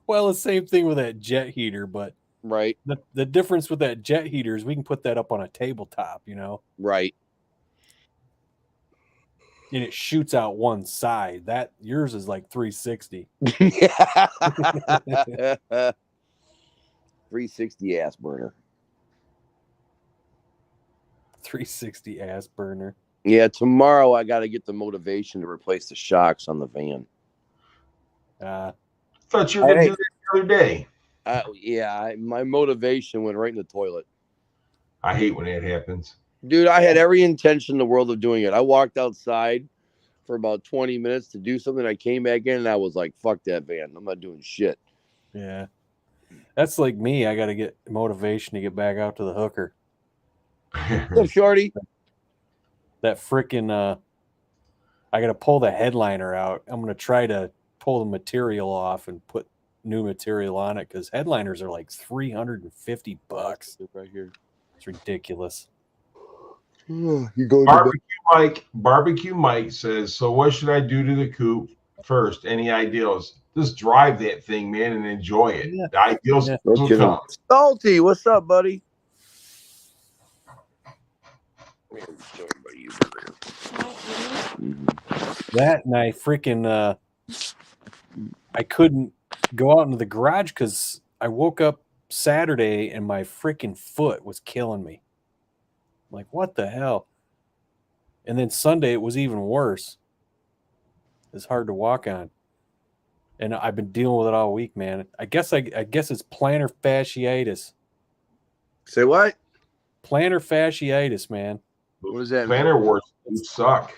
Well, the same thing with that jet heater, but right. The difference with that jet heater is we can put that up on a tabletop, you know. Right. And it shoots out one side. That yours is like 360. 360 ass burner. 360 ass burner. Yeah, tomorrow I got to get the motivation to replace the shocks on the van. Thought you were going to do that the other day. My motivation went right in the toilet. I hate when that happens. Dude, I had every intention in the world of doing it. I walked outside for about 20 minutes to do something. I came back in and I was like, fuck that van. I'm not doing shit. Yeah. That's like me. I got to get motivation to get back out to the hooker. What's up, Shorty? That freaking, I got to pull the headliner out. I'm going to try to pull the material off and put new material on it because headliners are like $350 right here. It's ridiculous. You go Barbecue Mike says, so what should I do to the coupe first? Any ideas? Just drive that thing, man, and enjoy it. Yeah. The ideals will come. Salty, what's up, buddy? That and I freaking I couldn't go out into the garage because I woke up Saturday and my freaking foot was killing me. I'm like, what the hell? And then Sunday it was even worse. It's hard to walk on. And I've been dealing with it all week, man. I guess it's plantar fasciitis. Say what? Plantar fasciitis, man. What is that? Plantar warts suck.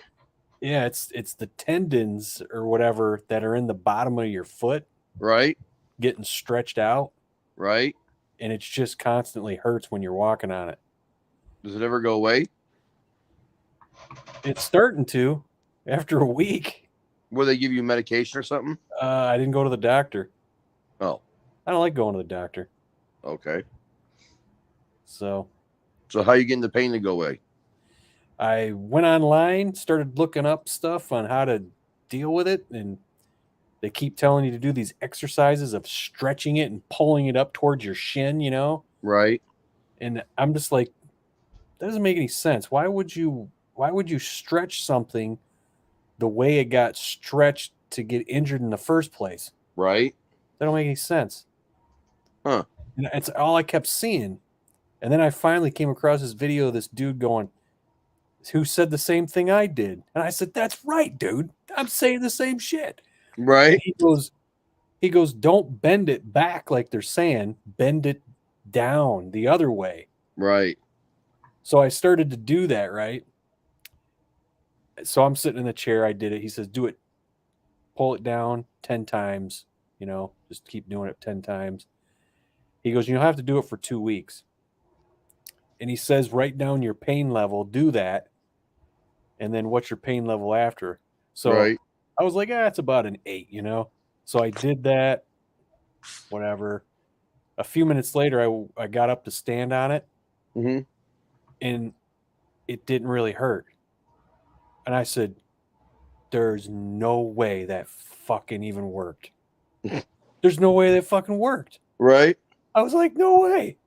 Yeah, it's the tendons or whatever that are in the bottom of your foot, right, getting stretched out, right, and it just constantly hurts when you're walking on it. Does it ever go away? It's starting to after a week. Will they give you medication or something? I didn't go to the doctor. Oh, I don't like going to the doctor. Okay. So how you getting the pain to go away? I went online, started looking up stuff on how to deal with it, and they keep telling you to do these exercises of stretching it and pulling it up towards your shin, you know? Right. And I'm just like, that doesn't make any sense. Why would you stretch something the way it got stretched to get injured in the first place? Right. That don't make any sense. Huh. And it's all I kept seeing. And then I finally came across this video of this dude going, who said the same thing I did. And I said, that's right, dude. I'm saying the same shit. Right. And he goes, don't bend it back like they're saying, bend it down the other way. Right. So I started to do that, right? So I'm sitting in the chair. I did it. He says, do it. Pull it down 10 times, just keep doing it 10 times. He goes, you'll have to do it for 2 weeks. And he says, write down your pain level, do that. And then what's your pain level after? So right. I was like, it's about an 8, So I did that, whatever. A few minutes later, I got up to stand on it. Mm-hmm. And it didn't really hurt. And I said, there's no way that fucking even worked. There's no way that fucking worked. Right. I was like, no way.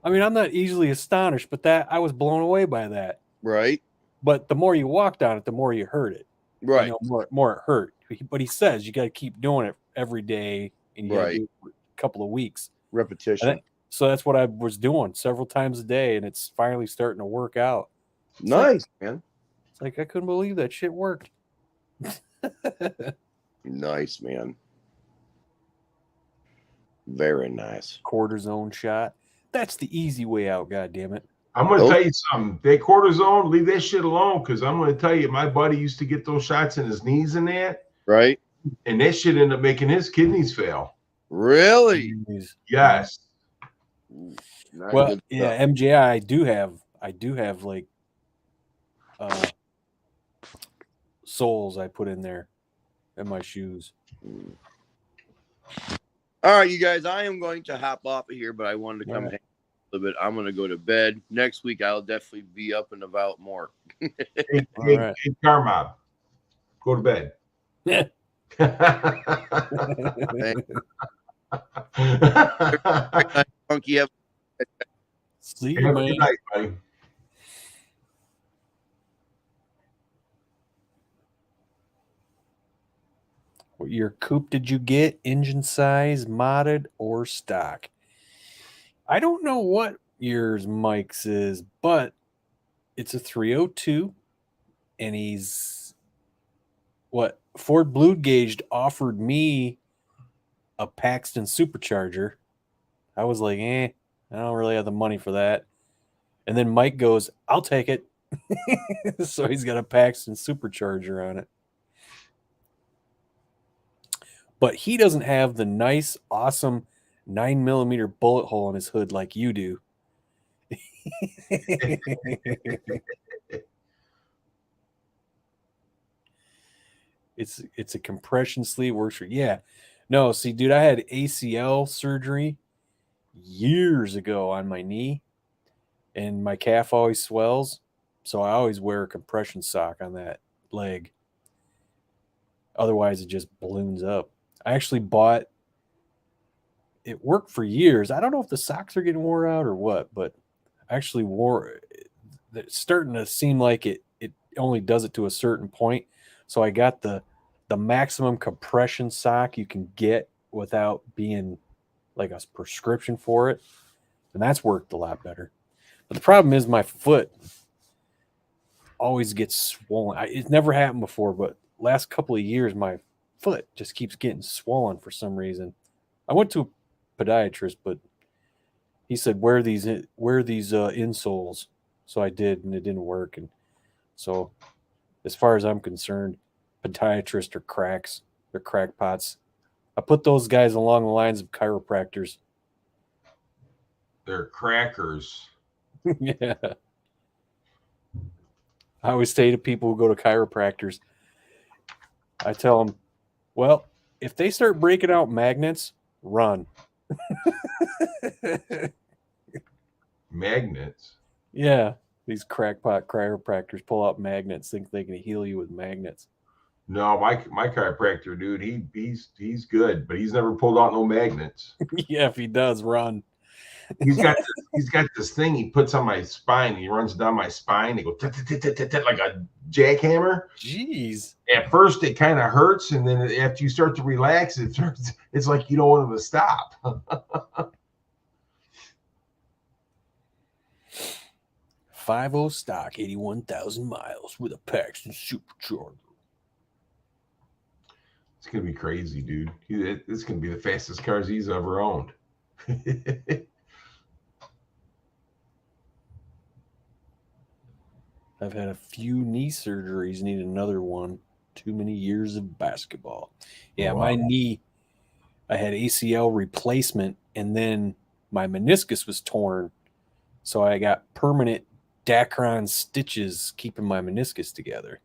I mean, I'm not easily astonished, but I was blown away by that. Right. But the more you walked on it, the more you hurt it. Right. More it hurt. But he says you got to keep doing it every day, and you got to do it for a couple of weeks. Repetition. So that's what I was doing several times a day, and it's finally starting to work out. Nice, man. It's like I couldn't believe that shit worked. Nice, man. Very nice. Cortisone shot. That's the easy way out, God damn it. I'm going to tell you something. That cortisone, leave that shit alone, because I'm going to tell you, my buddy used to get those shots in his knees and that. Right. And that shit ended up making his kidneys fail. Really? Yes. Well, yeah, MJI, I do have like soles I put in there in my shoes. All right, you guys, I am going to hop off of here, but I wanted to come hang a little bit. I'm going to go to bed. Next week, I'll definitely be up and about more. Hey, Car Mob, go to bed. Yeah. Funky. See you, man. Good night, buddy. What your coupe did you get? Engine size, modded, or stock? I don't know what yours Mike's is, but it's a 302, and he's what Ford Blue Gauged offered me a Paxton supercharger. I was like, I don't really have the money for that. And then Mike goes, I'll take it. So he's got a Paxton supercharger on it. But he doesn't have the nice, awesome 9mm bullet hole in his hood like you do. It's a compression sleeve, works for No, see, dude, I had ACL surgery years ago on my knee, and my calf always swells, so I always wear a compression sock on that leg. Otherwise, it just balloons up. I actually bought it. Worked for years. I don't know if the socks are getting wore out or what, but I actually it's starting to seem like it only does it to a certain point. So I got the maximum compression sock you can get without being like a prescription for it. And that's worked a lot better. But the problem is my foot always gets swollen. It's never happened before, but last couple of years, my foot just keeps getting swollen for some reason. I went to a podiatrist, but he said, wear these insoles. So I did, and it didn't work. And so as far as I'm concerned, podiatrists are cracks. They're crackpots. I put those guys along the lines of chiropractors. They're crackers. Yeah. I always say to people who go to chiropractors, I tell them, well, if they start breaking out magnets, run. Magnets? Yeah. These crackpot chiropractors pull out magnets, think they can heal you with magnets. No, my chiropractor, dude, he's good, but he's never pulled out no magnets. Yeah, if he does, run. He's got this thing he puts on my spine. He runs down my spine. He goes like a jackhammer. Jeez. At first, it kind of hurts, and then after you start to relax, it's like you don't want him to stop. 5.0 stock, 81,000 miles with a Paxton supercharger. It's gonna be crazy, dude. It's gonna be the fastest cars he's ever owned. I've had a few knee surgeries, need another one. Too many years of basketball. Yeah, wow. My knee, I had ACL replacement, and then my meniscus was torn. So I got permanent Dacron stitches keeping my meniscus together.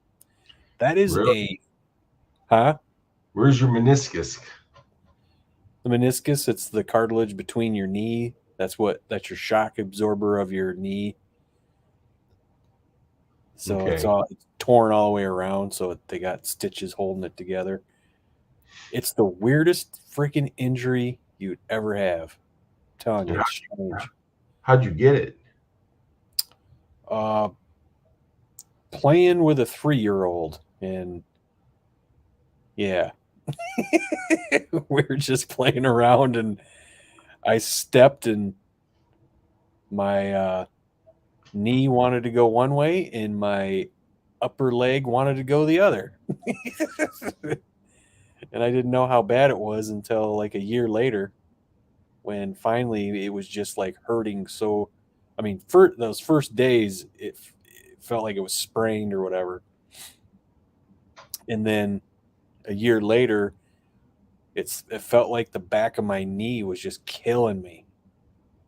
That is really? Where's your meniscus? The meniscus, it's the cartilage between your knee. That's your shock absorber of your knee. So it's torn all the way around. So they got stitches holding it together. It's the weirdest freaking injury you'd ever have. I'm telling you, it's strange. How'd you get it? Playing with a 3-year-old, and yeah. We were just playing around, and I stepped, and my knee wanted to go one way, and my upper leg wanted to go the other. And I didn't know how bad it was until like a year later, when finally it was just like hurting. So, I mean, for those first days, it felt like it was sprained or whatever. And then a year later, it felt like the back of my knee was just killing me.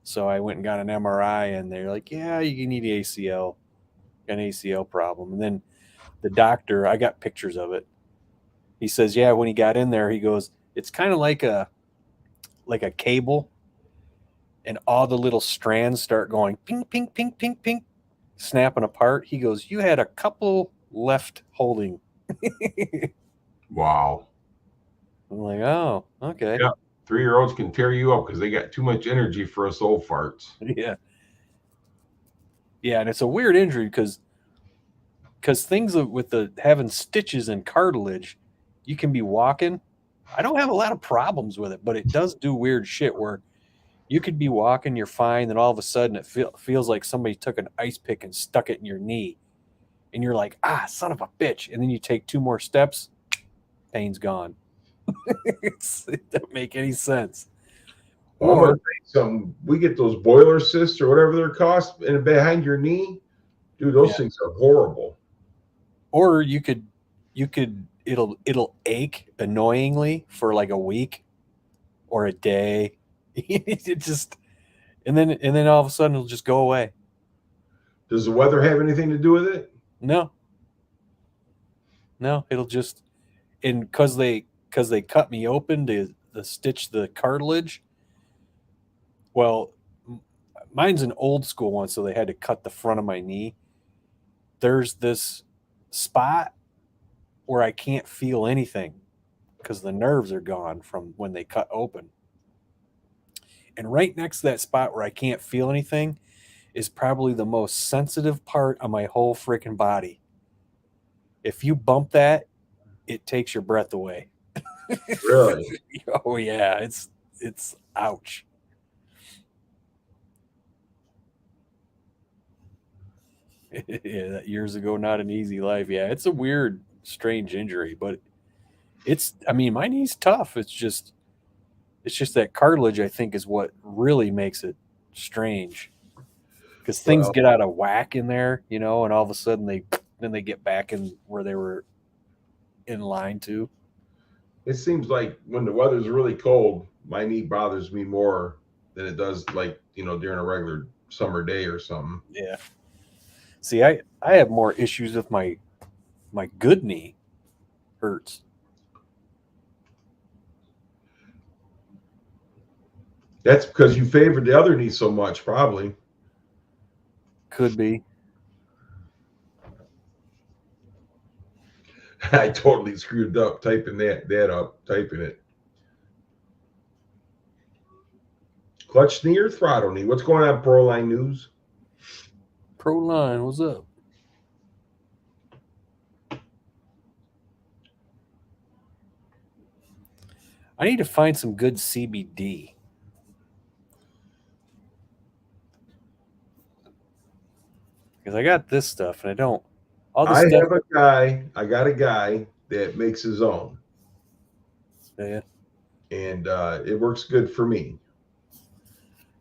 So I went and got an MRI, and they're like, yeah, you need ACL, an ACL problem. And then the doctor, I got pictures of it. He says, yeah, when he got in there, he goes, it's kind of like a cable, and all the little strands start going ping, ping, ping, ping, ping, snapping apart. He goes, you had a couple left holding. Wow. I'm like, oh, okay. Yeah. 3-year-olds can tear you up because they got too much energy for us old farts. Yeah. Yeah, and it's a weird injury because things with having stitches and cartilage, you can be walking. I don't have a lot of problems with it, but it does do weird shit where You could be walking, you're fine, then all of a sudden it feels like somebody took an ice pick and stuck it in your knee. And you're like, son of a bitch. And then you take 2 more steps, pain's gone. It doesn't make any sense. Well, I'm gonna say something. We get those boiler cysts or whatever they're cost and behind your knee, dude. Those things are horrible. Or you could it'll ache annoyingly for like a week or a day. It just and then all of a sudden it'll just go away. Does the weather have anything to do with it? No, it'll just because they cut me open to stitch the cartilage. Well, mine's an old school one, so they had to cut the front of my knee. There's this spot where I can't feel anything because the nerves are gone from when they cut open. And right next to that spot where I can't feel anything is probably the most sensitive part of my whole freaking body. If you bump that, it takes your breath away. Really? Oh yeah, it's ouch. Yeah, that years ago, not an easy life. Yeah, it's a weird, strange injury, but my knee's tough. It's just that cartilage, I think, is what really makes it strange. Because things get out of whack in there, and all of a sudden they get back in where they were in line to. It seems like when the weather's really cold, my knee bothers me more than it does like, during a regular summer day or something. Yeah. See, I have more issues with my good knee hurts. That's because you favored the other knee so much, probably. Could be. I totally screwed up typing typing it. Clutch knee or throttle knee? What's going on, Proline News? Proline, what's up? I need to find some good CBD. Because I got this stuff and I don't. I got a guy that makes his own. Yeah. And it works good for me.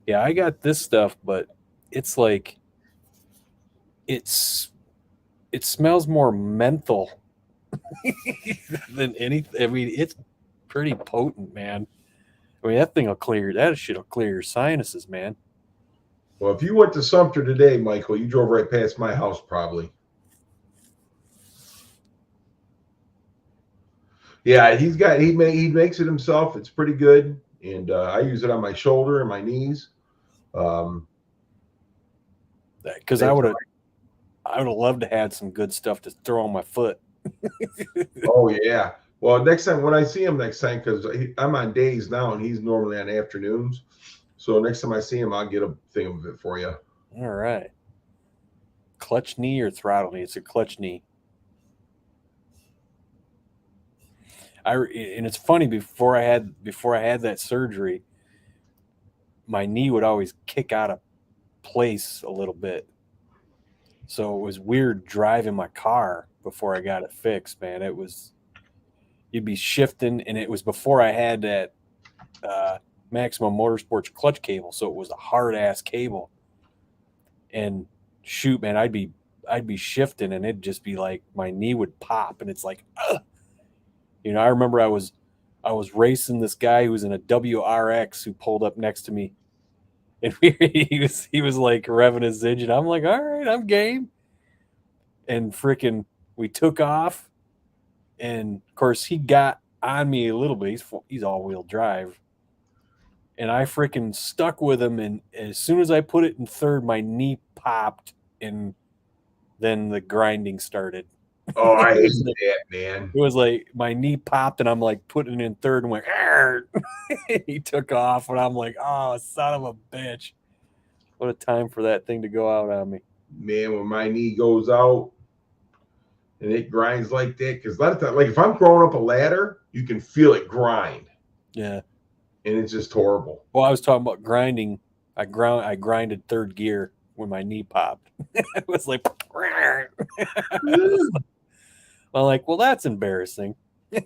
Yeah, I got this stuff, but it's like it smells more menthol than anything. I mean, it's pretty potent, man. I mean, that shit will clear your sinuses, man. Well, if you went to Sumter today, Michael, you drove right past my house probably. Yeah, he makes it himself. It's pretty good, and I use it on my shoulder and my knees. Because I would have loved to have some good stuff to throw on my foot. Oh yeah. Well, next time when I see him because I'm on days now and he's normally on afternoons. So next time I see him, I'll get a thing of it for you. All right. Clutch knee or throttle knee? It's a clutch knee. And it's funny, before I had that surgery, my knee would always kick out of place a little bit. So it was weird driving my car before I got it fixed, man. You'd be shifting, and it was before I had that Maximum Motorsports clutch cable, so it was a hard ass cable. And shoot, man, I'd be shifting, and it'd just be like my knee would pop, and it's like, ugh. I remember I was racing this guy who was in a WRX who pulled up next to me, and he was like revving his engine. I'm like, all right, I'm game. And freaking, we took off, and of course he got on me a little bit. He's all-wheel drive, and I freaking stuck with him. And as soon as I put it in third, my knee popped, and then the grinding started. Oh, I hate that, man. It was like my knee popped, and I'm like putting it in third, and went. He took off, and I'm like, "Oh, son of a bitch! What a time for that thing to go out on me." Man, when my knee goes out and it grinds like that, because a lot of times, like if I'm growing up a ladder, you can feel it grind. Yeah. and it's just horrible. Well, I was talking about grinding. I grinded third gear when my knee popped. It was like, I'm like, well, that's embarrassing. Oh,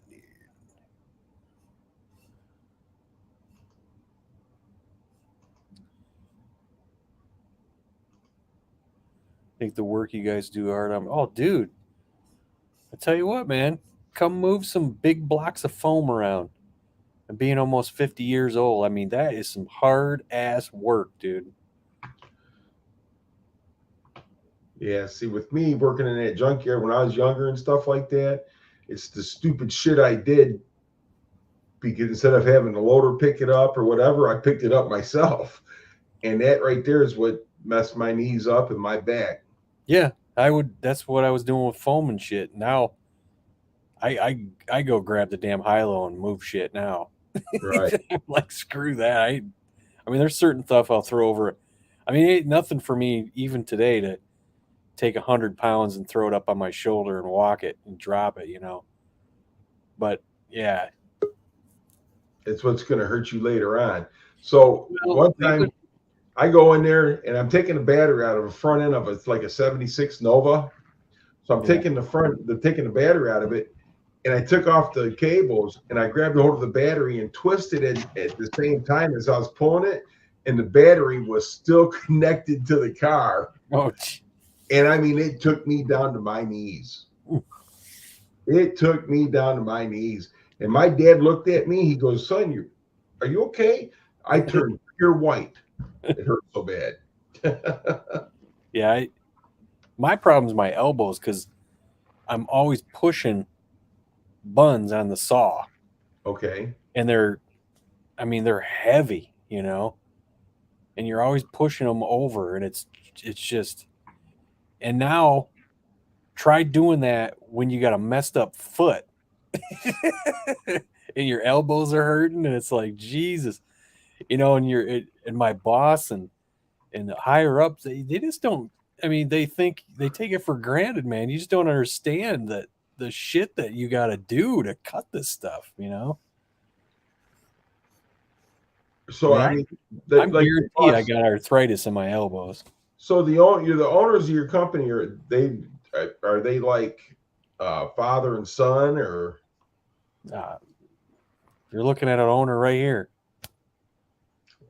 dude. I think the work you guys do hard. Oh, dude, I tell you what, man, come move some big blocks of foam around. And being almost 50 years old, I mean, that is some hard ass work, dude. Yeah, see, with me working in that junkyard when I was younger and stuff like that, it's the stupid shit I did because instead of having the loader pick it up or whatever, I picked it up myself. And that right there is what messed my knees up and my back. Yeah, that's what I was doing with foam and shit. Now I go grab the damn high-low and move shit now. Right. I'm like, screw that. I mean, there's certain stuff I'll throw over. I mean, it ain't nothing for me even today to take 100 pounds and throw it up on my shoulder and walk it and drop it, But yeah, it's what's going to hurt you later on. So well, one time I go in there and I'm taking the battery out of the front end of it. It's like a 76 Nova. So I'm taking the battery out of it, and I took off the cables and I grabbed a hold of the battery and twisted it at the same time as I was pulling it, and the battery was still connected to the car. Oh, and I mean, it took me down to my knees. It took me down to my knees. And my dad looked at me. He goes, "Son, are you okay?" I turned pure white. It hurt so bad. Yeah, my problem is my elbows because I'm always pushing buns on the saw. Okay. And they're heavy, and you're always pushing them over, and it's just. And now, try doing that when you got a messed up foot, and your elbows are hurting, and it's like Jesus, and my boss and the higher ups, they just don't. I mean, they take it for granted, man. You just don't understand that the shit that you got to do to cut this stuff, So yeah, I mean, I'm guaranteed I got arthritis in my elbows. So you're the owners of your company. Are they like father and son, or? You're looking at an owner right here.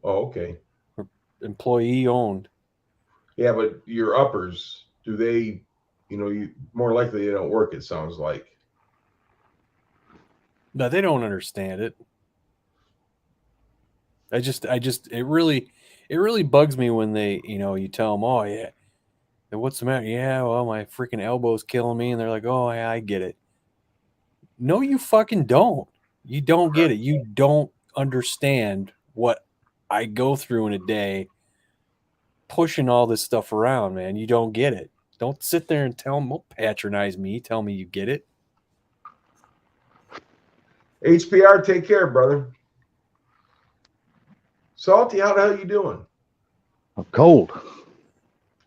Oh, okay. Employee owned. Yeah, but your uppers, do they? You more likely they don't work. It sounds like. No, they don't understand it. It really bugs me when they, you tell them, "Oh yeah, what's the matter?" "Yeah, well, my freaking elbow's killing me," and they're like, "Oh yeah, I get it." No, you fucking don't. You don't get it. You don't understand what I go through in a day pushing all this stuff around, man. You don't get it. Don't sit there and don't patronize me. Tell me you get it. HPR, take care, brother. Salty, how the hell you doing? I'm cold.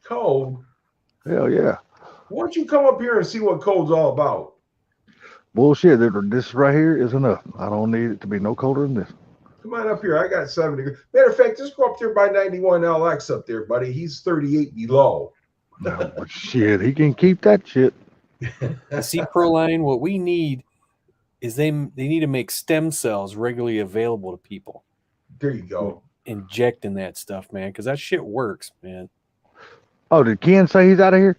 Cold? Hell yeah. Why don't you come up here and see what cold's all about? Bullshit. This right here is enough. I don't need it to be no colder than this. Come on up here. I got 7 degrees. Matter of fact, just go up there by 91 LX up there, buddy. He's 38 below. No, shit, he can keep that shit. See, Proline, what we need is they need to make stem cells regularly available to people. There you go. Injecting that stuff, man, because that shit works, man. Oh, did Ken say he's out of here?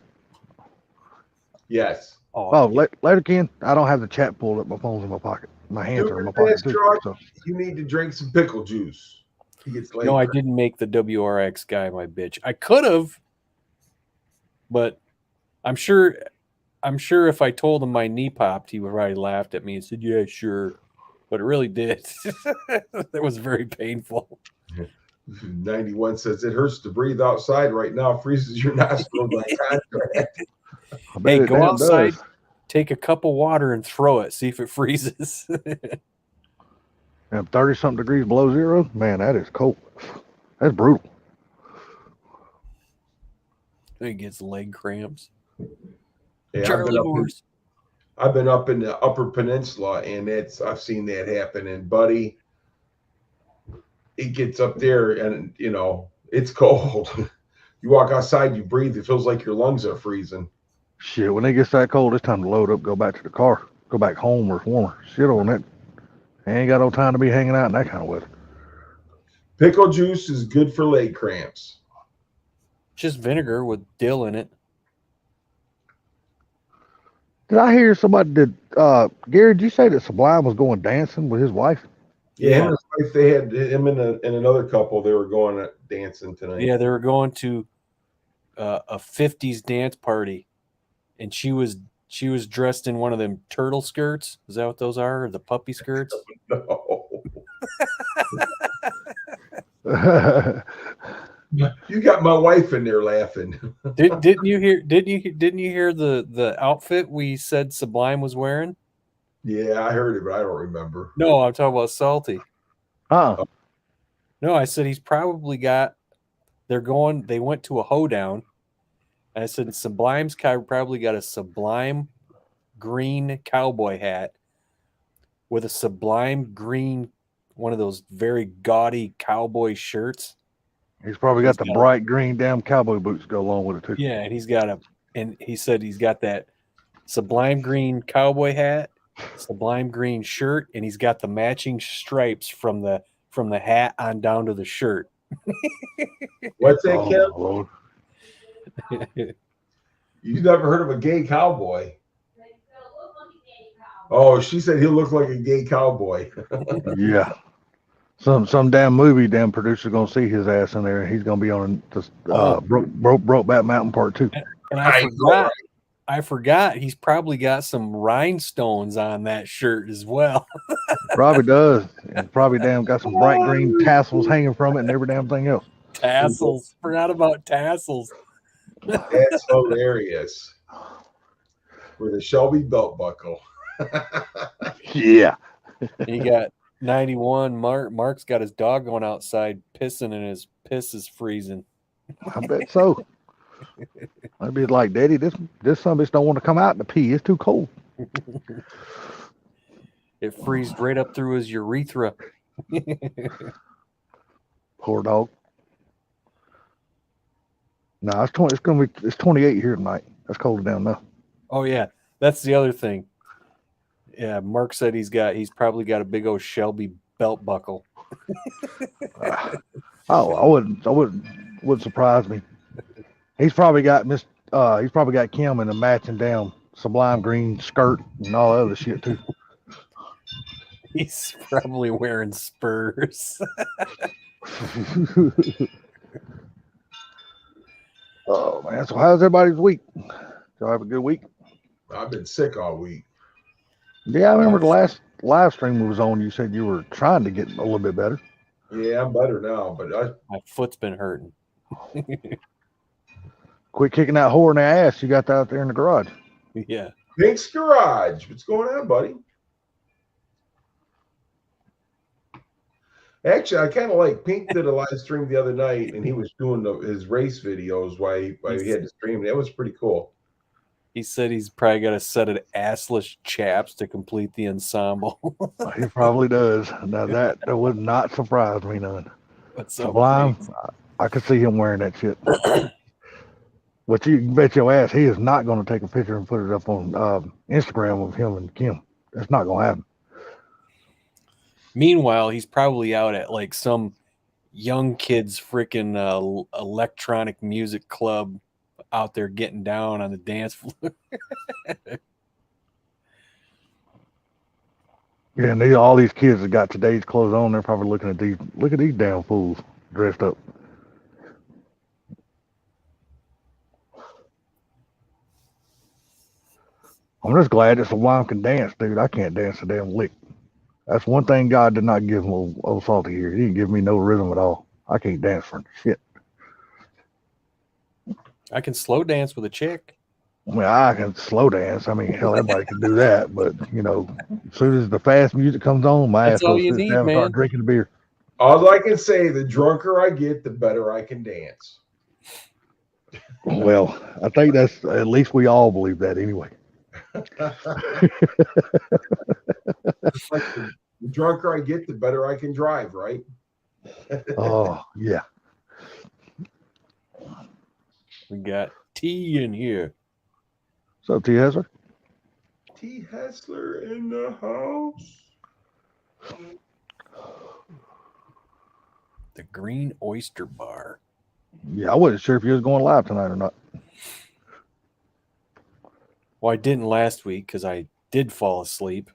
Yes. Oh, yeah. Later, Ken. I don't have the chat pulled up. My phone's in my pocket. My hands are in my pocket too. So. You need to drink some pickle juice. He gets late. No, I didn't make the WRX guy my bitch. I could have, but I'm sure if I told him my knee popped, he would have already laughed at me and said, "Yeah, sure." But it really did. That was very painful. 91 says it hurts to breathe outside right now. Freezes your nostrils like contract. Hey, go outside, take a cup of water and throw it. See if it freezes. And 30-something degrees below zero? Man, that is cold. That's brutal. He gets leg cramps. Yeah, Charlie horse. I've been up in the Upper Peninsula, and I've seen that happen. And buddy, it gets up there, and it's cold. You walk outside, you breathe, it feels like your lungs are freezing. Shit, when it gets that cold, it's time to load up, go back to the car, go back home where it's warmer. Shit on that. I ain't got no time to be hanging out in that kind of weather. Pickle juice is good for leg cramps. Just vinegar with dill in it. Did I hear somebody Gary, did you say that Sublime was going dancing with his wife? Yeah, him and his wife, they had him and another couple. They were going dancing tonight. Yeah, they were going to a 50s dance party, and she was dressed in one of them turtle skirts. Is that what those are? Or the puppy skirts? No. You got my wife in there laughing. Didn't you hear the outfit we said Sublime was wearing? Yeah, I heard it, but I don't remember. No, I'm talking about Salty. Oh. No, I said he's probably got. They went to a hoedown. And I said Sublime's probably got a Sublime green cowboy hat with a Sublime green, one of those very gaudy cowboy shirts. He's probably got the bright green damn cowboy boots to go along with it too. Yeah, and he said he's got that Sublime green cowboy hat, Sublime green shirt, and he's got the matching stripes from the hat on down to the shirt. What's that, Kim? Lord. You never heard of a gay cowboy? Oh, she said he'll look like a gay cowboy. Yeah. Some damn movie damn producer gonna see his ass in there, and he's gonna be on this Brokeback Mountain Part 2. And I forgot he's probably got some rhinestones on that shirt as well. Probably does. And probably damn got some bright green tassels hanging from it and every damn thing else. Tassels. Forgot about tassels. That's hilarious. With a Shelby belt buckle. Yeah. He got 91. Mark's got his dog going outside pissing, and his piss is freezing. I bet so. I'd be like, Daddy, this son bitch don't want to come out to pee. It's too cold. It freezed right up through his urethra. Poor dog. No, it's 28 here tonight. That's cold down now. Oh yeah, that's the other thing. Yeah, Mark said he's probably got a big old Shelby belt buckle. Wouldn't surprise me. He's probably got Kim in a matching down Sublime green skirt and all that other shit too. He's probably wearing spurs. Oh man, so how's everybody's week? Y'all have a good week? I've been sick all week. Yeah, I remember the last live stream was on. You said you were trying to get a little bit better. Yeah, I'm better now, but My foot's been hurting. Quit kicking that whore in the ass you got out there in the garage. Yeah. Pink's Garage. What's going on, buddy? Actually, I kind of like Pink did a live stream the other night, and he was doing his race videos while he had to stream. That was pretty cool. He said he's probably got a set of assless chaps to complete the ensemble. He probably does. Now that would not surprise me none. That's so Sublime, funny. I could see him wearing that shit. But you can bet your ass he is not going to take a picture and put it up on Instagram of him and Kim. That's not going to happen. Meanwhile, he's probably out at like some young kids freaking electronic music club out there getting down on the dance floor. Yeah, and all these kids that got today's clothes on, they're probably looking at these damn fools dressed up. I'm just glad that Sublime can dance, dude. I can't dance a damn lick. That's one thing God did not give old Salty here. He didn't give me no rhythm at all. I can't dance for shit. I can slow dance with a chick. I mean, I can slow dance. I mean, hell, everybody can do that. But, as soon as the fast music comes on, my ass That's all goes you sit need, down and man. start drinking the beer. All I can say, the drunker I get, the better I can dance. Well, I think that's at least we all believe that anyway. It's like the drunker I get, the better I can drive, right? Oh yeah. We got T in here. So T Hessler, T. Hessler in the house. The Green Oyster Bar. yeah, I wasn't sure if you was going live tonight or not. Well, I didn't last week because I did fall asleep.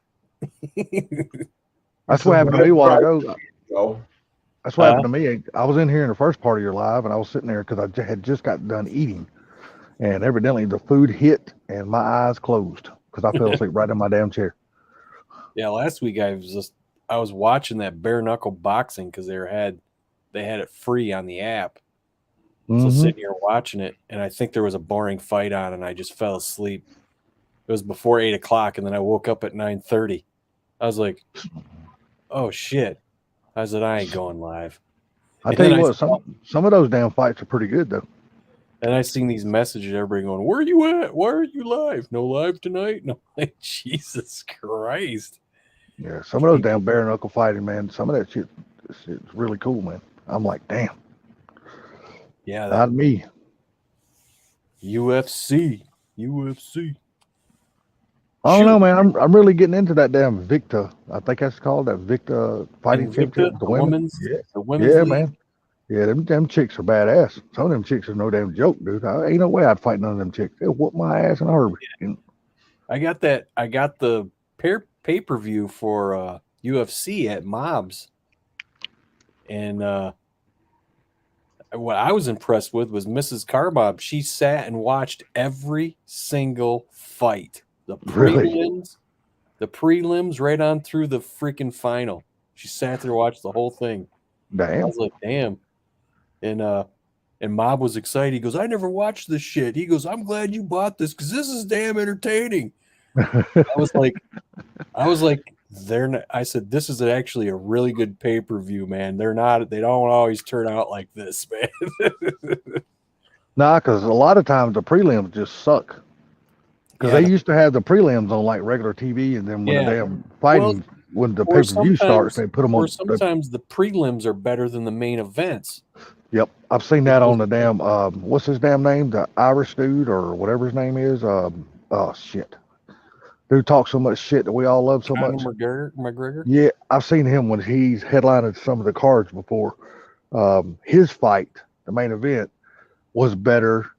That's what happened to me a while ago. Go. That's what happened to me. I was in here in the first part of your live, and I was sitting there because I had just got done eating, and evidently the food hit, and my eyes closed because I fell asleep right in my damn chair. Yeah, last week I was watching that bare knuckle boxing because they had it free on the app. So sitting here watching it, and I think there was a boring fight on, and I just fell asleep. It was before 8 o'clock, and then I woke up at 9:30. I was like, "Oh shit!" I said, "I ain't going live." I And tell then you what, some of those damn fights are pretty good though. And I seen these messages, everybody going, "Where are you at? Why are you live? No live tonight?" No, like Jesus Christ. Yeah, some of those damn bare knuckle fighting, man. Some of that shit's really cool, man. I'm like, damn. Yeah, Not me. UFC. I don't know, man. I'm really getting into that damn Victa. I think that's called that Victa fighting championship. The women. The women's Yeah, league. man. Yeah, them chicks are badass. Some of them chicks are no damn joke, dude. Ain't no way I'd fight none of them chicks. They'll whoop my ass in a heartbeat. I got the pay-per-view for UFC at Mobs. And what I was impressed with was Mrs. Carbob. She sat and watched every single fight. The prelims, right on through the freaking final. She sat there and watched the whole thing. Damn. I was like, damn. And Mob was excited. He goes, "I never watched this shit." He goes, "I'm glad you bought this because this is damn entertaining." I was like, I said, "This is actually a really good pay-per-view, man. They don't always turn out like this, man." Nah, because a lot of times the prelims just suck. Because they used to have the prelims on like regular TV, and then when the damn fighting, when the pay-per-view starts, they put them on. Or sometimes the prelims are better than the main events. Yep, I've seen that on the damn. What's his damn name? The Irish dude or whatever his name is. Oh shit. Dude talks so much shit that we all love so much. McGregor? Yeah, I've seen him when he's headlining some of the cards before. His fight, the main event, was better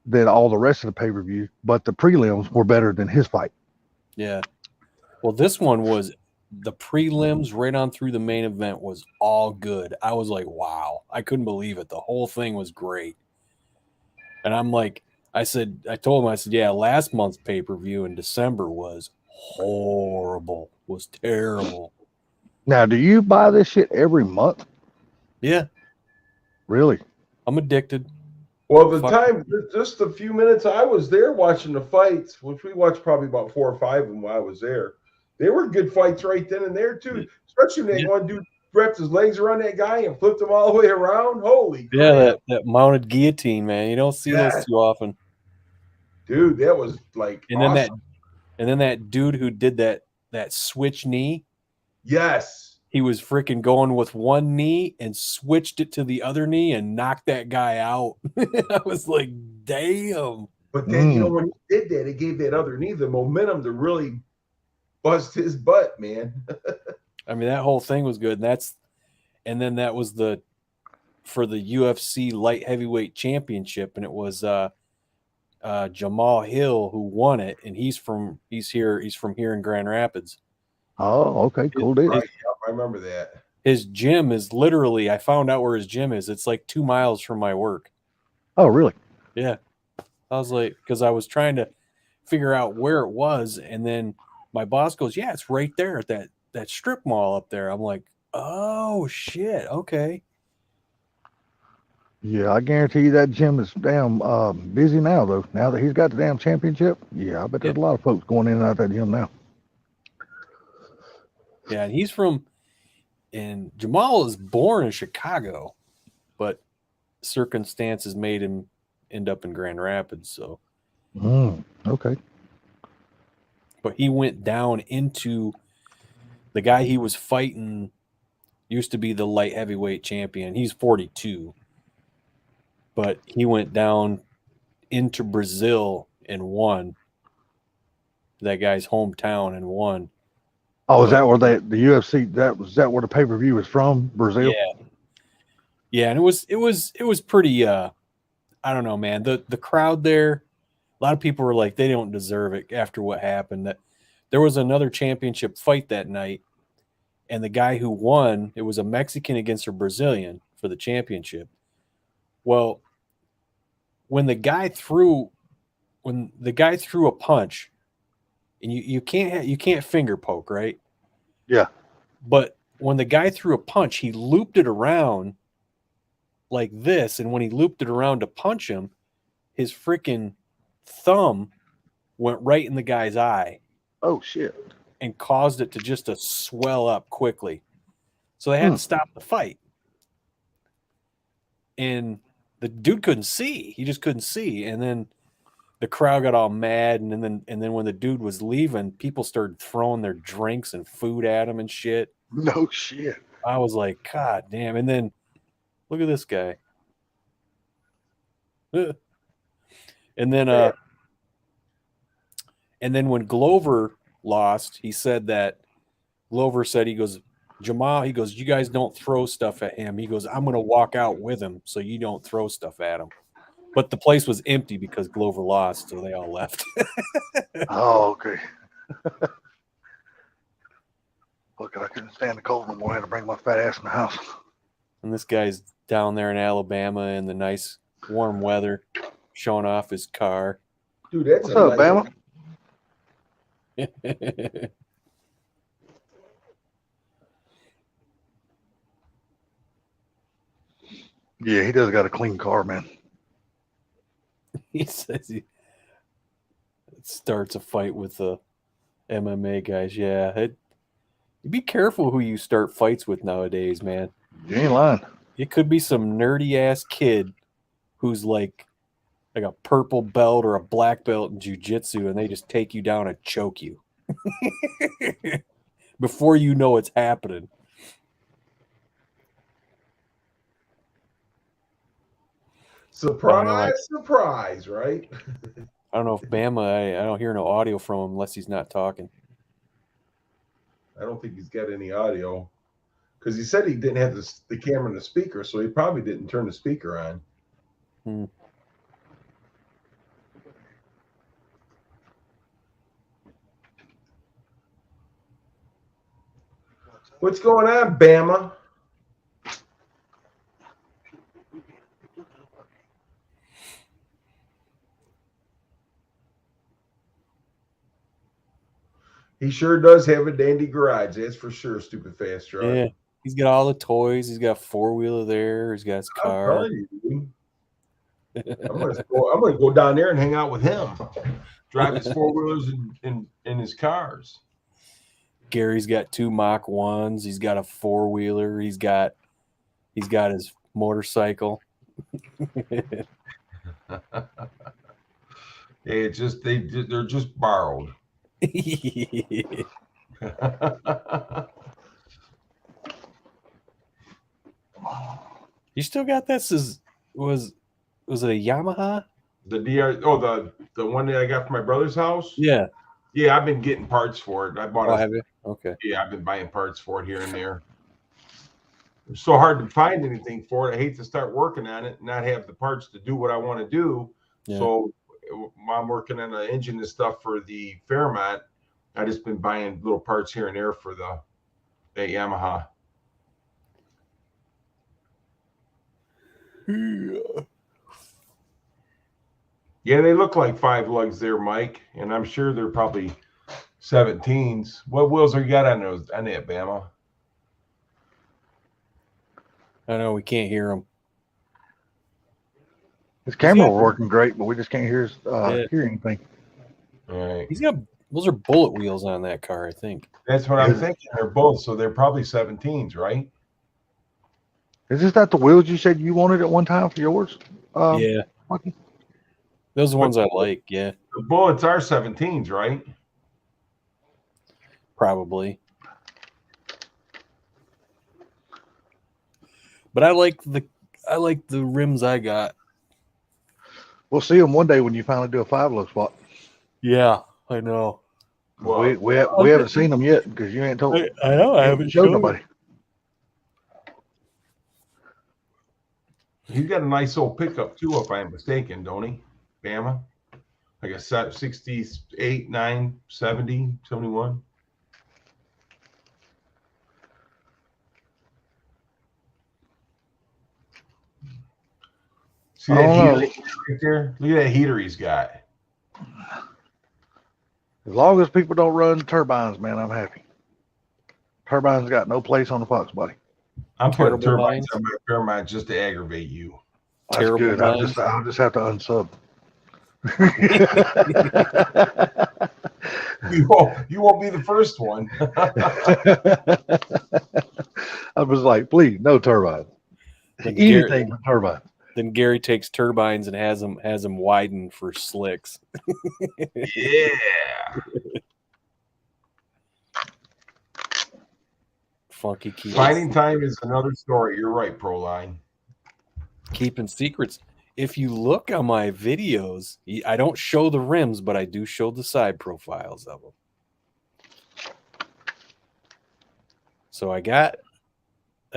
than all the rest of the pay-per-view, but the prelims were better than his fight. Yeah. Well, this one was the prelims right on through the main event was all good. I was like, wow. I couldn't believe it. The whole thing was great. And I'm like, I told him, I said, yeah, last month's pay-per-view in December was horrible, was terrible. Now, do you buy this shit every month? Yeah. Really? I'm addicted. Well, just a few minutes I was there watching the fights, which we watched probably about 4 or 5 of them while I was there. They were good fights right then and there, too. Especially when one dude wrapped his legs around that guy and flipped him all the way around. Holy crap. that mounted guillotine, man. You don't see those too often. Dude, that was like awesome. Then that dude who did that switch knee. Yes. He was freaking going with one knee and switched it to the other knee and knocked that guy out. I was like, damn. But then, when he did that, it gave that other knee the momentum to really bust his butt, man. I mean, that whole thing was good. And then that was for the UFC light heavyweight championship. And it was Jamal Hill who won it. And he's from here in Grand Rapids. Oh, okay. Cool deal. Right, I remember that. His gym is literally, I found out where his gym is. It's like 2 miles from my work. Oh, really? Yeah. I was like, because I was trying to figure out where it was. And then my boss goes, yeah, it's right there at that strip mall up there. I'm like, oh, shit. Okay. Yeah, I guarantee you that gym is damn busy now, though. Now that he's got the damn championship, yeah, I bet there's a lot of folks going in and out that gym now. Yeah, and Jamal was born in Chicago, but circumstances made him end up in Grand Rapids. So, Okay. but he went down into the guy he was fighting. Used to be the light heavyweight champion. He's 42, but he went down into Brazil and won. That guy's hometown and won. Oh, is that where the UFC was that where the pay-per-view was from? Brazil? Yeah, and it was pretty I don't know, man. The crowd there, a lot of people were like they don't deserve it after what happened. That there was another championship fight that night, and the guy who won, it was a Mexican against a Brazilian for the championship. Well, when the guy threw a punch, and you can't finger poke, right? Yeah. But when the guy threw a punch, he looped it around like this, and when he looped it around to punch him, his freaking thumb went right in the guy's eye Oh shit. and caused it to swell up quickly. So they had to stop the fight. And the dude couldn't see. He just couldn't see. And then the crowd got all mad, and then when the dude was leaving, people started throwing their drinks and food at him and shit. No shit. I was like, God damn. And then look at this guy. And then when Glover lost, he said that Glover said, he goes, Jamal, he goes, you guys don't throw stuff at him. He goes, I'm going to walk out with him so you don't throw stuff at him. But the place was empty because Glover lost, so they all left. Oh, okay. Look, I couldn't stand the cold no more. I had to bring my fat ass in the house. And this guy's down there in Alabama in the nice warm weather, showing off his car. Dude, that's What's up, Bama? Yeah, he does got a clean car, man. He says he starts a fight with the MMA guys. Yeah, be careful who you start fights with nowadays, man. You ain't lying. It could be some nerdy ass kid who's like a purple belt or a black belt in jiu-jitsu, and they just take you down and choke you before you know it's happening. Surprise, surprise, right? I don't know if Bama, I don't hear no audio from him unless he's not talking. I don't think he's got any audio because he said he didn't have the camera and the speaker, so he probably didn't turn the speaker on. What's going on, Bama? He sure does have a dandy garage, that's for sure, stupid fast truck. Yeah, he's got all the toys. He's got a four-wheeler there. He's got his car. I'm gonna go down there and hang out with him. Drive his four-wheelers and his cars. Gary's got 2 Mach 1s. He's got a four-wheeler. He's got his motorcycle. They're just borrowed. You still got that? Was it a Yamaha? The the one that I got from my brother's house. Yeah, I've been getting parts for it. I bought have you? Okay. Yeah, I've been buying parts for it here and there. It's so hard to find anything for it. I hate to start working on it and not have the parts to do what I want to do. Yeah. So while I'm working on the engine and stuff for the Fairmont, I just been buying little parts here and there for the Yamaha. Yeah, they look like 5 lugs there, Mike, and I'm sure they're probably 17s. What wheels are you got on that, Bama? I know we can't hear him. His camera was working great, but we just can't hear anything. All right. He's got those are bullet wheels on that car, I think. That's what I'm thinking. They're both, so they're probably 17s, right? Is this not the wheels you said you wanted at one time for yours? Yeah. Lucky? Those are the ones I like. Yeah, The bullets are 17s, right? probably. But I like the rims I got. We'll see them one day when you finally do a 5-low spot. Yeah, I know. Well, we haven't seen them yet because you ain't told. I know. I you haven't showed showed nobody. he's got a nice old pickup too, if I'm mistaken, don't he? Bama? Like a 68, 9, 70, 71. See I that don't know. heater right there? Look at that heater he's got. As long as people don't run turbines, man, I'm happy. Turbines got no place on the Fox body. I'm putting Terrible turbines minds. on my Paramount just to aggravate you. That's Terrible good. I'll minds. just have to unsub. You won't be the first one. I was like, please, no turbines. Then Anything but turbines. Then Gary takes turbines and has them widen for slicks. Yeah. Funky keep Finding time is another story. You're right, Proline. keeping secrets. If you look on my videos, I don't show the rims, but I do show the side profiles of them. So I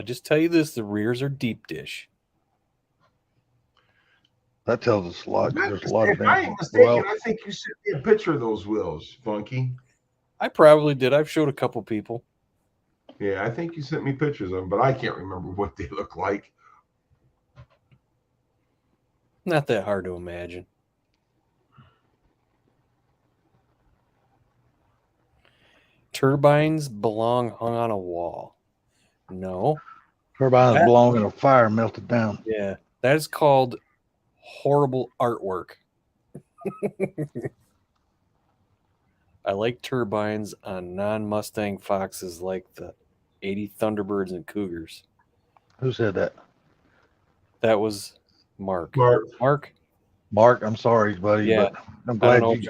just tell you this, the rears are deep dish. That tells us a lot. There's a lot of If I damn. ain't mistaken, Well, I think you sent me a picture of those wheels, Funky. I probably did. I've showed a couple people. Yeah, I think you sent me pictures of them, but I can't remember what they look like. Not that hard to imagine. Turbines belong hung on a wall. No. turbines belong in a fire melted down. Yeah. That is called horrible artwork. I like turbines on non-Mustang Foxes like the 80 Thunderbirds and Cougars. Who said that? That was Mark. Mark. Mark, I'm sorry, buddy, Yeah. but I'm I glad don't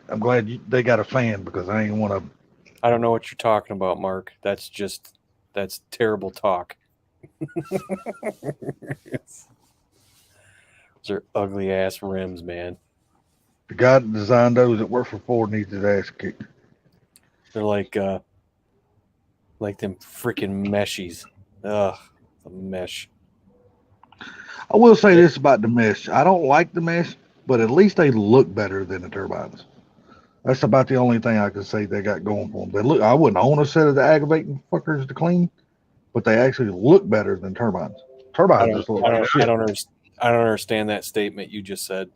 know they got a fan because I ain't one of them. I don't know what you're talking about, Mark. That's terrible talk. Those are ugly ass rims, man. The guy that designed those that work for Ford needs his ass kicked. They're like them freaking meshies. Ugh, the mesh. I will say this about the mesh. I don't like the mesh, but at least they look better than the turbines. That's about the only thing I can say they got going for them. They look. I wouldn't own a set of the aggravating fuckers to clean, but they actually look better than turbines. Turbines just look like shit. I don't understand that statement you just said.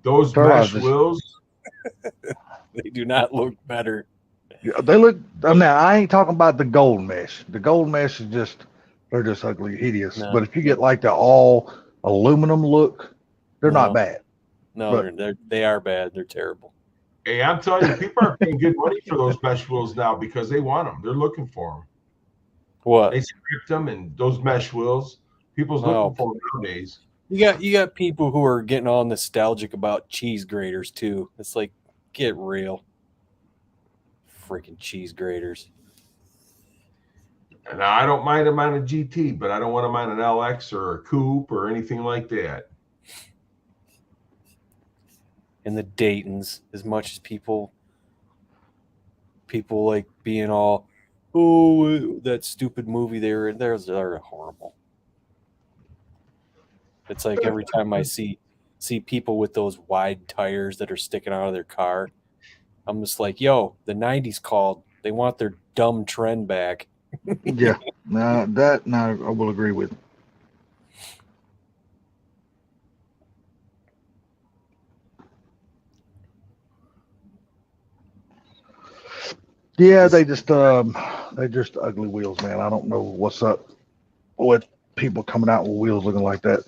Those Turbines mesh wheels. They do not look better. Yeah, they look. Now I ain't talking about the gold mesh. The gold mesh is they're just ugly, hideous. No. But if you get like the all aluminum look, they're not bad. No, they are bad. They're terrible. Hey, I'm telling you, people are paying good money for those mesh wheels now because they want them. They're looking for them. What? They script them, and those mesh wheels, people's looking for them nowadays. You got people who are getting all nostalgic about cheese graters too. It's like, get real. Freaking cheese graters. Now, I don't mind them on a GT, but I don't want them on an LX or a coupe or anything like that. And the Daytons, as much as people like being all, oh, that stupid movie they're horrible. It's like every time I see people with those wide tires that are sticking out of their car, I'm just like, yo, the 90s called. They want their dumb trend back. Yeah, I will agree with. Yeah, they just ugly wheels, man. I don't know what's up with people coming out with wheels looking like that.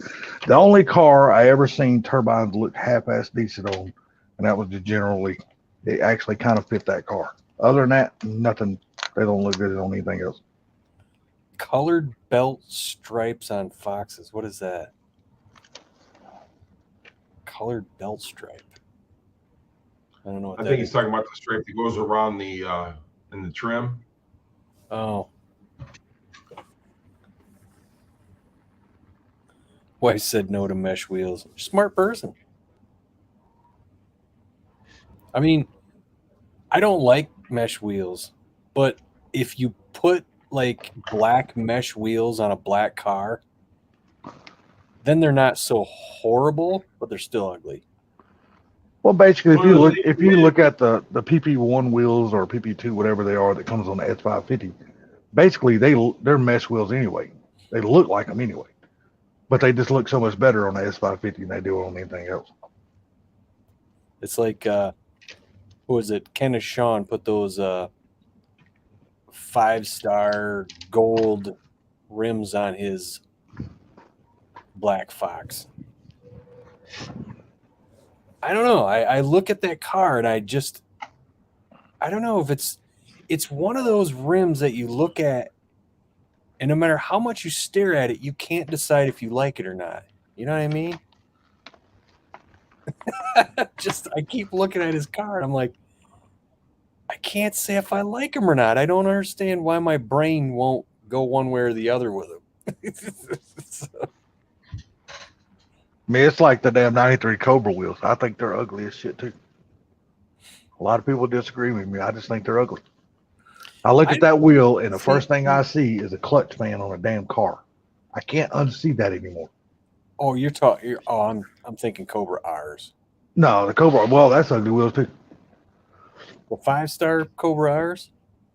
The only car I ever seen turbines look half-ass decent on, and that was the General Lee. It actually kind of fit that car. Other than that, nothing. They don't look good on anything else. Colored belt stripes on Foxes. What is that? colored belt stripe. I don't know what I that think is. he's talking about the stripe that goes around the in the trim. Oh. Wife said no to mesh wheels. Smart person. I mean, I don't like mesh wheels, but if you put like black mesh wheels on a black car, then they're not so horrible, but they're still ugly. Well, basically, Well, if you look at the PP1 wheels or PP2, whatever they are, that comes on the S550, basically they're mesh wheels anyway. They look like them anyway, but they just look so much better on the S550 than they do on anything else. It's like who was it? Kenneth Shawn put those 5-star gold rims on his Black Fox. I don't know. I look at that car and I don't know if it's one of those rims that you look at and no matter how much you stare at it, you can't decide if you like it or not. You know what I mean? I keep looking at his car and I'm like, I can't say if I like him or not. I don't understand why my brain won't go one way or the other with him. So, I mean, it's like the damn 93 Cobra wheels. I think they're ugly as shit too. A lot of people disagree with me. I just think they're ugly. I look at that wheel and the first thing I see is a clutch fan on a damn car. I can't unsee that anymore. oh, I'm thinking Cobra R's. No, the Cobra. Well, that's ugly wheels too. The 5-star Cobra R's?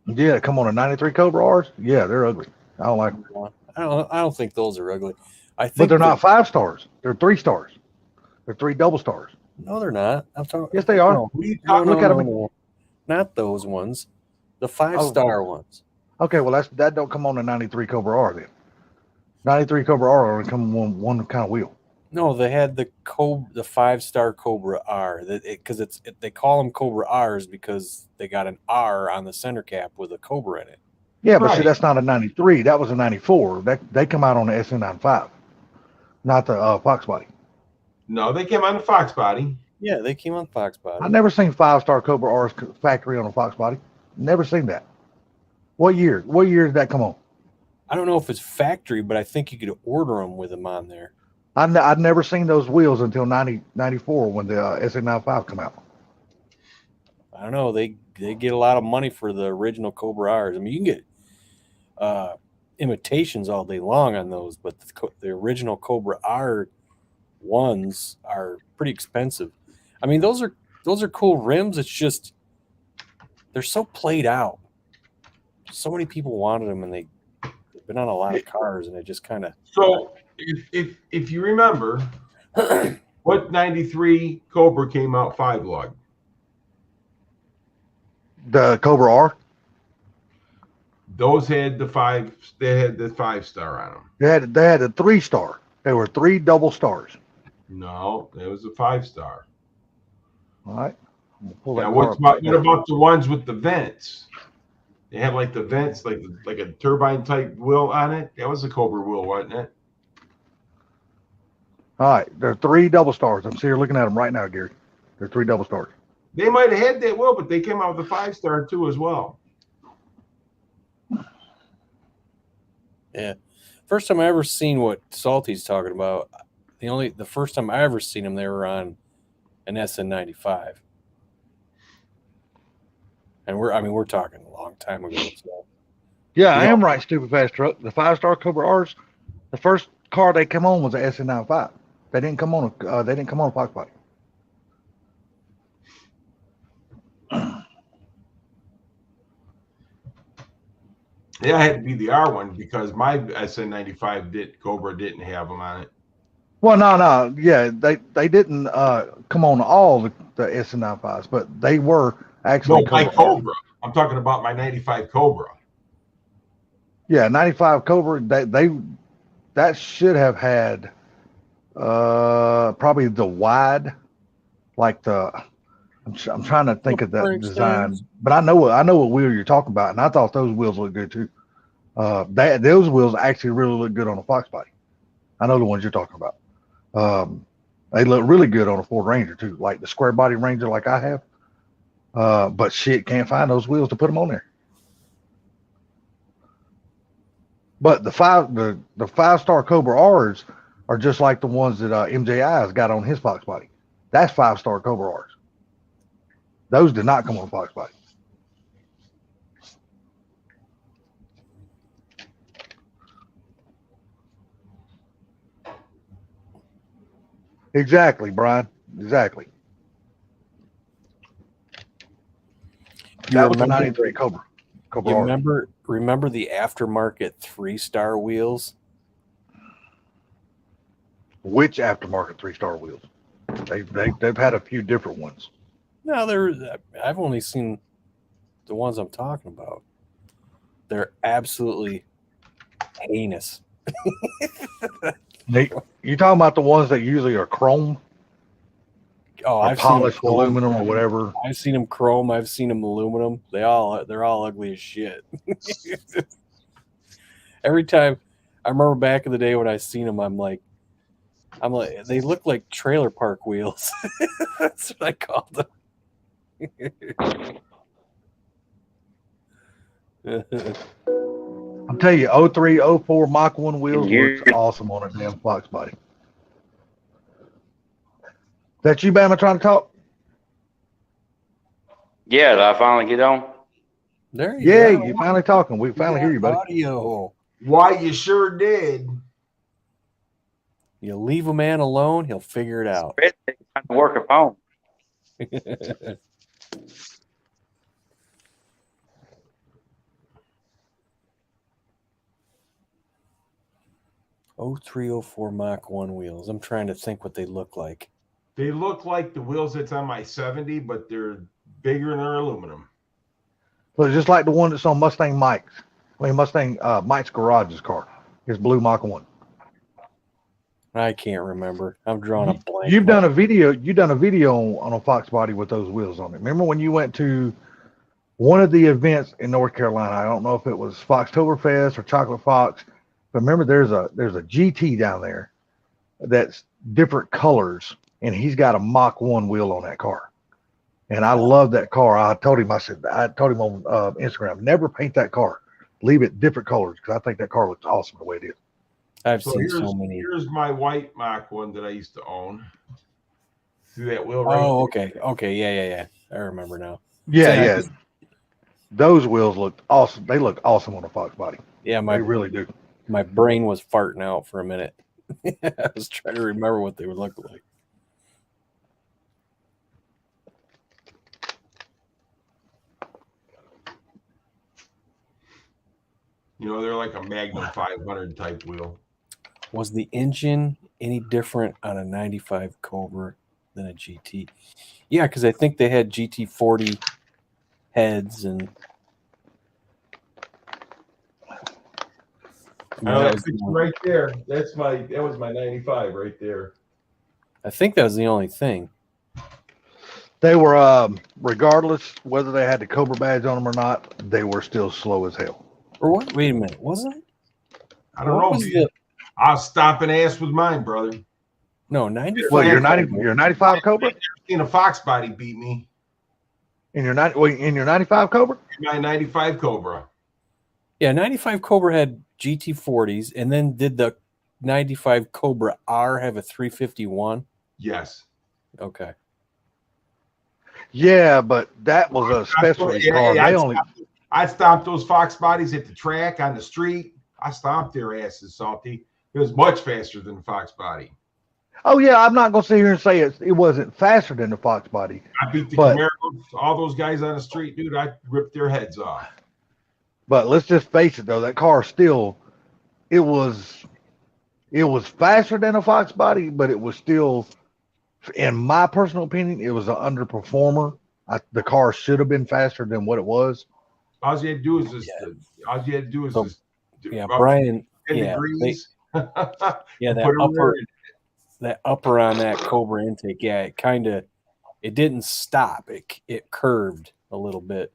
Yeah, come on, a 93 Cobra R's. Yeah, they're ugly. I don't like them. I don't think those are ugly. I think But they're not 5 stars. They're 3 stars. They're 3 double stars. No, they're not. I'm talking. Yes, they are. No, No, Look at them. not those ones. The 5-star ones. Okay, well that don't come on the 93 Cobra R then. 93 Cobra R only come on one kind of wheel. No, they had the 5-star Cobra R. Because they call them Cobra R's because they got an R on the center cap with a Cobra in it. Yeah, but see, Right. that's not a 93. That was a 94. They come out on the SN95, not the Fox body. No, they came on the Fox body. Yeah, they came on Fox body. I never seen 5-star Cobra R's factory on a Fox body. Never seen that. What year? What year did that come on? I don't know if it's factory, but I think you could order them with them on there. I'd never seen those wheels until 94 when the SN95 come out. I don't know. They get a lot of money for the original Cobra R's. I mean, you can get imitations all day long on those, but the original Cobra R ones are pretty expensive. I mean, those are cool rims. It's just they're so played out. So many people wanted them, and they've been on a lot of cars, and it just kind of. So if you remember, what 93 Cobra came out 5 lug? The Cobra R. Those had the 5. They had the 5-star on them. They had a 3-star. They were 3 double stars. No, it was a 5-star. All right. I'm gonna pull that Now, car up right what now. about the ones with the vents? They had like the vents, like a turbine type wheel on it. That was a Cobra wheel, wasn't it? All right, they're 3 double stars. I'm sitting here looking at them right now, Gary. They're 3 double stars. They might have had that wheel, but they came out with a 5-star too as well. Yeah. First time I ever seen what Salty's talking about. The first time I ever seen them, they were on an SN95. And we're talking a long time ago. So. Yeah, I am right, stupid fast truck. The 5-star Cobra R's, the first car they come on was a SN95. They didn't come on a Fox body. Yeah, I had to be the R one because my SN95 Cobra didn't have them on it. Well, no, yeah, they didn't come on all the SN95s, but they were actually. No, my Cobra. I'm talking about my 95 Cobra. Yeah, 95 Cobra. That should have had probably the wide, like the. I'm trying to think of that design, but I know what wheel you're talking about, and I thought those wheels look good too. Those wheels actually really look good on a Fox body. I know the ones you're talking about. They look really good on a Ford Ranger too, like the square body Ranger like I have. But shit, can't find those wheels to put them on there. But the 5-star Cobra R's are just like the ones that MJI has got on his Fox body. That's 5-star Cobra R's. Those did not come on Fox body. Exactly, Brian. Exactly. You That was a remember- 93 Cobra. You R. remember the aftermarket 3-star wheels? Which aftermarket 3-star wheels? They've had a few different ones. No, I've only seen the ones I'm talking about. They're absolutely heinous. You talking about the ones that usually are chrome Oh, or I've seen them polished chrome. aluminum or whatever? I've seen them chrome. I've seen them aluminum. They're all ugly as shit. Every time, I remember back in the day when I seen them, I'm like, they look like trailer park wheels. That's what I called them. I'm telling you, 03, 04 Mach 1 wheels looks awesome on a damn Fox body. That you, Bama, trying to talk? Yeah, did I finally get on? There you Yeah, go. you finally talking. We finally hear you, buddy. Audio. Why, you sure did. You leave a man alone, he'll figure it out. Trying to work at home. 0304 Mach 1 wheels. I'm trying to think what they look like. They look like the wheels that's on my 70, but they're bigger and they're aluminum. So just like the one that's on Mustang Mike's. Mustang Mike's garage's car. His blue Mach 1. I can't remember. I'm drawing a blank. You've done a video on a Fox body with those wheels on it. Remember when you went to one of the events in North Carolina? I don't know if it was Foxtoberfest or Chocolate Fox, but remember there's a GT down there that's different colors, and he's got a Mach 1 wheel on that car. And I love that car. I told him on Instagram, never paint that car. Leave it different colors because I think that car looks awesome the way it is. I've So seen so many. here's my white Mach 1 that I used to own. See that wheel right Oh, there? okay. Yeah. I remember now. Yeah. Those wheels look awesome. They look awesome on a Fox body. Yeah, They really do. my brain was farting out for a minute. I was trying to remember what they would look like. You know, they're like a Magnum 500 type wheel. Was the engine any different on a 95 Cobra than a GT? Yeah, because I think they had GT40 heads and. That picture right there. That was my 95 right there. I think that was the only thing. They were, regardless whether they had the Cobra badge on them or not, they were still slow as hell. Or what? Wait a minute, wasn't it? I don't know. Man. I'll stop and ask with mine, brother. No, 95. Well, you're 95 Cobra? Seen a Fox body beat me. In your 95 Cobra? My 95 Cobra. Yeah, 95 Cobra had GT40s, and then did the 95 Cobra R have a 351? Yes. Okay. Yeah, but that was a specialty car. I'd stop those Fox bodies at the track on the street. I stomped their asses, Salty. It was much faster than the Fox body. Oh yeah, I'm not gonna sit here and say it wasn't faster than the Fox body. I beat the Camaros, all those guys on the street, dude. I ripped their heads off. But let's just face it, though, that car still, it was faster than a Fox body, but it was still, in my personal opinion, it was an underperformer. The car should have been faster than what it was. All you had to do is just. Brian. 10 degrees. That upper on that Cobra intake, yeah, it didn't stop. It curved a little bit.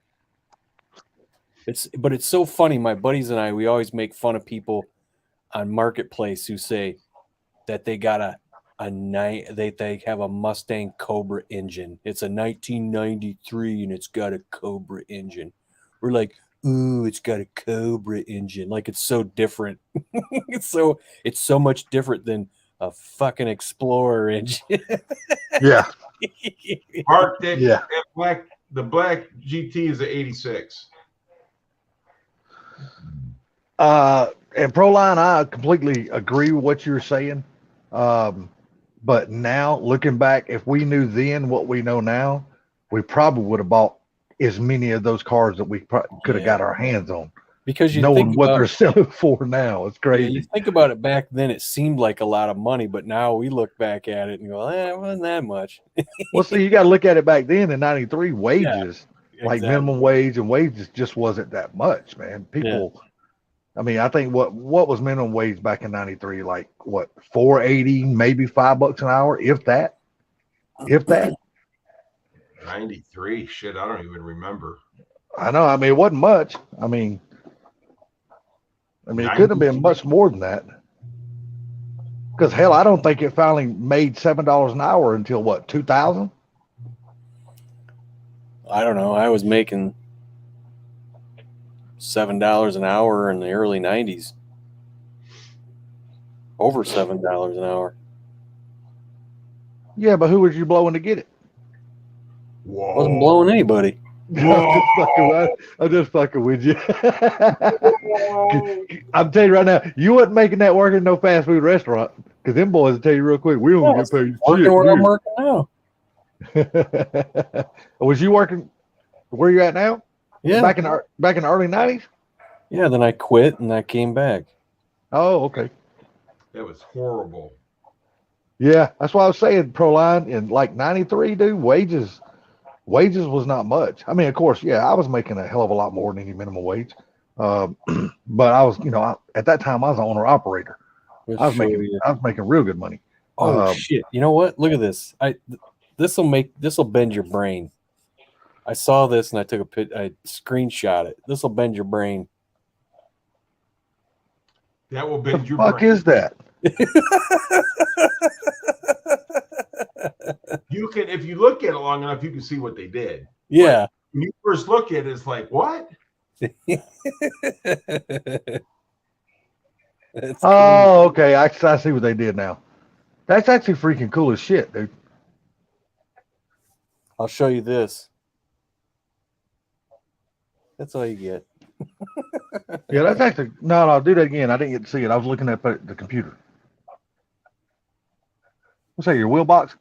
But it's so funny. My buddies and I, we always make fun of people on Marketplace who say that they got a they have a Mustang Cobra engine. It's a 1993 and it's got a Cobra engine. We're like, ooh, it's got a Cobra engine. Like it's so different. it's so much different than a fucking Explorer engine. Yeah. Mark, Yeah. the black GT is a 86. And Proline, I completely agree with what you're saying. But now looking back, if we knew then what we know now, we probably would have bought as many of those cars that we could have got our hands on. Because you knowing think what about, they're selling for now, it's yeah, crazy. you think about it back then, it seemed like a lot of money, but now we look back at it and go, it wasn't that much. Well, see, you got to look at it back then in '93. Wages, like Exactly. minimum wage and wages, just wasn't that much, man. People, I mean, I think what was minimum wage back in '93? Like what, $4.80, maybe $5 an hour, if that. 93. Shit, I don't even remember. I know. I mean, it wasn't much. I mean, it couldn't have been much more than that. Because hell, I don't think it finally made $7 an hour until what, 2000? I don't know. I was making $7 an hour in the early 90s. Over $7 an hour. Yeah, but who was you blowing to get it? Whoa. Wasn't blowing anybody. I'm just fucking with you. I'm telling you right now, you wasn't making that working in no fast food restaurant. Because them boys will tell you real quick, we don't get paid Working shit where I'm here. working now. Was you working where you at now? Yeah. Back in the early 90s? Yeah, then I quit and I came back. Oh, okay. That was horrible. Yeah, that's why I was saying, Proline, in like 93, dude, wages was not much. I mean, of course, yeah, I was making a hell of a lot more than any minimum wage. But I was, at that time, I was an owner operator. I was making real good money. Oh shit! You know what? Look at this. This will bend your brain. I saw this and I took I screenshot it. This will bend your brain. That will bend your Fuck brain. is that? You can, if you look at it long enough, you can see what they did. Yeah. But when you first look at it, it's like, what? Oh, okay. I see what they did now. That's actually freaking cool as shit, dude. I'll show you this. That's all you get. Yeah, that's actually no. I'll do that again. I didn't get to see it. I was looking at the computer. What's that? Your wheel box?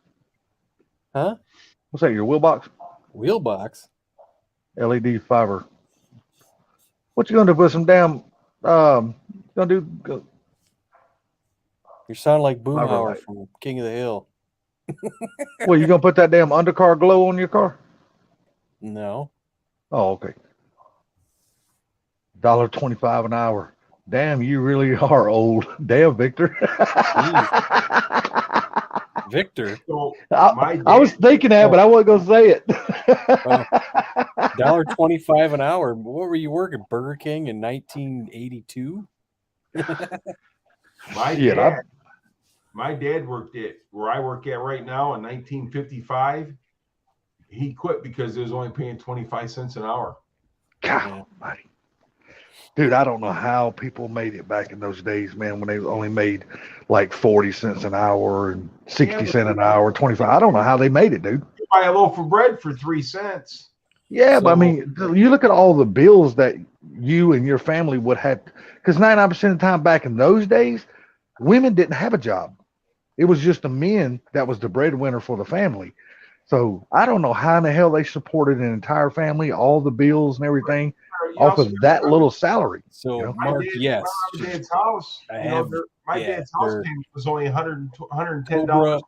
Huh? What's that? Your wheel box? Wheel box. LED fiber. What you gonna do with some damn? Gonna do? You sound like Fiber Boomhauer light. from King of the Hill. Well, you gonna put that damn undercar glow on your car? No. Oh, okay. $1.25 an hour. Damn, you really are old. Damn, Victor. Victor. So I was thinking that, but I wasn't gonna say it. $1.25 an hour. What were you working? Burger King in 1982? My dad worked at where I work at right now in 1955. He quit because it was only paying 25 cents an hour. God almighty. Dude, I don't know how people made it back in those days, man, when they only made like 40 cents an hour and 60 cents an hour, 25. I don't know how they made it, dude. You buy a loaf of bread for 3 cents. Yeah, but I mean, you look at all the bills that you and your family would have, because 99% of the time back in those days, women didn't have a job. It was just the men that was the breadwinner for the family. So I don't know how in the hell they supported an entire family, all the bills and everything, off of that little salary. So, Mark, yes. My dad's house, dad's house payment was only $110.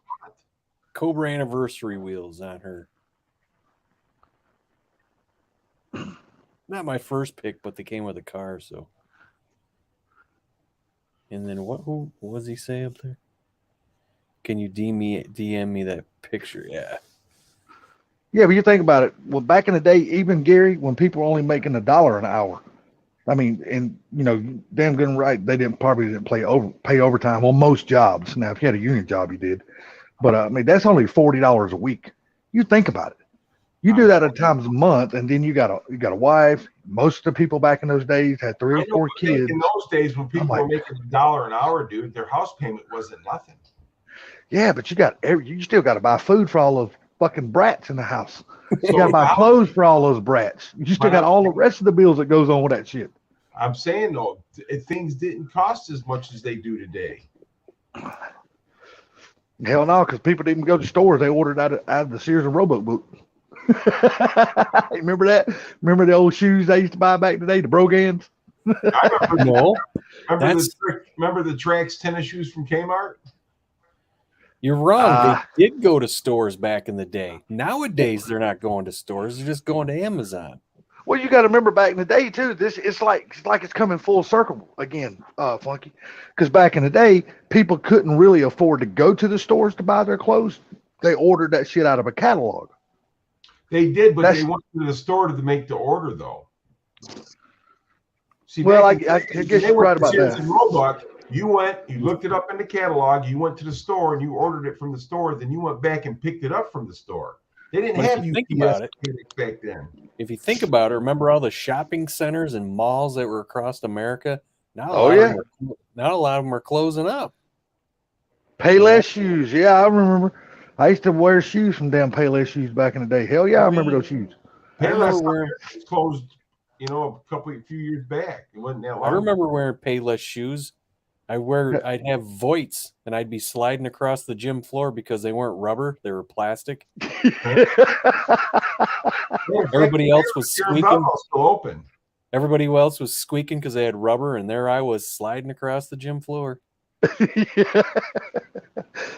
Cobra anniversary wheels on her. Not my first pick, but they came with a car, so. And then what does he say up there? Can you DM me that picture? Yeah. Yeah, but you think about it. Well, back in the day, even Gary, when people were only making $1 an hour, I mean, and damn good and right, they probably didn't pay overtime on most jobs. Now, if you had a union job, you did, but I mean, that's only $40 a week. You think about it. You do that at times a month, and then you got a wife. Most of the people back in those days had 3 or 4 kids. In those days, when people were making $1 an hour, dude, their house payment wasn't nothing. Yeah, but you still got to buy food for all those fucking brats in the house. You got to buy clothes for all those brats. You still got all the rest of the bills that goes on with that shit. I'm saying though, things didn't cost as much as they do today. Hell no, because people didn't go to stores. They ordered out of the Sears and Roebuck book. Remember that? Remember the old shoes they used to buy back in the day, the Brogans? I remember, No, remember the Trax tennis shoes from Kmart? You're wrong. They did go to stores back in the day. Nowadays, they're not going to stores. They're just going to Amazon. Well, you got to remember back in the day too. It's like it's coming full circle again, Funky. Because back in the day, people couldn't really afford to go to the stores to buy their clothes. They ordered that shit out of a catalog. They did, but they went to the store to make the order though. See, well, I guess you're right about that. Roebuck, you went, you looked it up in the catalog, you went to the store and you ordered it from the store, then you went back and picked it up from the store. They didn't have think about it back then. If you think about it, remember all the shopping centers and malls that were across America? Now not a lot of them are closing up. Payless shoes. Yeah, I remember. I used to wear shoes from damn Payless shoes back in the day. Hell yeah, I remember those shoes. Payless was closed, a few years back. It wasn't that long. I remember wearing Payless shoes. I'd have Voits, and I'd be sliding across the gym floor because they weren't rubber; they were plastic. Everybody else was squeaking. Open. Everybody else was squeaking because they had rubber, and there I was sliding across the gym floor.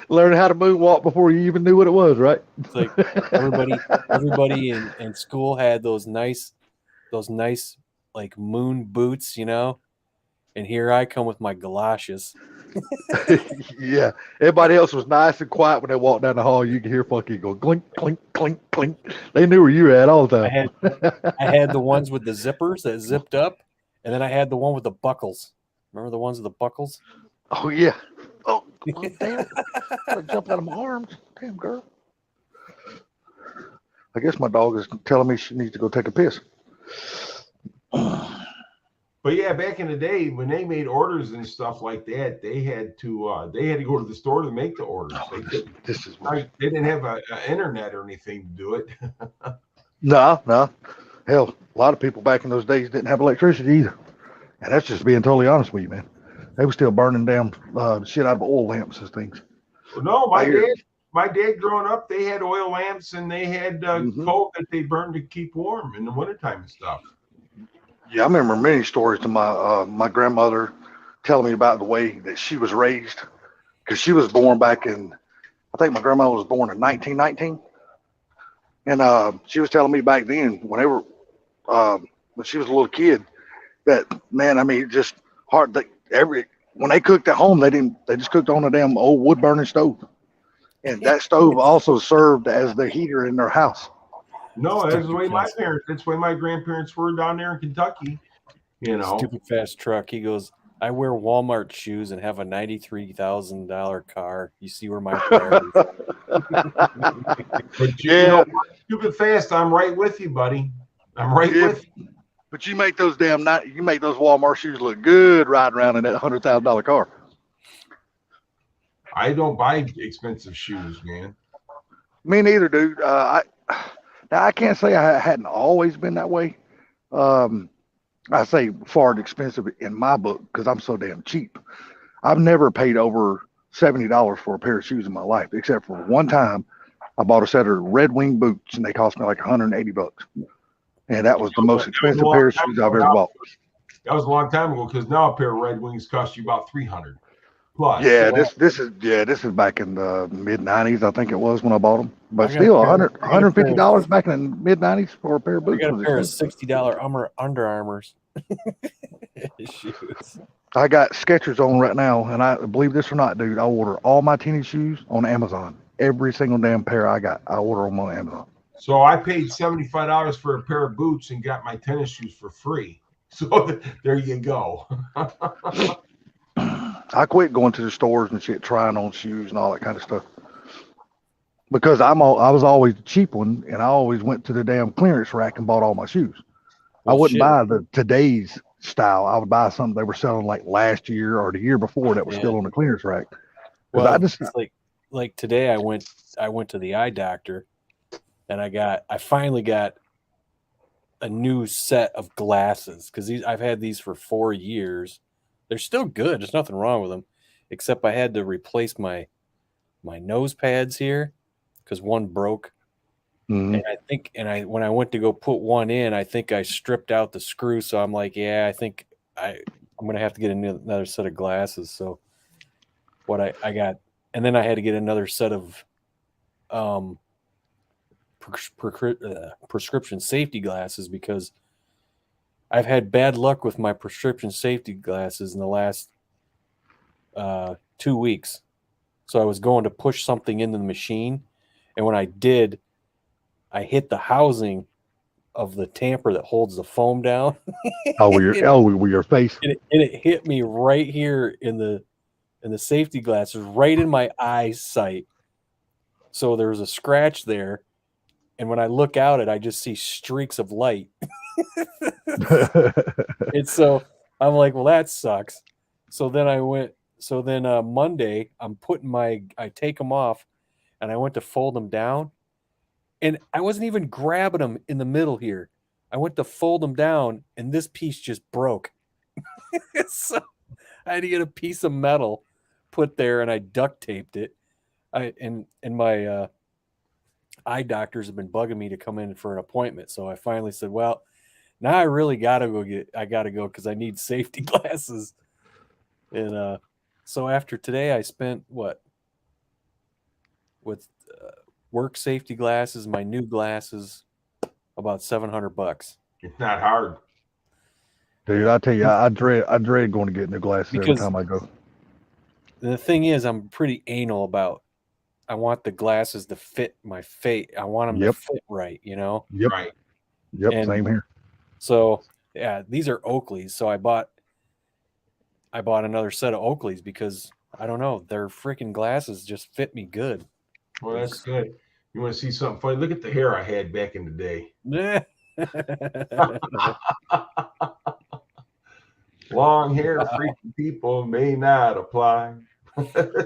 Learning how to moonwalk before you even knew what it was, right? It's like everybody in school had those nice like moon boots, and here I come with my galoshes. Yeah, everybody else was nice and quiet when they walked down the hall. You could hear Funky go clink, clink, clink, clink. They knew where you were at all the time. I had the ones with the zippers that zipped up, and then I had the one with the buckles. Remember the ones with the buckles? Oh yeah. Oh damn! I jumped out of my arms. Damn girl. I guess my dog is telling me she needs to go take a piss. But yeah, back in the day when they made orders and stuff like that, they had to go to the store to make the orders. They didn't have an internet or anything to do it. No. Hell, a lot of people back in those days didn't have electricity either. And that's just being totally honest with you, man. They were still burning down shit out of oil lamps and things. Well, no, my dad growing up, they had oil lamps and they had coal that they burned to keep warm in the wintertime and stuff. Yeah, I remember many stories to my grandmother telling me about the way that she was raised, because she was born back in, I think my grandmother was born in 1919, and she was telling me back then when she was a little kid, that man, I mean, just hard. When they cooked at home, they just cooked on a damn old wood burning stove, and that stove also served as the heater in their house. No, that's the way that's the way my grandparents were down there in Kentucky. Stupid fast truck. He goes, I wear Walmart shoes and have a $93,000 car. You see where my priorities are. But stupid fast. I'm right with you, buddy. I'm right with you. But you make those Walmart shoes look good riding around in that $100,000 car. I don't buy expensive shoes, man. Me neither, dude. Now, I can't say I hadn't always been that way. I say far expensive in my book because I'm so damn cheap. I've never paid over $70 for a pair of shoes in my life, except for one time I bought a set of Red Wing boots and they cost me like $180. And that was the most expensive pair of shoes I've ever bought. That was a long time ago because now a pair of Red Wings cost you about $300 plus. Yeah, this is back in the mid '90s, I think it was when I bought them. But still, $150 back in the mid '90s for a pair of boots. I got a pair of $60 Under Armours shoes. I got Skechers on right now, and I believe this or not, dude, I order all my tennis shoes on Amazon. Every single damn pair I order them on Amazon. So I paid $75 for a pair of boots and got my tennis shoes for free. So there you go. I quit going to the stores and shit, trying on shoes and all that kind of stuff. Because I was always the cheap one, and I always went to the damn clearance rack and bought all my shoes. I Well, wouldn't shit. buy the today's style. I would buy something they were selling like last year or the year before that was Yeah. still on the clearance rack. Well, I just it's like today I went to the eye doctor, and I finally got a new set of glasses because I've had these for 4 years. They're still good. There's nothing wrong with them, except I had to replace my nose pads here because one broke. Mhm. And I think, when I went to go put one in, I think I stripped out the screw. So I'm like, yeah, I think I'm gonna have to get another set of glasses. So what I got, and then I had to get another set of prescription safety glasses because I've had bad luck with my prescription safety glasses in the last 2 weeks. So I was going to push something into the machine, and when I did, I hit the housing of the tamper that holds the foam down. with your face. And it hit me right here in the safety glasses, right in my eyesight. So there was a scratch there, and when I look out I just see streaks of light. And so I'm like, well, that sucks. So then Monday I take them off, and I went to fold them down, and I wasn't even grabbing them in the middle here. I went to fold them down, and this piece just broke. So I had to get a piece of metal put there, and I duct taped it. And my eye doctors have been bugging me to come in for an appointment. So I finally said, well, now I really gotta go because I need safety glasses. And so after today, I spent with work safety glasses, my new glasses, about $700. It's not hard. Dude, I tell you, I dread going to get new glasses every Because- time I go. The thing is, I'm pretty anal about. I want the glasses to fit my face. I want them to fit right, Yep, Right. yep, And- same here. So yeah, these are Oakleys. So I bought another set of Oakleys because I don't know, their freaking glasses just fit me good. Well, that's good. You want to see something funny? Look at the hair I had back in the day. Long hair, freaky people may not apply.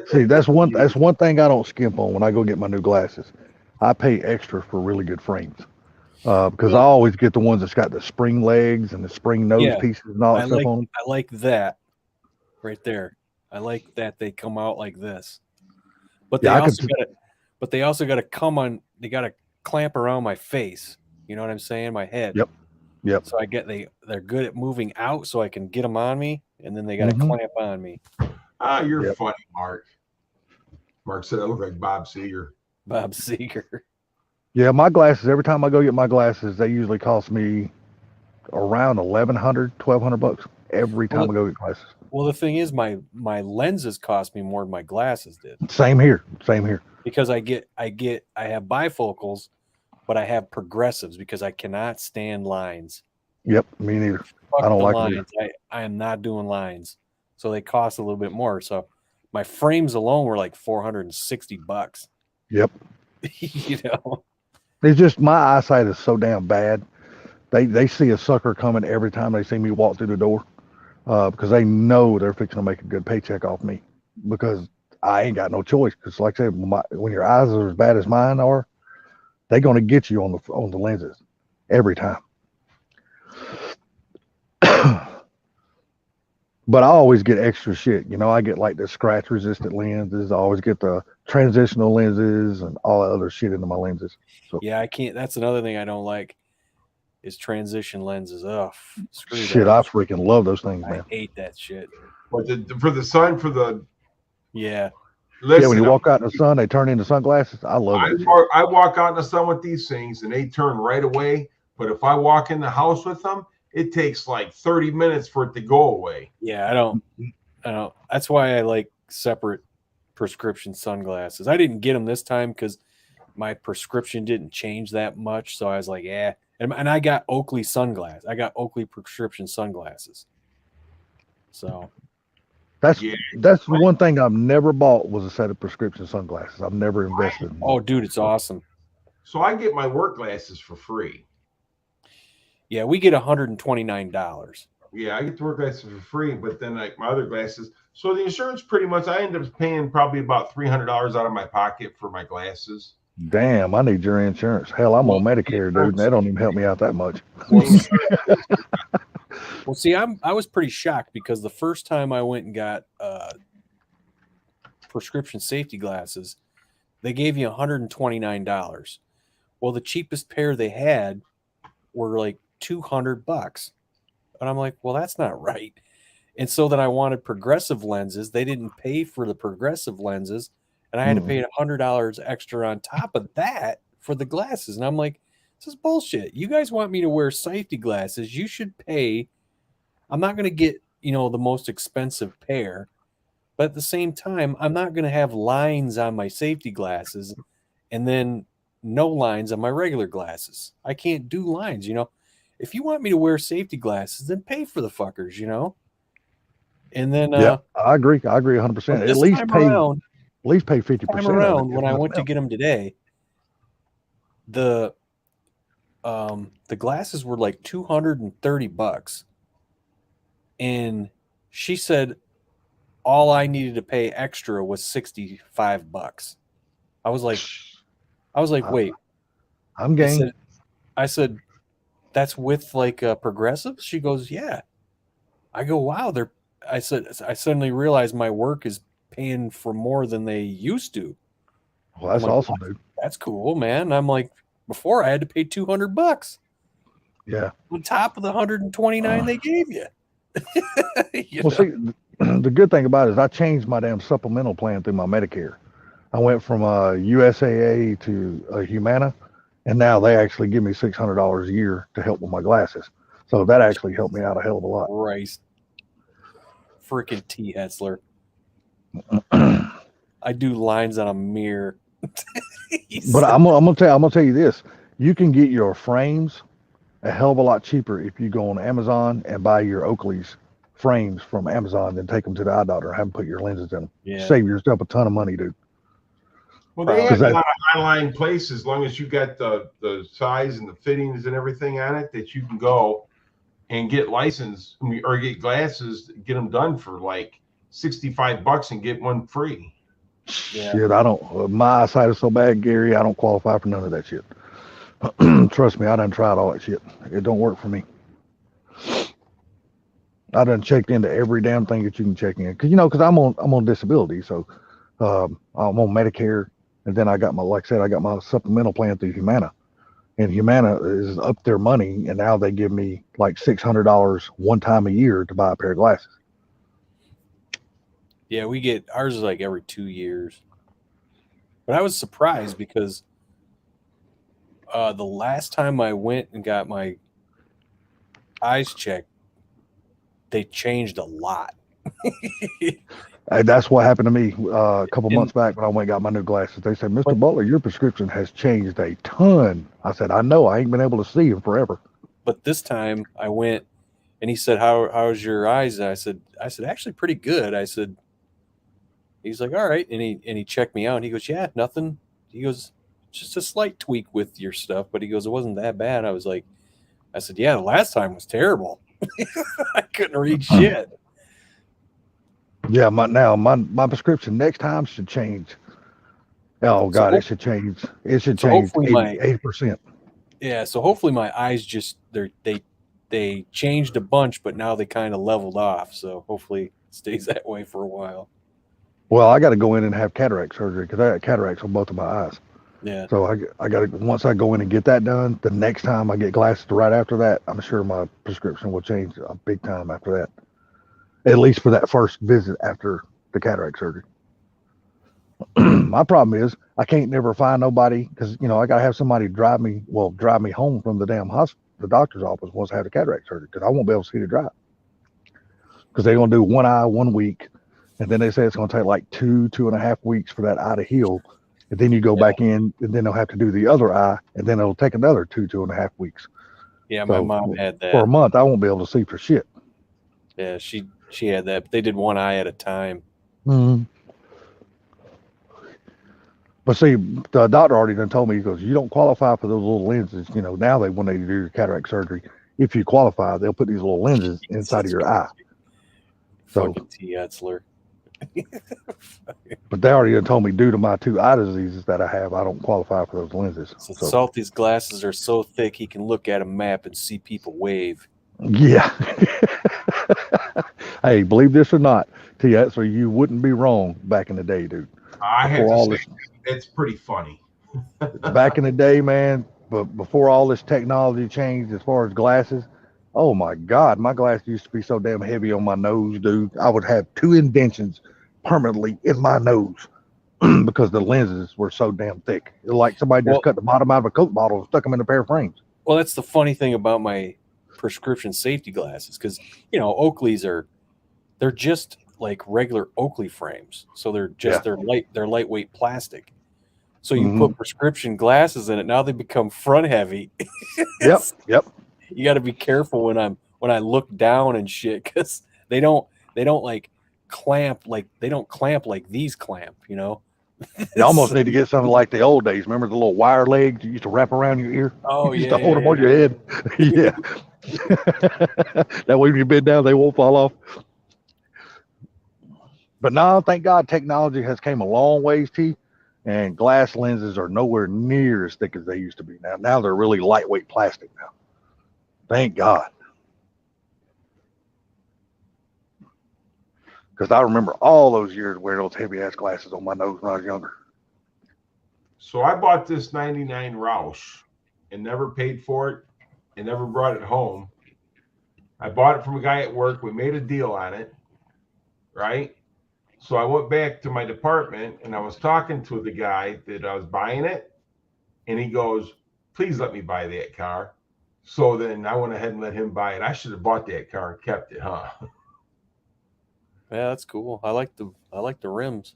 See, that's one thing I don't skimp on when I go get my new glasses. I pay extra for really good frames. Because I always get the ones that's got the spring legs and the spring nose Yeah, pieces and all that I stuff on them. I like that right there. I like that they come out like this. But Yeah, they also got to come on. They got to clamp around my face. You know what I'm saying? My head. Yep. Yep. So they're good at moving out, so I can get them on me, and then they got to Mhm. clamp on me. Ah, you're Yep. funny, Mark. Mark said I look like Bob Seger. Bob Seger. Yeah, my glasses, every time I go get my glasses, they usually cost me around $1,100 every time Well, I go get glasses. Well, the thing is, my lenses cost me more than my glasses did Same here. because I have bifocals, but I have progressives because I cannot stand lines. Yep, me neither. Fuck I don't the like them lines. I am not doing lines, so they cost a little bit more. So my frames alone were like $460. Yep. You know, It's just my eyesight is so damn bad. They see a sucker coming every time they see me walk through the door because they know they're fixing to make a good paycheck off me because I ain't got no choice. Because like I said, when your eyes are as bad as mine are, they're gonna get you on the lenses every time. But I always get extra shit. You know, I get like the scratch resistant lenses. I always get the transitional lenses and all that other shit into my lenses. So yeah, I can't. That's another thing I don't like is transition lenses. Ugh, screw shit, that. I freaking love those things, I man. hate that shit. But for the sun, Yeah, listen, Yeah, when you walk out in the sun, they turn into sunglasses. I love it. I walk out in the sun with these things and they turn right away. But if I walk in the house with them, it takes like 30 minutes for it to go away. yeah. I don't. That's why I like separate prescription sunglasses. I didn't get them this time because my prescription didn't change that much. So I was like, yeah, And I got Oakley sunglasses. I got Oakley prescription sunglasses. So That's Yeah. that's one thing I've never bought was a set of prescription sunglasses. I've never invested in one. oh dude, it's awesome. So I get my work glasses for free. Yeah, we get $129. Yeah, I get the work glasses for free, but then like my other glasses. So the insurance pretty much I end up paying probably about $300 out of my pocket for my glasses. Damn, I need your insurance. Hell, I'm on Medicare, dude, and that don't even help me out that much. Well, see, I was pretty shocked because the first time I went and got prescription safety glasses, they gave you $129. Well, the cheapest pair they had were like $200. And I'm like, well, that's not right. And so then I wanted progressive lenses. They didn't pay for the progressive lenses, and I had to pay $100 extra on top of that for the glasses. And I'm like, this is bullshit. You guys want me to wear safety glasses? You should pay. I'm not going to get, the most expensive pair, but at the same time, I'm not going to have lines on my safety glasses and then no lines on my regular glasses. I can't do lines, If you want me to wear safety glasses, then pay for the fuckers, And then Yeah, I agree. I agree 100%. At least pay 50%. Time around when I went to get them today, the glasses were like $230, and she said all I needed to pay extra was $65. I was like, wait. I'm game. I said, that's with like a progressive? She goes, yeah. I go, wow. I suddenly realized my work is paying for more than they used to. Well, that's awesome, dude. That's cool, man. I'm like, before I had to pay $200. Yeah. On top of the 129 they gave you. See, the good thing about it is I changed my damn supplemental plan through my Medicare. I went from USAA to Humana, and now they actually give me $600 a year to help with my glasses. So that actually helped me out a hell of a lot. Christ. Freaking T. Hetzler. I do lines on a mirror. But I'm gonna tell you this: you can get your frames a hell of a lot cheaper if you go on Amazon and buy your Oakley's frames from Amazon, then take them to the eye doctor and have them put your lenses in them. Yeah. Save yourself a ton of money, dude. Well, they have a lot of online places, as long as you got the size and the fittings and everything on it, that you can go and get licensed or get glasses, get them done for like $65 and get one free. Yeah. Shit, I don't. My eyesight is so bad, Gary. I don't qualify for none of that shit. Trust me, I done tried all that shit. It don't work for me. I done checked into every damn thing that you can check in, because I'm on disability, so I'm on Medicare, and then I got my supplemental plan through Humana, and Humana is up their money, and now they give me like $600 one time a year to buy a pair of glasses. Yeah, we get ours is like every 2 years. But I was surprised because the last time I went and got my eyes checked, they changed a lot. That's what happened to me a couple months back when I went and got my new glasses. They said, Mr. Butler, your prescription has changed a ton. I said, I know. I ain't been able to see in forever. But this time I went and he said, how's your eyes? And I said, actually pretty good. I said, he's like, all right. And he checked me out and he goes, yeah, nothing. He goes, just a slight tweak with your stuff. But he goes, it wasn't that bad. I said, yeah, the last time was terrible. I couldn't read shit. Yeah, my prescription next time should change. Oh God, it should change. It should change 80%. Yeah, so hopefully my eyes just they changed a bunch, but now they kind of leveled off. So hopefully it stays that way for a while. Well, I got to go in and have cataract surgery because I got cataracts on both of my eyes. Yeah. So I got to, once I go in and get that done, the next time I get glasses right after that, I'm sure my prescription will change a big time after that. At least for that first visit after the cataract surgery. My problem is I can't never find nobody because, I got to have somebody drive me home from the damn hospital, the doctor's office once I have the cataract surgery, because I won't be able to see to drive. Because they're going to do one eye 1 week. And then they say it's going to take like 2.5 weeks for that eye to heal. And then you go back in, and then they'll have to do the other eye, and then it'll take another 2.5 weeks. Yeah, my So, mom had For a that. month, I won't be able to see for shit. Yeah, she had that. They did one eye at a time. Mm-hmm. But see, the doctor already done told me, he goes, you don't qualify for those little lenses. You know, now when they do your cataract surgery, if you qualify, they'll put these little lenses inside of your eye. So, Fucking T. Etzler. but they already done told me due to my 2 eye diseases that I have, I don't qualify for those lenses. So So Salty's glasses are so thick he can look at a map and see people wave. yeah. Hey, believe this or not, T. So you wouldn't be wrong back in the day, dude. I have Before to all say, this, it's pretty funny. back in the day, man, but before all this technology changed as far as glasses, oh my God, my glasses used to be so damn heavy on my nose, dude. I would have 2 indentions permanently in my nose because the lenses were so damn thick. It was like somebody just Well- cut the bottom out of a Coke bottle and stuck them in a pair of frames. Well, that's the funny thing about my prescription safety glasses, because Oakley's they're just like regular Oakley frames, so they're just they're lightweight plastic. So you put prescription glasses in it, now they become front heavy. Yep. You got to be careful when I look down and shit, because they don't like clamp like these clamp. You almost need to get something like the old days. Remember the little wire legs you used to wrap around your ear? Oh, You used yeah, to hold yeah, them on your head. Yeah. That way when you bend down, they won't fall off. But now, thank God, technology has came a long ways, T, and glass lenses are nowhere near as thick as they used to be now. Now they're really lightweight plastic now. Thank God. Because I remember all those years wearing those heavy ass glasses on my nose when I was younger. So I bought this 99 Roush and never paid for it and never brought it home. I bought it from a guy at work. We made a deal on it, right? So I went back to my department and I was talking to the guy that I was buying it. And he goes, please let me buy that car. So then I went ahead and let him buy it. I should have bought that car and kept it, huh? Yeah, that's cool. I like the rims.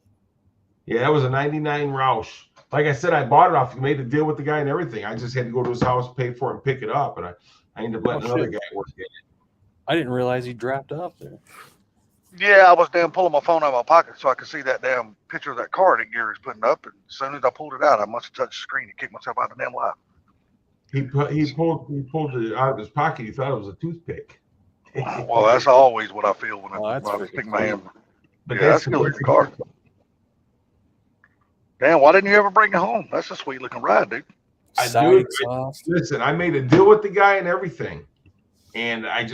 Yeah, that was a 99 Roush. Like I said, I bought it off. Made a deal with the guy and everything. I just had to go to his house, pay for it, and pick it up. And I ended up letting another guy work it. I didn't realize he dropped off there. Yeah, I was damn pulling my phone out of my pocket so I could see that damn picture of that car that Gary's putting up. And as soon as I pulled it out, I must have touched the screen and kicked myself out of the damn live. He pulled it out of his pocket. He thought it was a toothpick. Well, that's always what I feel when Oh, I that's stick my hand. But Yeah, that's a good looking car. Damn, why didn't you ever bring it home? That's a sweet looking ride, dude. I Side do. exhaust. Listen, I made a deal with the guy and everything, and I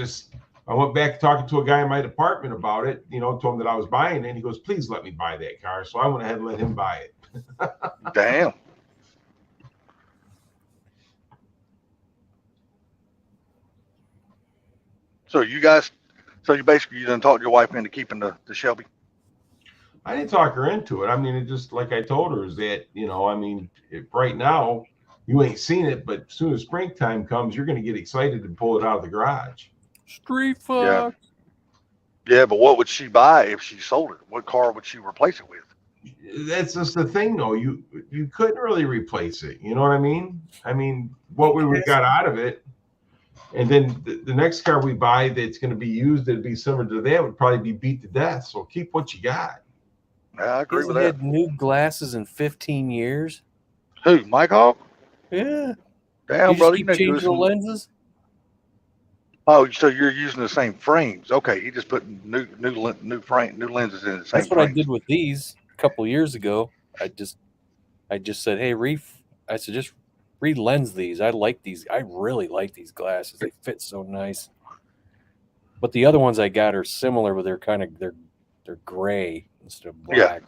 went back talking to a guy in my department about it. Told him that I was buying it. And he goes, "Please let me buy that car." So I went ahead and let him buy it. Damn. So you basically done talked your wife into keeping the Shelby? I didn't talk her into it. I mean, it just like I told her is that right now you ain't seen it, but as soon as springtime comes, you're going to get excited and pull it out of the garage. Street Fox. Yeah, but what would she buy if she sold it? What car would she replace it with? That's just the thing, though. You couldn't really replace it. You know what I mean? I mean, what we got out of it, and then the next car we buy that's going to be used that'd be similar to that would probably be beat to death. So keep what you got. Yeah, I agree with He that. had new glasses in 15 years. Who, Mike Hawk? Yeah. Damn, You brother, just you keep need to do changing the some. lenses? Oh, so you're using the same frames? Okay, he just put new lenses in the same. That's what I frames. did with these a couple of years ago. I just said, hey, just re-lens these. I like these. I really like these glasses. They fit so nice. But the other ones I got are similar, but they're gray instead of black.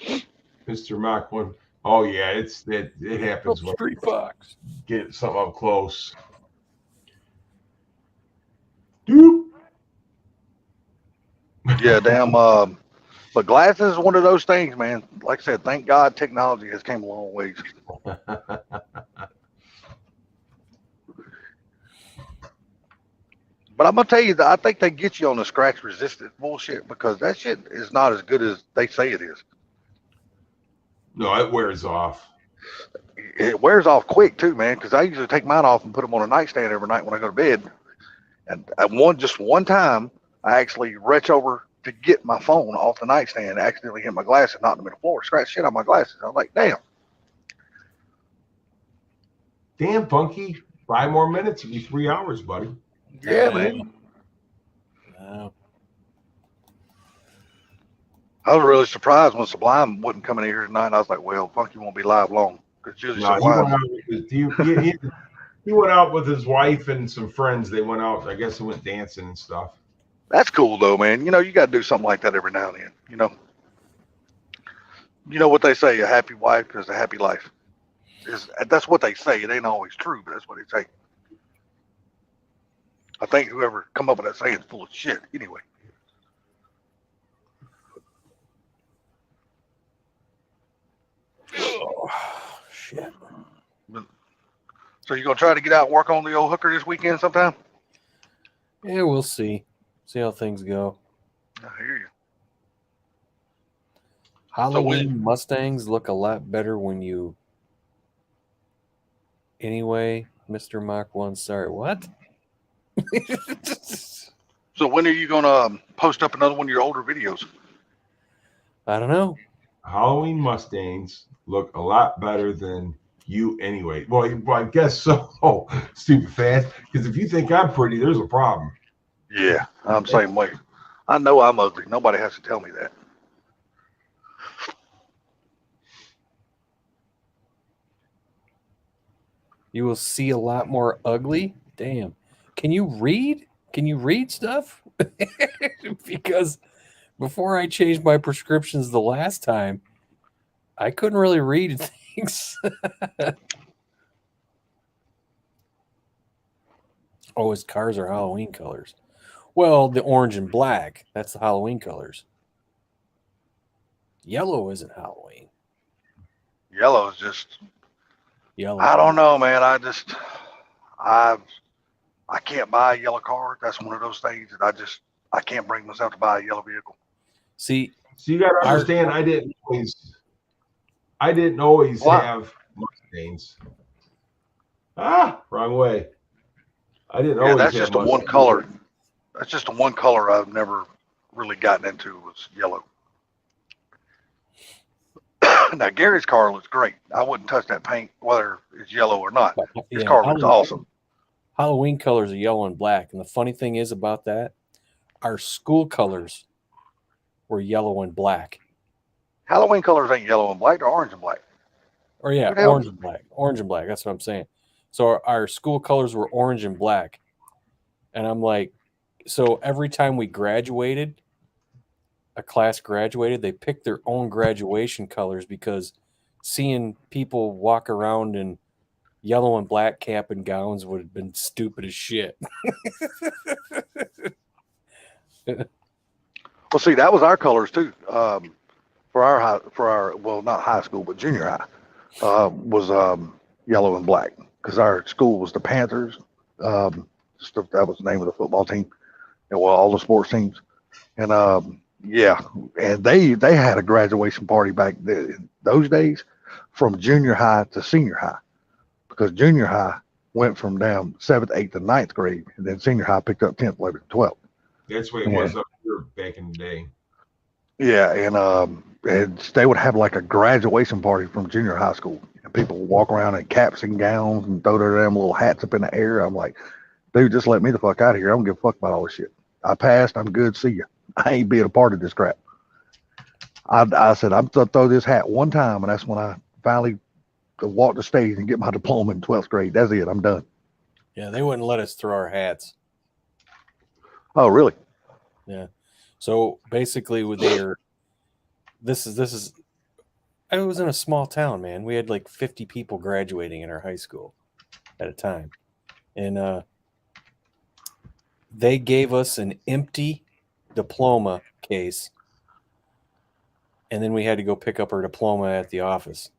Yeah. Mr. Mock one. Oh yeah, it happens when Street Fox. get something up close. Doop. Yeah, damn. But glasses is one of those things, man. Like I said, thank God technology has came a long ways. But I'm gonna tell you that I think they get you on the scratch resistant bullshit because that shit is not as good as they say it is. No, it wears off. it wears off quick too, man. Because I usually take mine off and put them on a nightstand every night when I go to bed. And just one time, I actually reach over to get my phone off the nightstand, accidentally hit my glasses, knocked them in the floor, scratched shit out my glasses. I was like, damn. Damn, Funky. 5 more minutes, it'll be 3 hours, buddy. Yeah, man. I was really surprised when Sublime wasn't coming here tonight. And I was like, well, Funky won't be live long. Because usually No, Sublime. he went out with his wife and some friends. They went out, I guess they went dancing and stuff. That's cool though, man. You know, you got to do something like that every now and then. You know what they say: a happy wife is a happy life. That's what they say. It ain't always true, but that's what they say. I think whoever come up with that saying is full of shit. Anyway. Oh, shit. So you gonna try to get out and work on the old hooker this weekend sometime? Yeah, we'll see. See how things go. I hear you. Halloween Mustangs look a lot better when you. Anyway, Mr. Mach 1, sorry, what? So when are you gonna post up another one of your older videos? I don't know. Halloween Mustangs look a lot better than you anyway. Well, I guess so, stupid fast. Because if you think I'm pretty, there's a problem. Yeah, I'm the same way. I know I'm ugly. Nobody has to tell me that. You will see a lot more ugly. Damn. Can you read? Can you read stuff? Because before I changed my prescriptions the last time, I couldn't really read things. Oh, his cars are Halloween colors. Well, the orange and black, that's the Halloween colors. Yellow isn't Halloween. Yellow is just. Yellow. I don't know, man. I can't buy a yellow car. That's one of those things that I can't bring myself to buy a yellow vehicle. See, so you got to understand, I didn't always have Mustangs. Wrong way. I didn't always. That's have just the one color. That's just the one color I've never really gotten into was yellow. Now Gary's car looks great. I wouldn't touch that paint whether it's yellow or not. His car looks awesome. Halloween colors are yellow and black. And the funny thing is about that, our school colors were yellow and black. Halloween colors ain't yellow and black, they're orange and black. Or yeah, orange and black. Orange and black. That's what I'm saying. So our school colors were orange and black. And I'm like, so every time we graduated, a class graduated, they picked their own graduation colors because seeing people walk around in yellow and black cap and gowns would have been stupid as shit. Well, see, that was our colors too. For our well, not high school, but junior high, was yellow and black because our school was the Panthers. That was the name of the football team, and well, all the sports teams, and yeah, and they had a graduation party back in those days from junior high to senior high because junior high went from down 7th, 8th, and 9th grade, and then senior high picked up 10th, 11th, and 12th. That's what it was up here back in the day. Yeah, and they would have like a graduation party from junior high school, and people would walk around in caps and gowns and throw their damn little hats up in the air. I'm like, dude, just let me the fuck out of here. I don't give a fuck about all this shit. I passed. I'm good. See ya. I ain't being a part of this crap. I said, I'm going to throw this hat one time, and that's when I finally walk the stage and get my diploma in 12th grade. That's it. I'm done. Yeah, they wouldn't let us throw our hats. Oh, really? Yeah. So basically, with this is. I was in a small town, man. We had like 50 people graduating in our high school at a time, and they gave us an empty diploma case, and then we had to go pick up our diploma at the office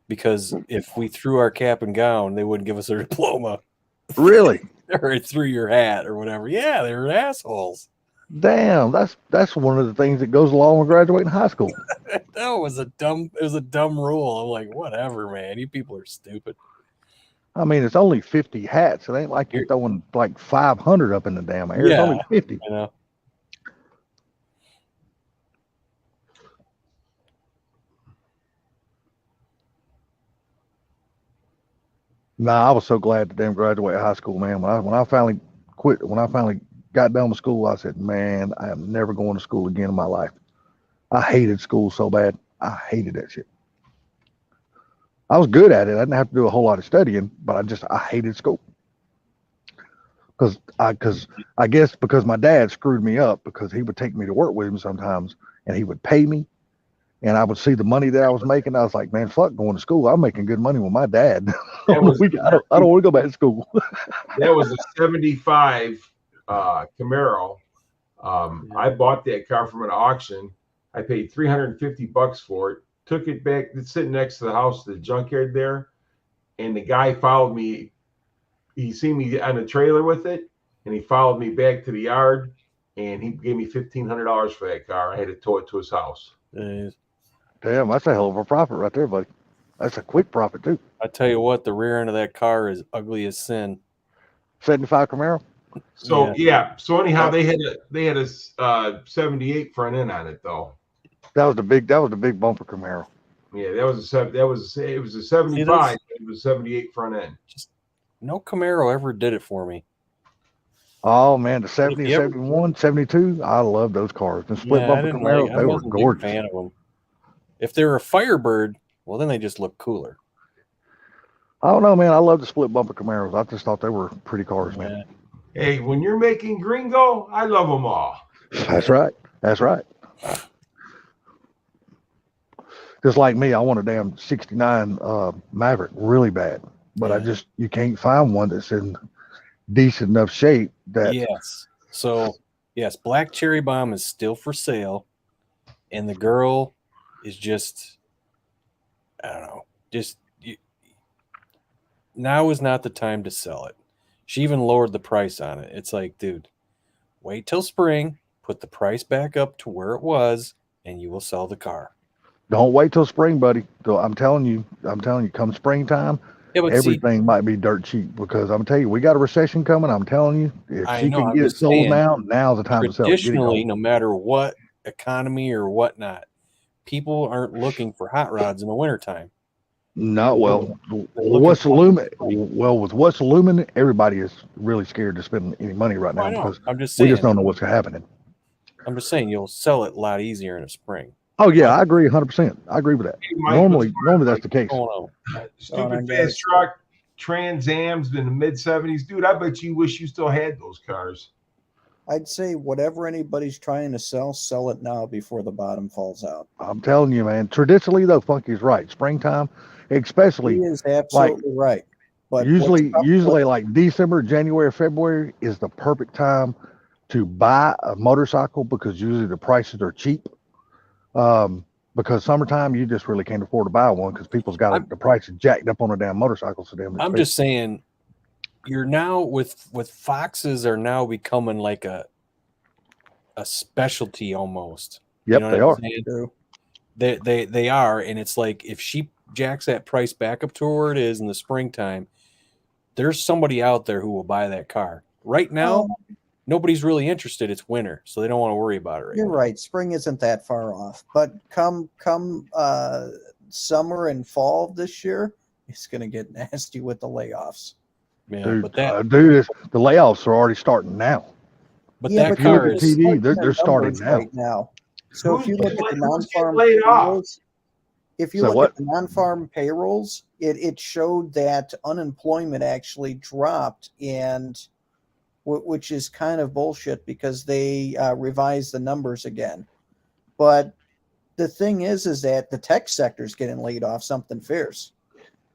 because if we threw our cap and gown, they wouldn't give us our diploma. Really? Or threw your hat or whatever. Yeah, they were assholes. Damn, that's one of the things that goes along with graduating high school. That was a dumb. It was a dumb rule. I'm like, whatever, man. You people are stupid. I mean, it's only 50 hats. It ain't like you're throwing like 500 up in the damn air. It's Yeah. only 50. You know. Nah, I was so glad to damn graduate high school, man. When I finally quit, when I finally got done with school, I said, man, I am never going to school again in my life. I hated school so bad. I hated that shit. I was good at it. I didn't have to do a whole lot of studying, but I hated school. Because I guess because my dad screwed me up because he would take me to work with him sometimes and he would pay me and I would see the money that I was making. I was like, man, fuck going to school. I'm making good money with my dad. That was, I don't want to go back to school. that was a 75 Camaro. I bought that car from an auction. I paid $350 for it. Took it back. It's sitting next to the house, the junkyard there. And the guy followed me. He seen me on a trailer with it, and he followed me back to the yard. And he gave me $1,500 for that car. I had to tow it to his house. Damn, that's a hell of a profit right there, buddy. That's a quick profit too. I tell you what, the rear end of that car is ugly as sin. 75 Camaro. So yeah. So anyhow, they had a 78 front end on it though. That was the big bumper Camaro. Yeah, it was a 75. It was 78 front end. Just no Camaro ever did it for me. Oh man, the 70, If you ever- 71, 72. I love those cars. The split I bumper didn't Camaros, like. I they were wasn't a big gorgeous. fan of them. If they were a Firebird, well, then they just look cooler. I don't know, man. I love the split bumper Camaros. I just thought they were pretty cars, man. Hey, when you're making Gringo, I love them all. That's right. That's right. Just like me, I want a damn 69 Maverick really bad, but you can't find one that's in decent enough shape that. Yes. So, yes, Black Cherry Bomb is still for sale, and the girl is just, I don't know, now is not the time to sell it. She even lowered the price on it. It's like, dude, wait till spring, put the price back up to where it was, and you will sell the car. Don't wait till spring, buddy. I'm telling you, come springtime, Yeah, but everything might be dirt cheap because I'm telling you, we got a recession coming. I'm telling you, if she can get it sold now's the time to sell it. Traditionally, no matter what economy or whatnot, people aren't looking for hot rods in the wintertime. No, well, what's aluminum? Well, with what's aluminum, everybody is really scared to spend any money right now because I'm just we saying. just don't know what's happening. I'm just saying you'll sell it a lot easier in the spring. Oh yeah, I agree 100%. I agree with that. Normally that's the case. Stupid fast truck, Trans Am's in the mid 70s, dude. I bet you wish you still had those cars. I'd say whatever anybody's trying to sell it now before the bottom falls out. I'm telling you, man. Traditionally, though, Funky's right. Springtime, especially. He is absolutely right. But usually like December, January, February is the perfect time to buy a motorcycle because usually the prices are cheap. Because summertime, you just really can't afford to buy one because people's got the price jacked up on a damn motorcycle. So damn. I'm just saying, you're now with Foxes are now becoming like a specialty almost. Yep, you know they are. They are, and it's like if she jacks that price back up to where it is in the springtime, there's somebody out there who will buy that car. Right now, nobody's really interested. It's winter, so they don't want to worry about it right You're now. right. Spring isn't that far off, but come summer and fall of this year, it's going to get nasty with the layoffs. Yeah, Dude, but that the layoffs are already starting now. but Yeah, that but car look at is TV, they're starting numbers now. right now. So if you look at the who's getting non-farm laid off? payrolls, if you So look what? at the non-farm payrolls, it showed that unemployment actually dropped, and which is kind of bullshit because they revised the numbers again. But the thing is that the tech sector is getting laid off something fierce.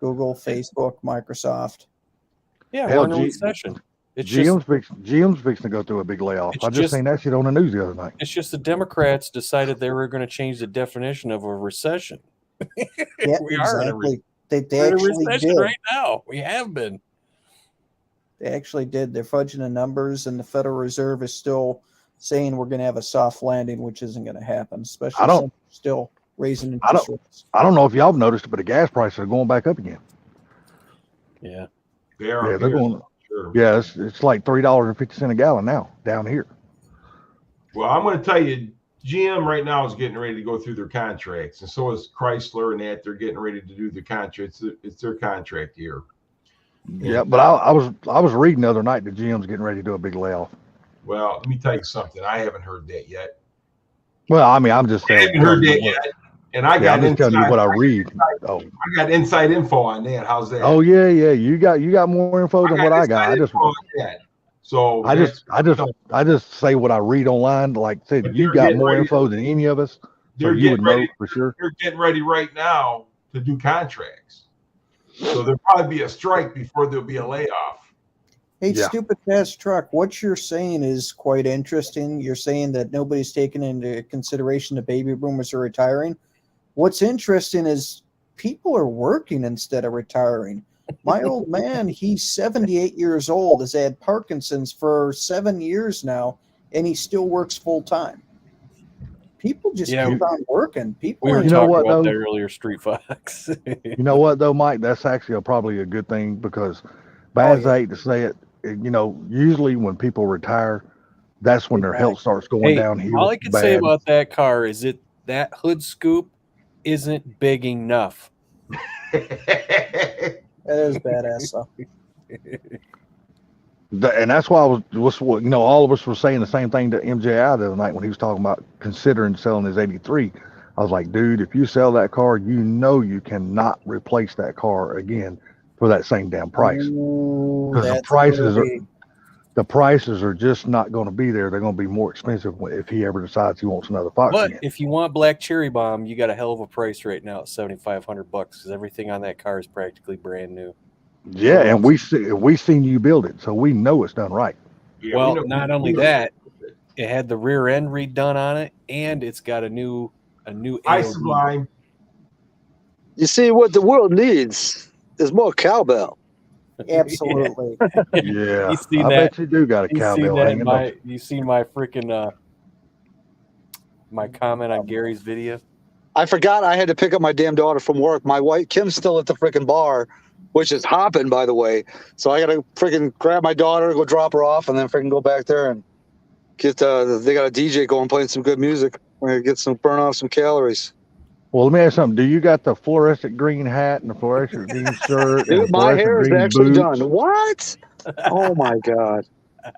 Google, Facebook, Microsoft. yeah, Hell, we're in a recession. It's GM's fixing to go through a big layoff. It's I just seen that shit on the news the other night. It's just the Democrats decided they were going to change the definition of a recession. Yeah, We are in a exactly. They We're in a actually recession did. right now. We have been. They actually did. They're fudging the numbers, and the Federal Reserve is still saying we're going to have a soft landing, which isn't going to happen, especially I don't- since we're still raising I interest don't- rates. I don't know if y'all have noticed it, but the gas prices are going back up again. Yeah. They are. Yeah, they're here, going. Sure. Yeah, it's like $3.50 a gallon now down here. Well, I'm going to tell you, GM right now is getting ready to go through their contracts, and so is Chrysler, and that they're getting ready to do the contracts. It's their contract year. Yeah, but I was reading the other night that GM's getting ready to do a big layoff. Well, let me tell you something. I haven't heard that yet. Well, I mean, I'm just I saying. haven't heard that yet, and I got I'm just telling you inside. what I read. Oh, I got inside info on that. How's that? oh yeah. You got more info than what I got. inside info on that. So I just say what I read online. Like I said, But you they're got getting more ready info than any of us, so they're you would getting know ready. for sure. They're getting ready right now to do contracts. So there'll probably be a strike before there'll be a layoff. Hey, Yeah. stupid fast truck, what you're saying is quite interesting. You're saying that nobody's taken into consideration the baby boomers are retiring. What's interesting is people are working instead of retiring. My old man, he's 78 years old, has had Parkinson's for 7 years now, and he still works full time. People just Yeah, keep on working. People We were aren't- You know talking what, about though? that earlier, Street Fox. You know what though, Mike? That's actually probably a good thing because, bad as yeah. I hate to say it, usually when people retire, that's when their health starts going Hey, downhill. all I can say about that car is that hood scoop isn't big enough. That is badass, though. And that's why all of us were saying the same thing to MJI the other night when he was talking about considering selling his 83. I was like, dude, if you sell that car, you cannot replace that car again for that same damn price. Ooh, Because that's the prices are just not going to be there. They're going to be more expensive if he ever decides he wants another Fox But again. if you want Black Cherry Bomb, you got a hell of a price right now at $7,500 because everything on that car is practically brand new. Yeah, and we seen you build it, so we know it's done right. Yeah, Well, we know- not only we know- that, it had the rear end redone on it, and it's got a new Hi, AOD. Sublime. You see, what the world needs is more cowbell. absolutely. Yeah, You seen I that? bet you do got a You seen cowbell that? hanging. don't you? You seen my freaking my comment on Gary's video? I forgot I had to pick up my damn daughter from work. My wife, Kim's still at the freaking bar, which is hopping, by the way. So I got to freaking grab my daughter, go drop her off, and then freaking go back there and get, they got a DJ going playing some good music. We're going to get burn off some calories. Well, let me ask you something. Do you got the fluorescent green hat and the fluorescent green shirt? and Dude, the my hair is fluorescent green actually boots? done. What? Oh my God.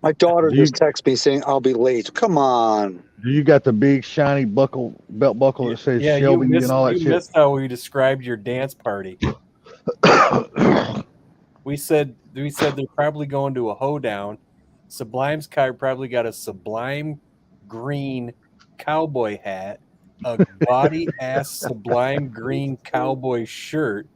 My daughter Do you- just texted me saying I'll be late. Come on. Do you got the big shiny belt buckle that says Yeah, Shelby you and all that you shit? missed how we described your dance party. We said they're probably going to a hoedown. Sublime's car probably got a Sublime green cowboy hat, a gaudy ass Sublime green cowboy shirt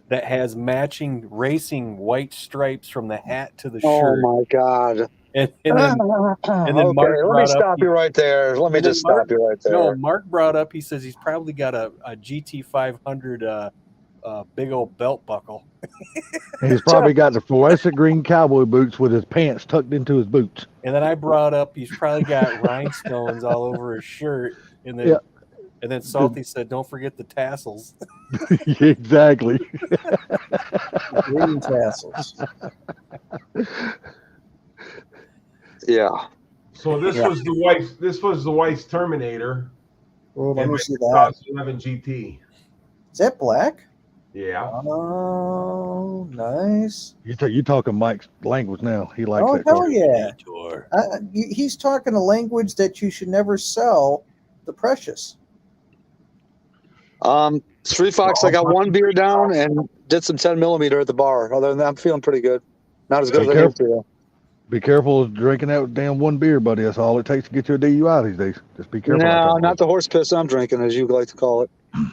that has matching racing white stripes from the hat to the Oh shirt. my God. And then okay, Mark let me brought up- stop you right there. Let me and then just stop you right there. no, Mark brought up. He says he's probably got a GT 500 big old belt buckle. And he's probably got the fluorescent green cowboy boots with his pants tucked into his boots. And then I brought up he's probably got rhinestones all over his shirt. And then Yeah. and then Salty said, "Don't forget the tassels." Exactly. Green tassels. Yeah. So this was the wife's. This was the wife's Terminator. Oh, let and me my see that. 2011 GT. Is that black? Yeah. Oh, nice. You talking Mike's language now. He likes Oh, that hell car. yeah. Detour. He's talking a language that you should never sell, the precious. Street Fox, I got one beer down and did some 10 millimeter at the bar. Other than that, I'm feeling pretty good. Not as good as I used to. Though. Be careful of drinking that damn one beer, buddy. That's all it takes to get you a DUI these days. Just be careful. out No, there, not the horse piss I'm drinking, as you like to call it.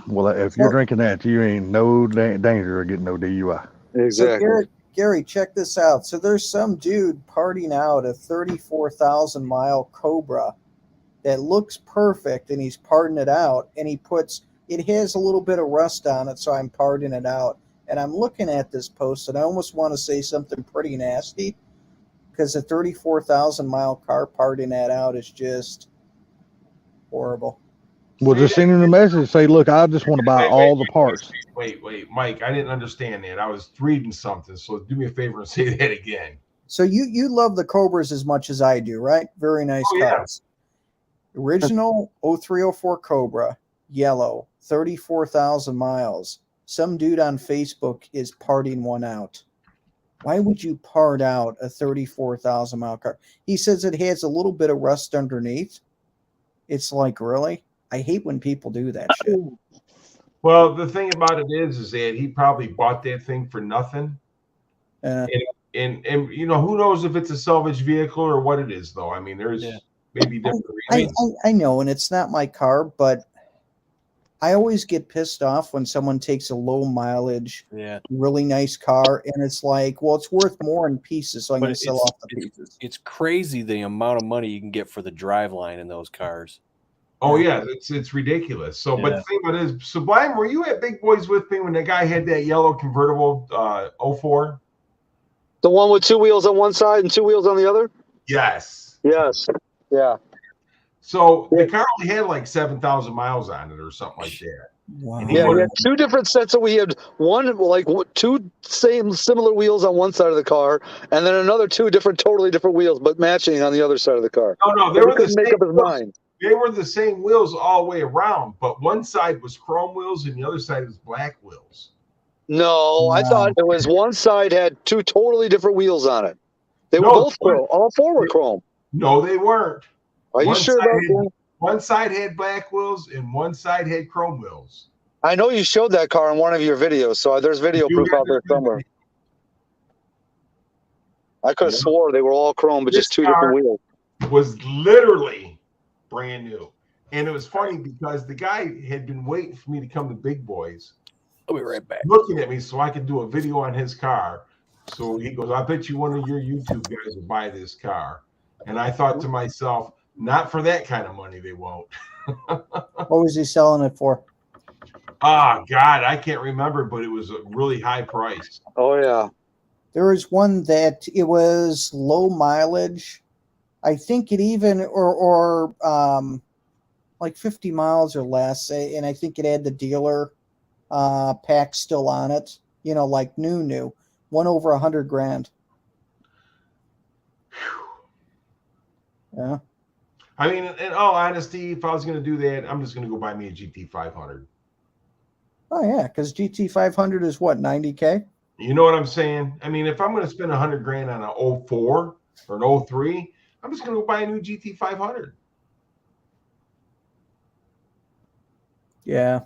Well, if you're drinking that, you ain't no danger of getting no DUI. Exactly. So Gary, check this out. So there's some dude partying out a 34,000 mile Cobra that looks perfect, and he's parting it out, and it has a little bit of rust on it, so I'm parting it out. And I'm looking at this post, and I almost want to say something pretty nasty, because a 34,000-mile car parting that out is just horrible. Well, just send him a message. Say, look, I just want to buy all the parts. Wait, Mike, I didn't understand that. I was reading something, so do me a favor and say that again. So you love the Cobras as much as I do, right? Very nice Oh, yeah. cars. Original 0304 Cobra, yellow, 34,000 miles. Some dude on Facebook is parting one out. Why would you part out a 34,000 mile car? He says it has a little bit of rust underneath. It's like, really? I hate when people do that shit. Well, the thing about it is that he probably bought that thing for nothing. Uh, And you know, who knows if it's a salvage vehicle or what it is, though. I mean, there's maybe different reasons. I know, and it's not my car, but I always get pissed off when someone takes a low mileage, really nice car, and it's like, well, it's worth more in pieces, so I'm going to sell off the pieces. It's crazy the amount of money you can get for the driveline in those cars. Oh yeah, it's ridiculous. So, but the thing about it is, Sublime, were you at Big Boys with me when the guy had that yellow convertible 04? The one with two wheels on one side and two wheels on the other? Yes. Yes. Yeah. So the car only had like 7,000 miles on it or something like that. Wow. Yeah, we had two different sets. We had one, like two similar wheels on one side of the car, and then another two totally different wheels, but matching on the other side of the car. No, they were the make same up his mind. They were the same wheels all the way around, but one side was chrome wheels and the other side was black wheels. No, I thought it was one side had two totally different wheels on it. They were both chrome. All four were chrome. No, they weren't. Are you sure about that? One side had black wheels and one side had chrome wheels. I know you showed that car in one of your videos, so there's video proof out there somewhere. I could have swore they were all chrome, but just two different wheels. Was literally brand new. And it was funny because the guy had been waiting for me to come to Big Boys. I'll be right back. Looking at me so I could do a video on his car. So he goes, I bet you one of your YouTube guys will buy this car. And I thought to myself, not for that kind of money, they won't. What was he selling it for? Oh, God, I can't remember, but it was a really high price. Oh, yeah. There was one that it was low mileage. I think it even, or like 50 miles or less. And I think it had the dealer pack still on it, you know, like new, one over $100,000. Yeah. I mean, in all honesty, if I was going to do that, I'm just going to go buy me a GT 500. Oh yeah, because GT 500 is what, 90K? You know what I'm saying? I mean, if I'm going to spend $100,000 on an 04 or an 03, I'm just going to go buy a new GT 500. Yeah.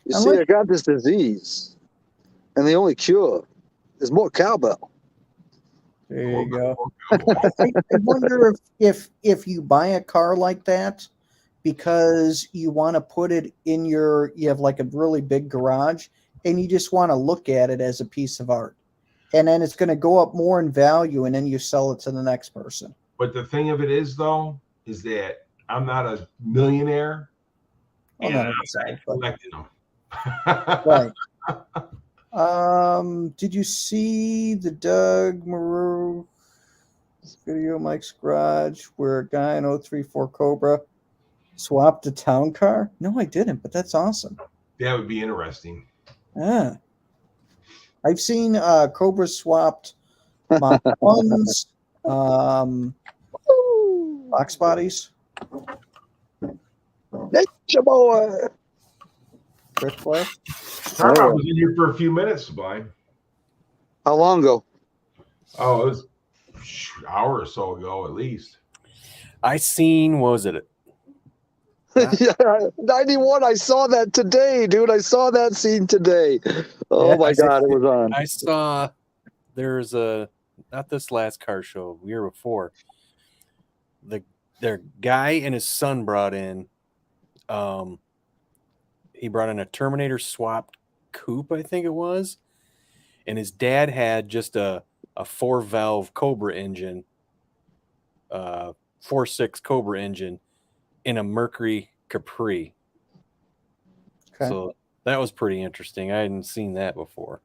You see, I got this disease, and the only cure is more cowbell. There you go. I wonder if you buy a car like that because you want to put it in you have like a really big garage and you just want to look at it as a piece of art. And then it's going to go up more in value and then you sell it to the next person. But the thing of it is, though, is that I'm not a millionaire. Well, and I'm not collecting them. right. Did you see the Doug Maru video, Mike's Garage, where a guy in 034 Cobra swapped a town car? No, I didn't, but that's awesome. That would be interesting. Yeah. I've seen Cobra swapped my funds, box bodies. Nature boy. Chris Play. I was in here for a few minutes, Sublime. How long ago? Oh, it was an hour or so ago, at least. I seen, what was it? Yeah, 91. I saw that today, dude. I saw that scene today. Oh Yeah, my God, it was on. I saw there's not this last car show, the year before. Their guy and his son brought in, he brought in a Terminator swapped coupe, I think it was. And his dad had just a 4-valve Cobra engine, 4.6 Cobra engine in a Mercury Capri. Okay. So that was pretty interesting. I hadn't seen that before.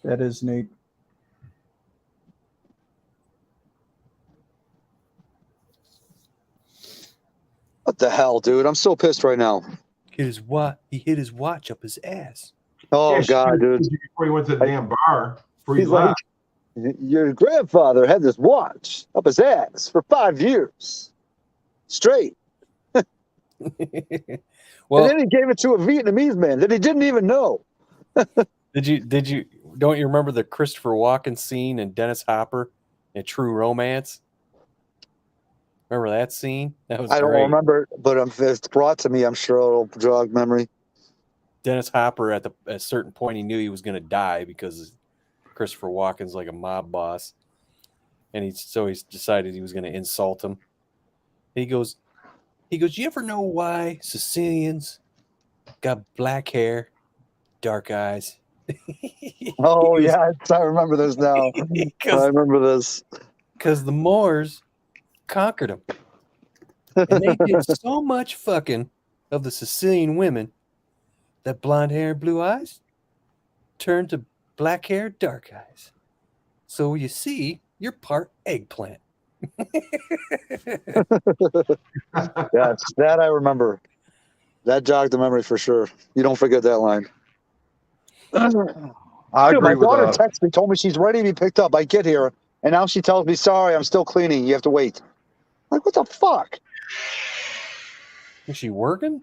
That is neat. What the hell, dude? I'm so pissed right now. He hit his watch up his ass. Oh Yeah, God, dude. Before he went to the damn bar, before he He's like, left. your grandfather had this watch up his ass for 5 years straight. Well, And then he gave it to a Vietnamese man that he didn't even know. did you don't you remember the Christopher Walken scene in Dennis Hopper in True Romance? Remember that scene? That was I don't great. remember, but if it's brought to me, I'm sure it'll jog memory. Dennis Hopper at a certain point he knew he was going to die because Christopher Walken's like a mob boss, and he decided he was going to insult him. And he goes, you ever know why Sicilians got black hair, dark eyes? Oh, yeah, I remember this now. I remember this. Because the Moors conquered them. And they did so much fucking of the Sicilian women that blonde hair and blue eyes turned to black hair, dark eyes. So you see, you're part eggplant. Yes, that I remember. That jogged the memory for sure. You don't forget that line. I Dude, agree my with daughter texted me, told me she's ready to be picked up. I get here, and now she tells me, sorry, I'm still cleaning. You have to wait. Like, what the fuck? Is she working?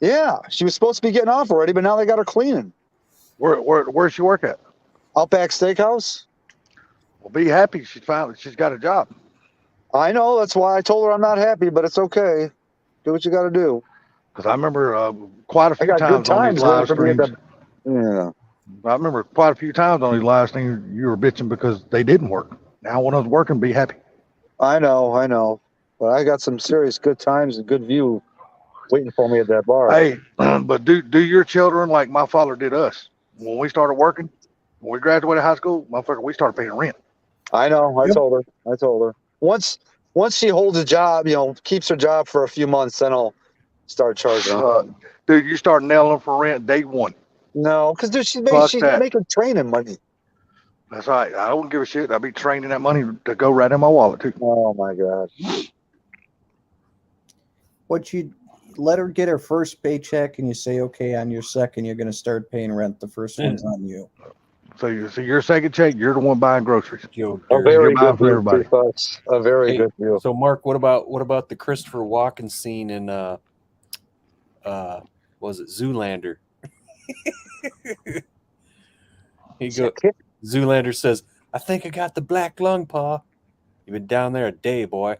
Yeah, she was supposed to be getting off already, but now they got her cleaning. where's she work at? Outback Steakhouse? Well, be happy she's got a job. I know, that's why I told her I'm not happy, but it's okay. Do what you got to do. Because I remember quite a I few got good times on times these live for me at streams. Yeah. I remember quite a few times on these live streams you were bitching because they didn't work. Now when I was working, be happy. I know. But I got some serious good times and good view waiting for me at that bar. Hey, but do your children like my father did us. When we started working, when we graduated high school, motherfucker, we started paying rent. I know. I Yep. told her. Once she holds a job, keeps her job for a few months, then I'll start charging her. Dude, you start nailing them for rent day one. No, because she's Fuck that. making training money. That's right. I don't give a shit. I'll be training that money to go right in my wallet too. Oh my God. What you let her get her first paycheck, and you say, okay, on your second, you're going to start paying rent. The first one's on you. So your second check, you're the one buying groceries. Yo, A Dirk. very buying good for view, everybody. folks. A very Hey, good view. So Mark, what about the Christopher Walken scene in was it Zoolander? Zoolander says, I think I got the black lung, Pa. You've been down there a day, boy.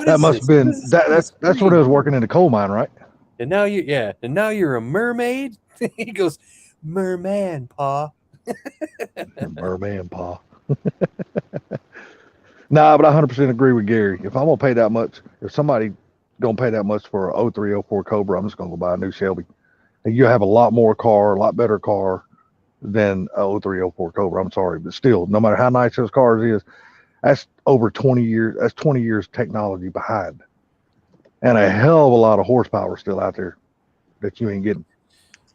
That must have been that's when I was working in the coal mine, right? And now you're a mermaid? He goes, Merman, Pa. Merman paw. Nah, but I 100% agree with Gary. If I'm gonna pay that much, if somebody gonna pay that much for a 0304 Cobra, I'm just gonna go buy a new Shelby. And you have a lot more car, a lot better car than a 0304 Cobra. I'm sorry, but still, no matter how nice those cars is, that's over 20 years. That's 20 years technology behind, and a hell of a lot of horsepower still out there that you ain't getting.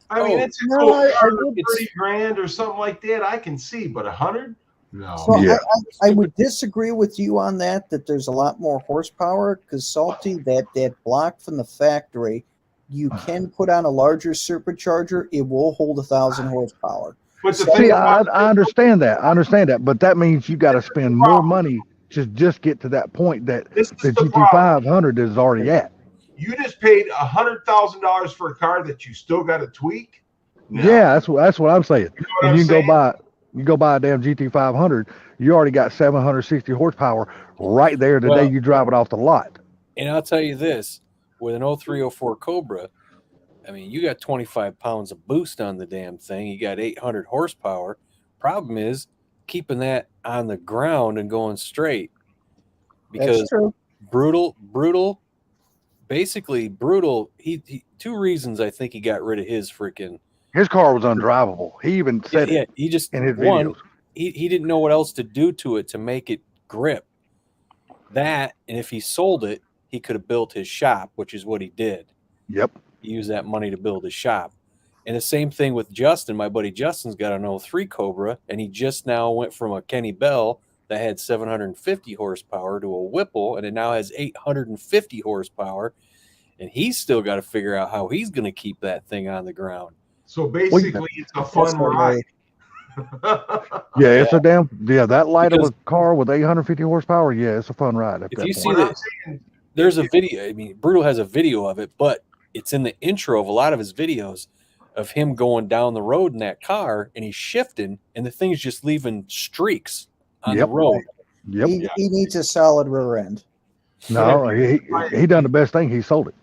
I mean, Oh, it's a no, cool I car, would- 30 grand or something like that. I can see, but 100? No. So Yeah. I would disagree with you on that there's a lot more horsepower, because Salty, that block from the factory, you can put on a larger supercharger. It will hold 1,000 horsepower. But the See, thing See, I about understand that. I understand that, but that means you got to spend more money to just get to that point that this the is the problem. GT500 is already at. You just paid $100,000 for a car that you still got to tweak. No. Yeah, that's what I'm saying. You know what And I'm you saying? go buy a damn GT500. You already got 760 horsepower right there the Well- day you drive it off the lot. And I'll tell you this, with an 0304 Cobra, I mean, you got 25 pounds of boost on the damn thing. You got 800 horsepower. Problem is keeping that on the ground and going straight. Because That's true. brutal, basically brutal. He two reasons I think he got rid of his freaking. His car was undrivable. He even said Yeah, it he just in his one. videos. He didn't know what else to do to it to make it grip. That, and if he sold it, he could have built his shop, which is what he did. Yep. He used that money to build his shop. And the same thing with Justin. My buddy Justin's got an 03 Cobra, and he just now went from a Kenny Bell that had 750 horsepower to a Whipple, and it now has 850 horsepower. And he's still got to figure out how he's going to keep that thing on the ground. So basically, it's a fun That's ride. Yeah, it's a damn that light of a car with 850 horsepower. Yeah, it's a fun ride. At If that you point. see that, there's a video. I mean, Brutal has a video of it, but it's in the intro of a lot of his videos of him going down the road in that car, and he's shifting, and the thing's just leaving streaks on Yep. the road. Yep. He needs a solid rear end. No, he done the best thing. He sold it.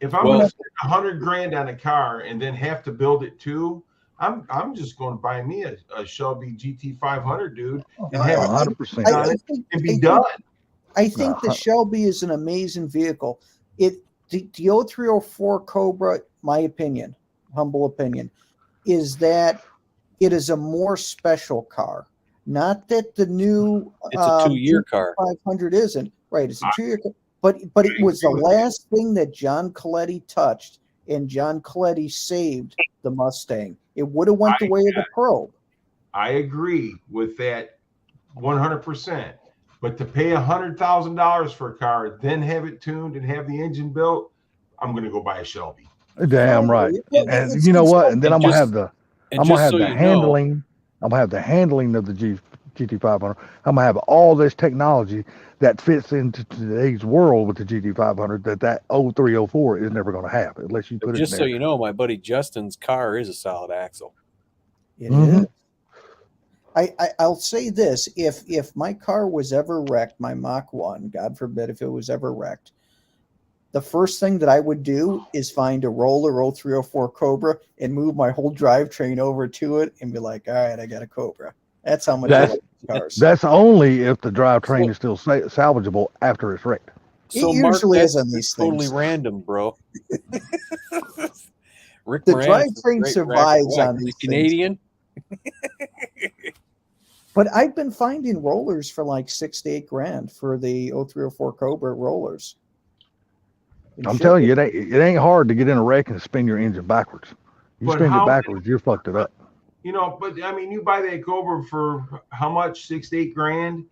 If I'm going to spend $100,000 on a car and then have to build it too, I'm just going to buy me a Shelby GT500, dude, and have it 100%. on it and be done. I think the Shelby is an amazing vehicle. The 0304 Cobra, my opinion, humble opinion, is that it is a more special car. Not that the new It's a 2-year car. 500 isn't. Right, it's a 2-year car. But it was the last thing that John Coletti touched, and John Coletti saved the Mustang. It would have went the way of the Probe. I agree with that 100%. But to pay $100,000 for a car, then have it tuned and have the engine built, I'm going to go buy a Shelby. Damn right. And you know what? And then I'm gonna have the handling. I'm gonna have the handling of the GT500. I'm gonna have all this technology that fits into today's world with the GT500 that 0304 is never going to have unless you put it in Just there. so you know, my buddy Justin's car is a solid axle. It is. I'll say this: if my car was ever wrecked, my Mach 1, God forbid, if it was ever wrecked, the first thing that I would do is find a roller 0304 Cobra and move my whole drivetrain over to it and be like, all right, I got a Cobra. That's how much I like cars. That's only if the drivetrain is still salvageable after it's wrecked. So It Mark, usually that's is on these totally things. random, bro. Rick The Moranis is a drivetrain great survives rack. on Is he these things. Canadian. But I've been finding rollers for like $6 to $8 for the 0304 Cobra rollers. I'm telling you, it ain't hard to get in a wreck and spin your engine backwards. You But spin how it backwards, you're fucked it up. You know, but I mean, you buy that Cobra for how much? 6 to 8 grand.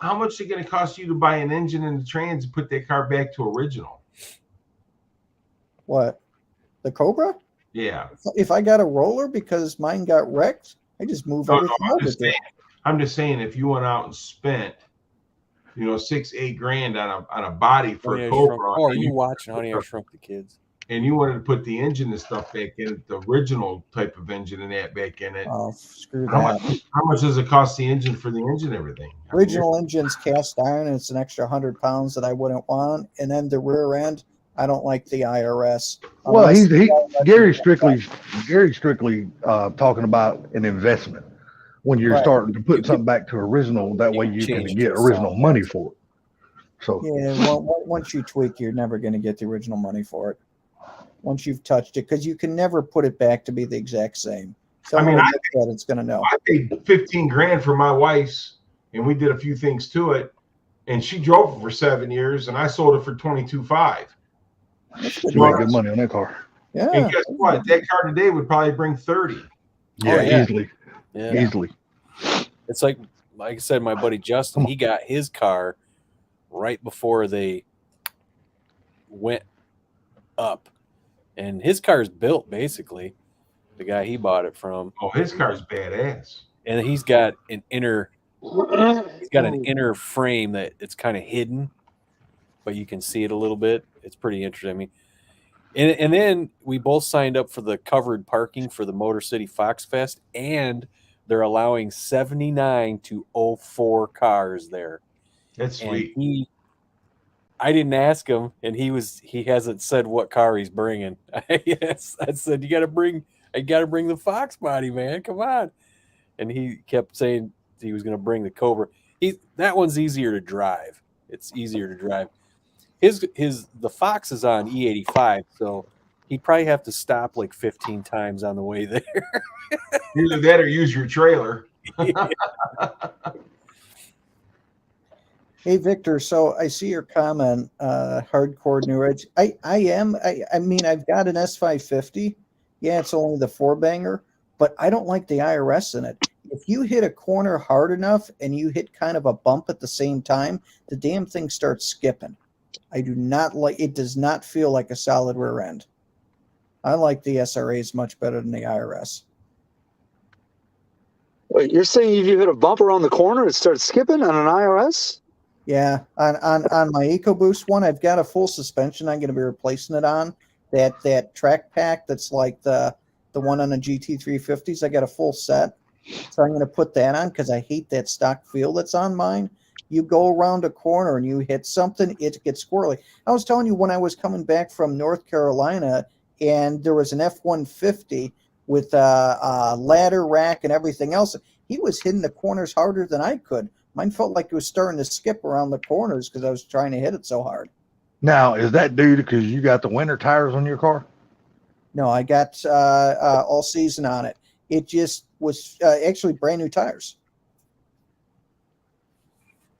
How much is it going to cost you to buy an engine and the trans and put that car back to original? What? The Cobra? Yeah. If I got a roller because mine got wrecked, I just move everything over there. I'm just saying, if you went out and spent, 6, 8 grand on a body for Honey, a I Cobra, Shrunk- Oh, are you watching Honey, I Shrunk the Kids? and you wanted to put the engine and stuff back in it, the original type of engine and that back in it, Oh, screw how that. much does it cost the engine for the engine and everything? Original engine's cast iron, and it's an extra 100 pounds that I wouldn't want. And then the rear end, I don't like the IRS. Well, Unless- Gary's strictly talking about an investment when you're Right. starting to put something back to original. That way you can Change get to original solid money for it. So Yeah, well, once you tweak, you're never going to get the original money for it. Once you've touched it, because you can never put it back to be the exact same. So I mean, it's going to know. I paid 15 grand for my wife's, and we did a few things to it, and she drove it for 7 years, and I sold it for 22.5. That's good you make money. good money on that car. Yeah. And guess what? That car today would probably bring 30. Yeah, yeah. easily, Yeah. easily. It's like I said, my buddy Justin, he got his car right before they went up. And his car's built basically, the guy he bought it from. Oh, his car's badass. And he's got an inner frame that it's kind of hidden, but you can see it a little bit. It's pretty interesting. I mean, and then we both signed up for the covered parking for the Motor City Fox Fest, and they're allowing 79 to 04 cars there. That's sweet. And I didn't ask him, and he hasn't said what car he's bringing. Yes, I said I got to bring the Fox body, man. Come on. And he kept saying he was going to bring the Cobra. That one's easier to drive. It's easier to drive. The Fox is on E85, so he'd probably have to stop like 15 times on the way there. Either that or use your trailer. Hey, Victor, so I see your comment, hardcore New Edge. I mean, I've got an S550. Yeah, it's only the 4-banger, but I don't like the IRS in it. If you hit a corner hard enough and you hit kind of a bump at the same time, the damn thing starts skipping. I do not like it. Does not feel like a solid rear end. I like the SRAs much better than the IRS. Wait, you're saying if you hit a bumper on the corner, it starts skipping on an IRS? Yeah, on my EcoBoost one, I've got a full suspension. I'm going to be replacing it on that track pack. That's like the one on the GT350s. I got a full set, so I'm going to put that on because I hate that stock feel that's on mine. You go around a corner and you hit something, it gets squirrely. I was telling you when I was coming back from North Carolina, and there was an F-150 with a ladder rack and everything else. He was hitting the corners harder than I could. Mine felt like it was starting to skip around the corners because I was trying to hit it so hard. Now, is that due to because you got the winter tires on your car? No, I got all season on it. It just was actually brand new tires.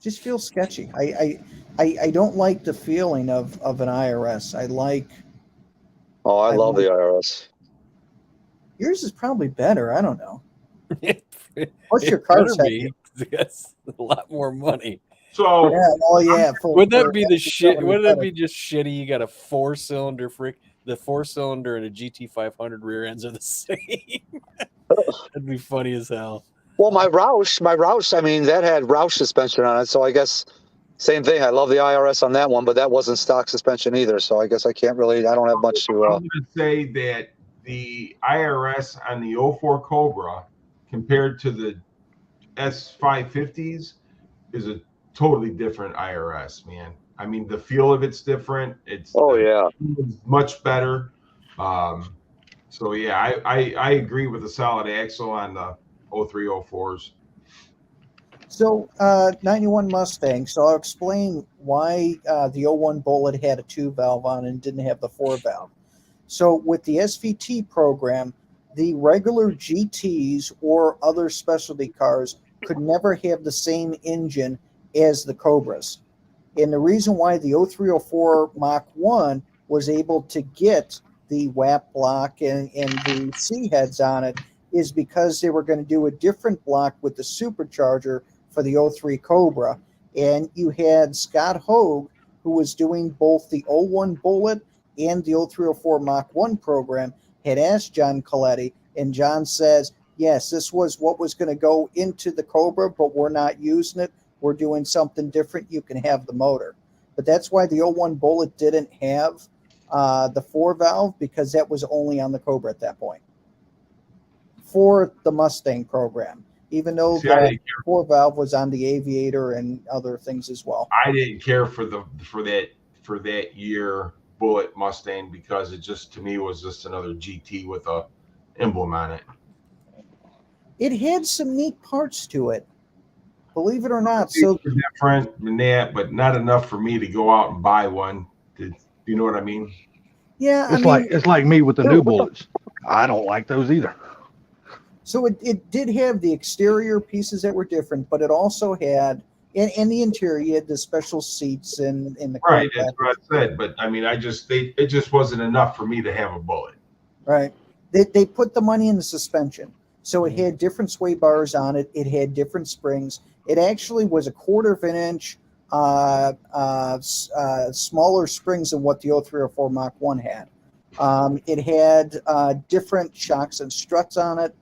Just feels sketchy. I don't like the feeling of an IRS. I like. Oh, I love the IRS. Yours is probably better. I don't know. What's It your car's better heavy? be. That's a lot more money. So Yeah, well, yeah. Wouldn't that be the shit? Wouldn't that better. be just shitty? You got a 4-cylinder the 4-cylinder and a GT500 rear ends are the same. That'd be funny as hell. Well, my Roush, I mean, that had Roush suspension on it, so I guess same thing. I love the IRS on that one, but that wasn't stock suspension either, so I guess I don't have much to. I'm going to say that the IRS on the 04 Cobra compared to the S550s is a totally different IRS, man. I mean, the feel of it's different. It's much better. So yeah, I agree with the solid axle on the 03, 04s. So 91 Mustang. So I'll explain why the 01 Bullet had a 2-valve on it and didn't have the 4-valve. So with the SVT program, the regular GTs or other specialty cars could never have the same engine as the Cobras. And the reason why the 0304 Mach 1 was able to get the WAP block and the C heads on it is because they were going to do a different block with the supercharger for the 03 Cobra. And you had Scott Hogue, who was doing both the 01 Bullet and the 0304 Mach 1 program, had asked John Coletti, and John says, yes, this was what was going to go into the Cobra, but we're not using it. We're doing something different. You can have the motor. But that's why the 01 Bullet didn't have the 4-valve, because that was only on the Cobra at that point for the Mustang program, even though the 4-valve was on the Aviator and other things as well. I didn't care for that year Bullet Mustang because it just, to me, was just another GT with a emblem on it. It had some neat parts to it, believe it or not. So different than that, but not enough for me to go out and buy one. Do you know what I mean? Yeah, It's like me with the new Bullets. I don't like those either. So it did have the exterior pieces that were different, but it also had in the interior you had the special seats in the right. That's what I said. But I mean, it just wasn't enough for me to have a Bullet. Right. They put the money in the suspension, so it had different sway bars on it. It had different springs. It actually was a 1/4 of an inch smaller springs than what the 0304 Mach 1 had. It had different shocks and struts on it.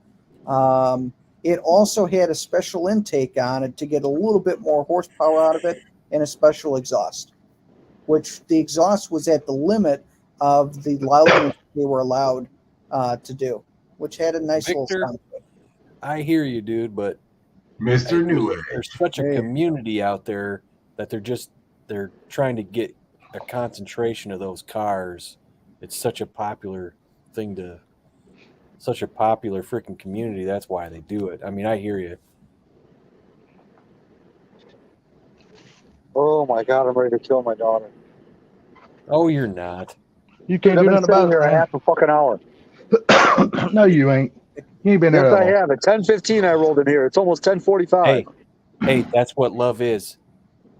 It also had a special intake on it to get a little bit more horsepower out of it, and a special exhaust, which the exhaust was at the limit of the loudness they were allowed to do, which had a nice little sound to it. I hear you, dude, but Mr. New there's such a community out there that they're trying to get a concentration of those cars. It's such a popular thing such a popular freaking community. That's why they do it. I mean, I hear you. Oh my God, I'm ready to kill my daughter. Oh, you're not. You can't do nothing about here it. a half a fucking hour. No, you ain't. You ain't been there Yes, that I long. have. At 10:15, I rolled in here. It's almost 10:45. Hey, that's what love is.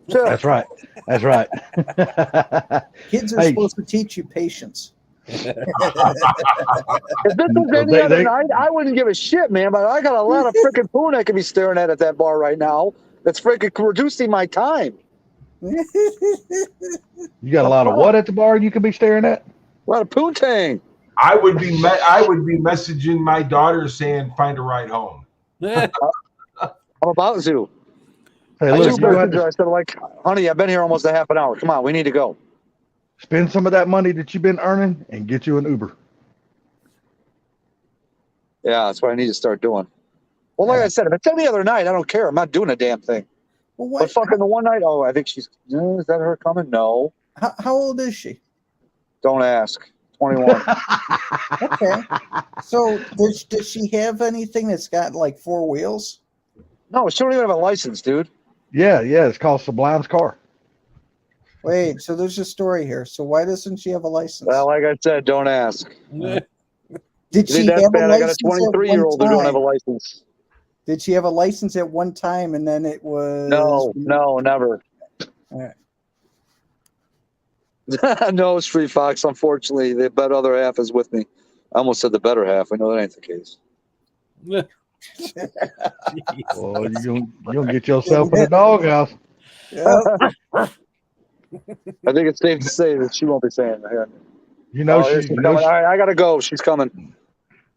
That's right. That's right. Kids are supposed to teach you patience. If this was any other night, I wouldn't give a shit, man. But I got a lot of freaking poon I could be staring at that bar right now. That's freaking reducing my time. You got a lot of what at the bar you could be staring at? A lot of poontang. I would be messaging my daughter saying, "Find a ride home." I'm about to. Hey, I look, just you messaged got her. I said, like, honey, I've been here almost a half an hour. Come on, we need to go. spend some of that money that you've been earning and get you an Uber. Yeah, that's what I need to start doing. Well, like I said, if it's any other night, I don't care. I'm not doing a damn thing. Well, But what? fucking the one night, oh, I think she's. Is that her coming? No. How old is she? Don't ask. 21. Okay. So does she have anything that's got like four wheels? No, she don't even have a license, dude. Yeah, it's called Sublime's car. Wait, so there's a story here. So why doesn't she have a license? Well, like I said, don't ask. Did You she think that's have a bad? I got a license at 23-year-old who one don't have a time? license. Did she have a license at one time and then it was No, never. All right. No, Street Fox. Unfortunately, the other half is with me. I almost said the better half. I know that ain't the case. Well, you gonna get yourself in the doghouse. Yeah. I think it's safe to say that she won't be saying that. You know Here she's. she's coming. All right, I gotta go. She's coming.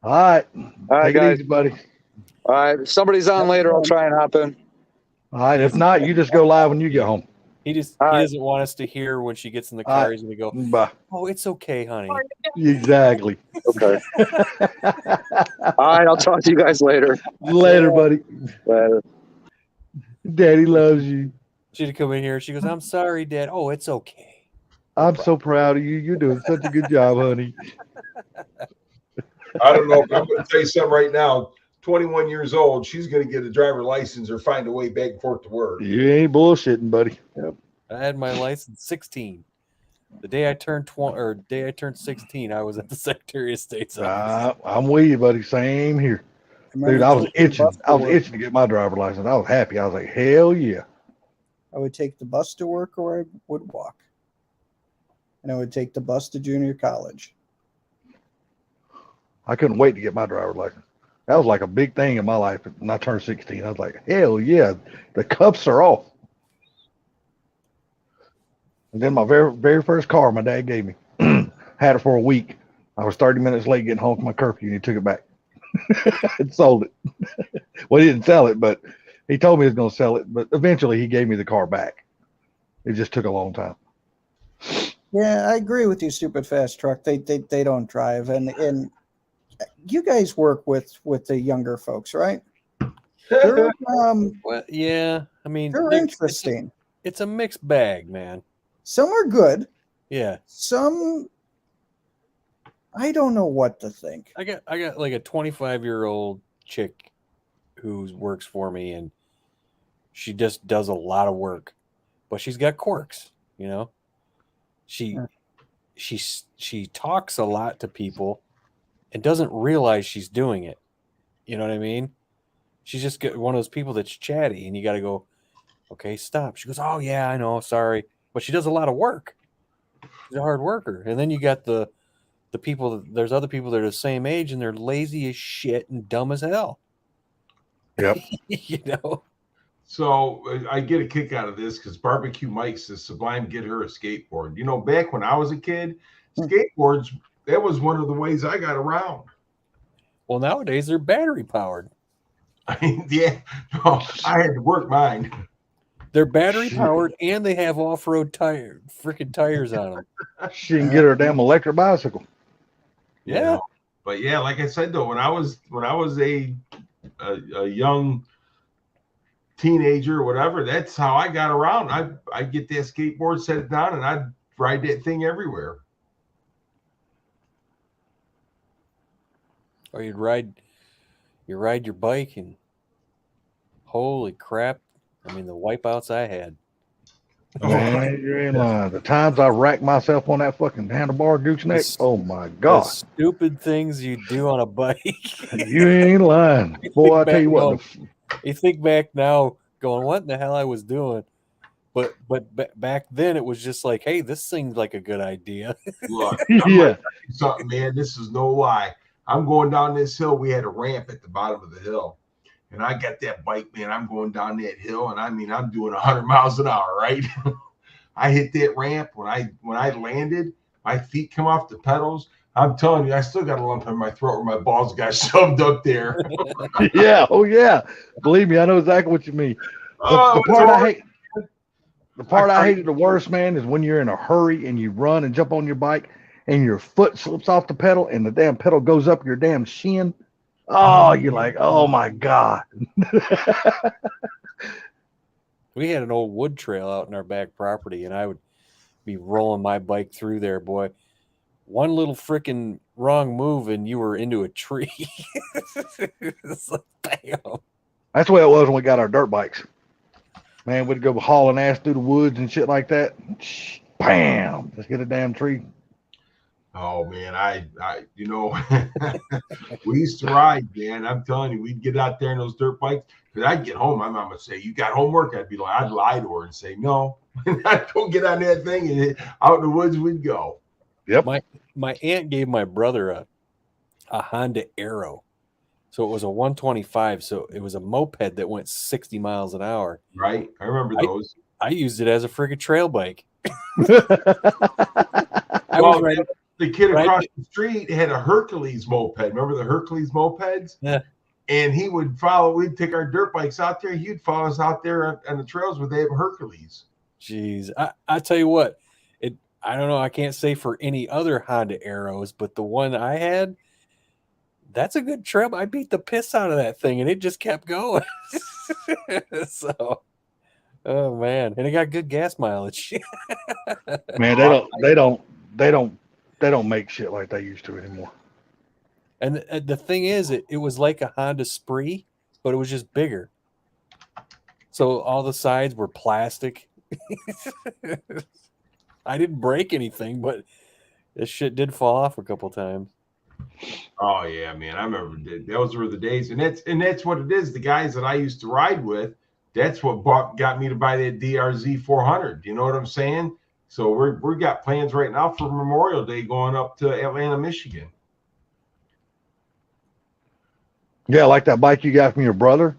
All right, All right, take it guys. easy, buddy. All right, if somebody's on later, I'll try and hop in. All right, if not, you just go live when you get home. He All right. doesn't want us to hear when she gets in the All car. right. He's gonna go, Bye. "Oh, it's okay, honey." Exactly. Okay. All right, I'll talk to you guys later. Later, buddy. Later. Daddy loves you. She'd come in here. She goes, "I'm sorry, Dad." "Oh, it's okay." I'm so proud of you. You're doing such a good job, honey. I don't know. I'm going to tell you something right now. 21 years old, she's going to get a driver license or find a way back and forth to work. You ain't bullshitting, buddy. I had my license 16. The day I turned 20 or day I turned 16, I was at the Secretary of State's office. I'm with you, buddy. Same here. Dude, I was itching. I was itching to get my driver license. I was happy. I was like, hell yeah. I would take the bus to work or I would walk. And I would take the bus to junior college. I couldn't wait to get my driver license. That was like a big thing in my life when I turned 16. I was like, hell yeah, the cuffs are off. And then my very first car my dad gave me, had it for a week. I was 30 minutes late getting home from my curfew and he took it back and sold it. Well, he didn't sell it, but he told me he was going to sell it. But eventually he gave me the car back. It just took a long time. Yeah, I agree with you, stupid fast truck. They don't drive. And you guys work with the younger folks, right? They're, Well, yeah. I mean, they're interesting. It's a mixed bag, man. Some are good. Yeah. Some I don't know what to think. I got like a 25-year-old chick who works for me, and she just does a lot of work, but she's got quirks, you know. She talks a lot to people and doesn't realize she's doing it. You know what I mean? She's just one of those people that's chatty, and you got to go, okay, stop. She goes, oh yeah, I know, sorry, but she does a lot of work. She's a hard worker, and then you got the people. There's other people that are the same age, and they're lazy as shit and dumb as hell. Yep. You know. So I get a kick out of this because Barbecue Mike says Sublime get her a skateboard. You know, back when I was a kid, skateboards, that was one of the ways I got around. Well, nowadays they're battery powered. I mean, yeah, no, I had to work mine. They're battery powered and they have off-road freaking tires on them. She can get her a damn electric bicycle. Yeah. You know? But yeah, like I said though, when I was a young teenager or whatever, that's how I got around. I'd get that skateboard, set it down, and I'd ride that thing everywhere. Or you ride your bike, and holy crap. I mean, the wipeouts I had. Man, you ain't lying. The times I racked myself on that fucking handlebar gooseneck, oh my God. The stupid things you do on a bike. You ain't lying. Boy, I tell you what. You think back now going, what in the hell I was doing? But back then it was just like, hey, this seems like a good idea. Look, Yeah. something, man. This is no lie. I'm going down this hill. We had a ramp at the bottom of the hill, and I got that bike, man. I'm going down that hill, and I mean, I'm doing 100 miles an hour, right? I hit that ramp when I landed. My feet come off the pedals. I'm telling you, I still got a lump in my throat where my balls got shoved up there. Yeah. Oh yeah. Believe me, I know exactly what you mean. The part I hated the worst, man, is when you're in a hurry and you run and jump on your bike and your foot slips off the pedal and the damn pedal goes up your damn shin. Oh, you're like, oh my God. We had an old wood trail out in our back property, and I would be rolling my bike through there, boy. One little freaking wrong move and you were into a tree. It's like, bam. That's the way it was when we got our dirt bikes. Man, we'd go hauling ass through the woods and shit like that. Bam! Just hit a damn tree. Oh man, I we used to ride, man. I'm telling you, we'd get out there in those dirt bikes. Because I'd get home, my mom would say, "You got homework?" I'd lie to her and say, "No." I'd go get on that thing and out in the woods we'd go. Yep. My aunt gave my brother a Honda Arrow. So it was a 125. So it was a moped that went 60 miles an hour. Right? I remember those. I used it as a friggin' trail bike. The kid across the street had a Hercules moped. Remember the Hercules mopeds? Yeah. And he would we'd take our dirt bikes out there. He'd follow us out there on the trails where they have Hercules. Jeez. I tell you what, I don't know. I can't say for any other Honda Arrows, but the one I had, that's a good trail. I beat the piss out of that thing and it just kept going. So, oh man. And it got good gas mileage. Man, they don't make shit like they used to anymore. And the thing is, it was like a Honda Spree, but it was just bigger. So all the sides were plastic. I didn't break anything, but this shit did fall off a couple times. Oh yeah, man. I remember those were the days. And that's what it is. The guys that I used to ride with, that's what got me to buy that DRZ 400. You know what I'm saying? So we got plans right now for Memorial Day going up to Atlanta, Michigan. Yeah, like that bike you got from your brother.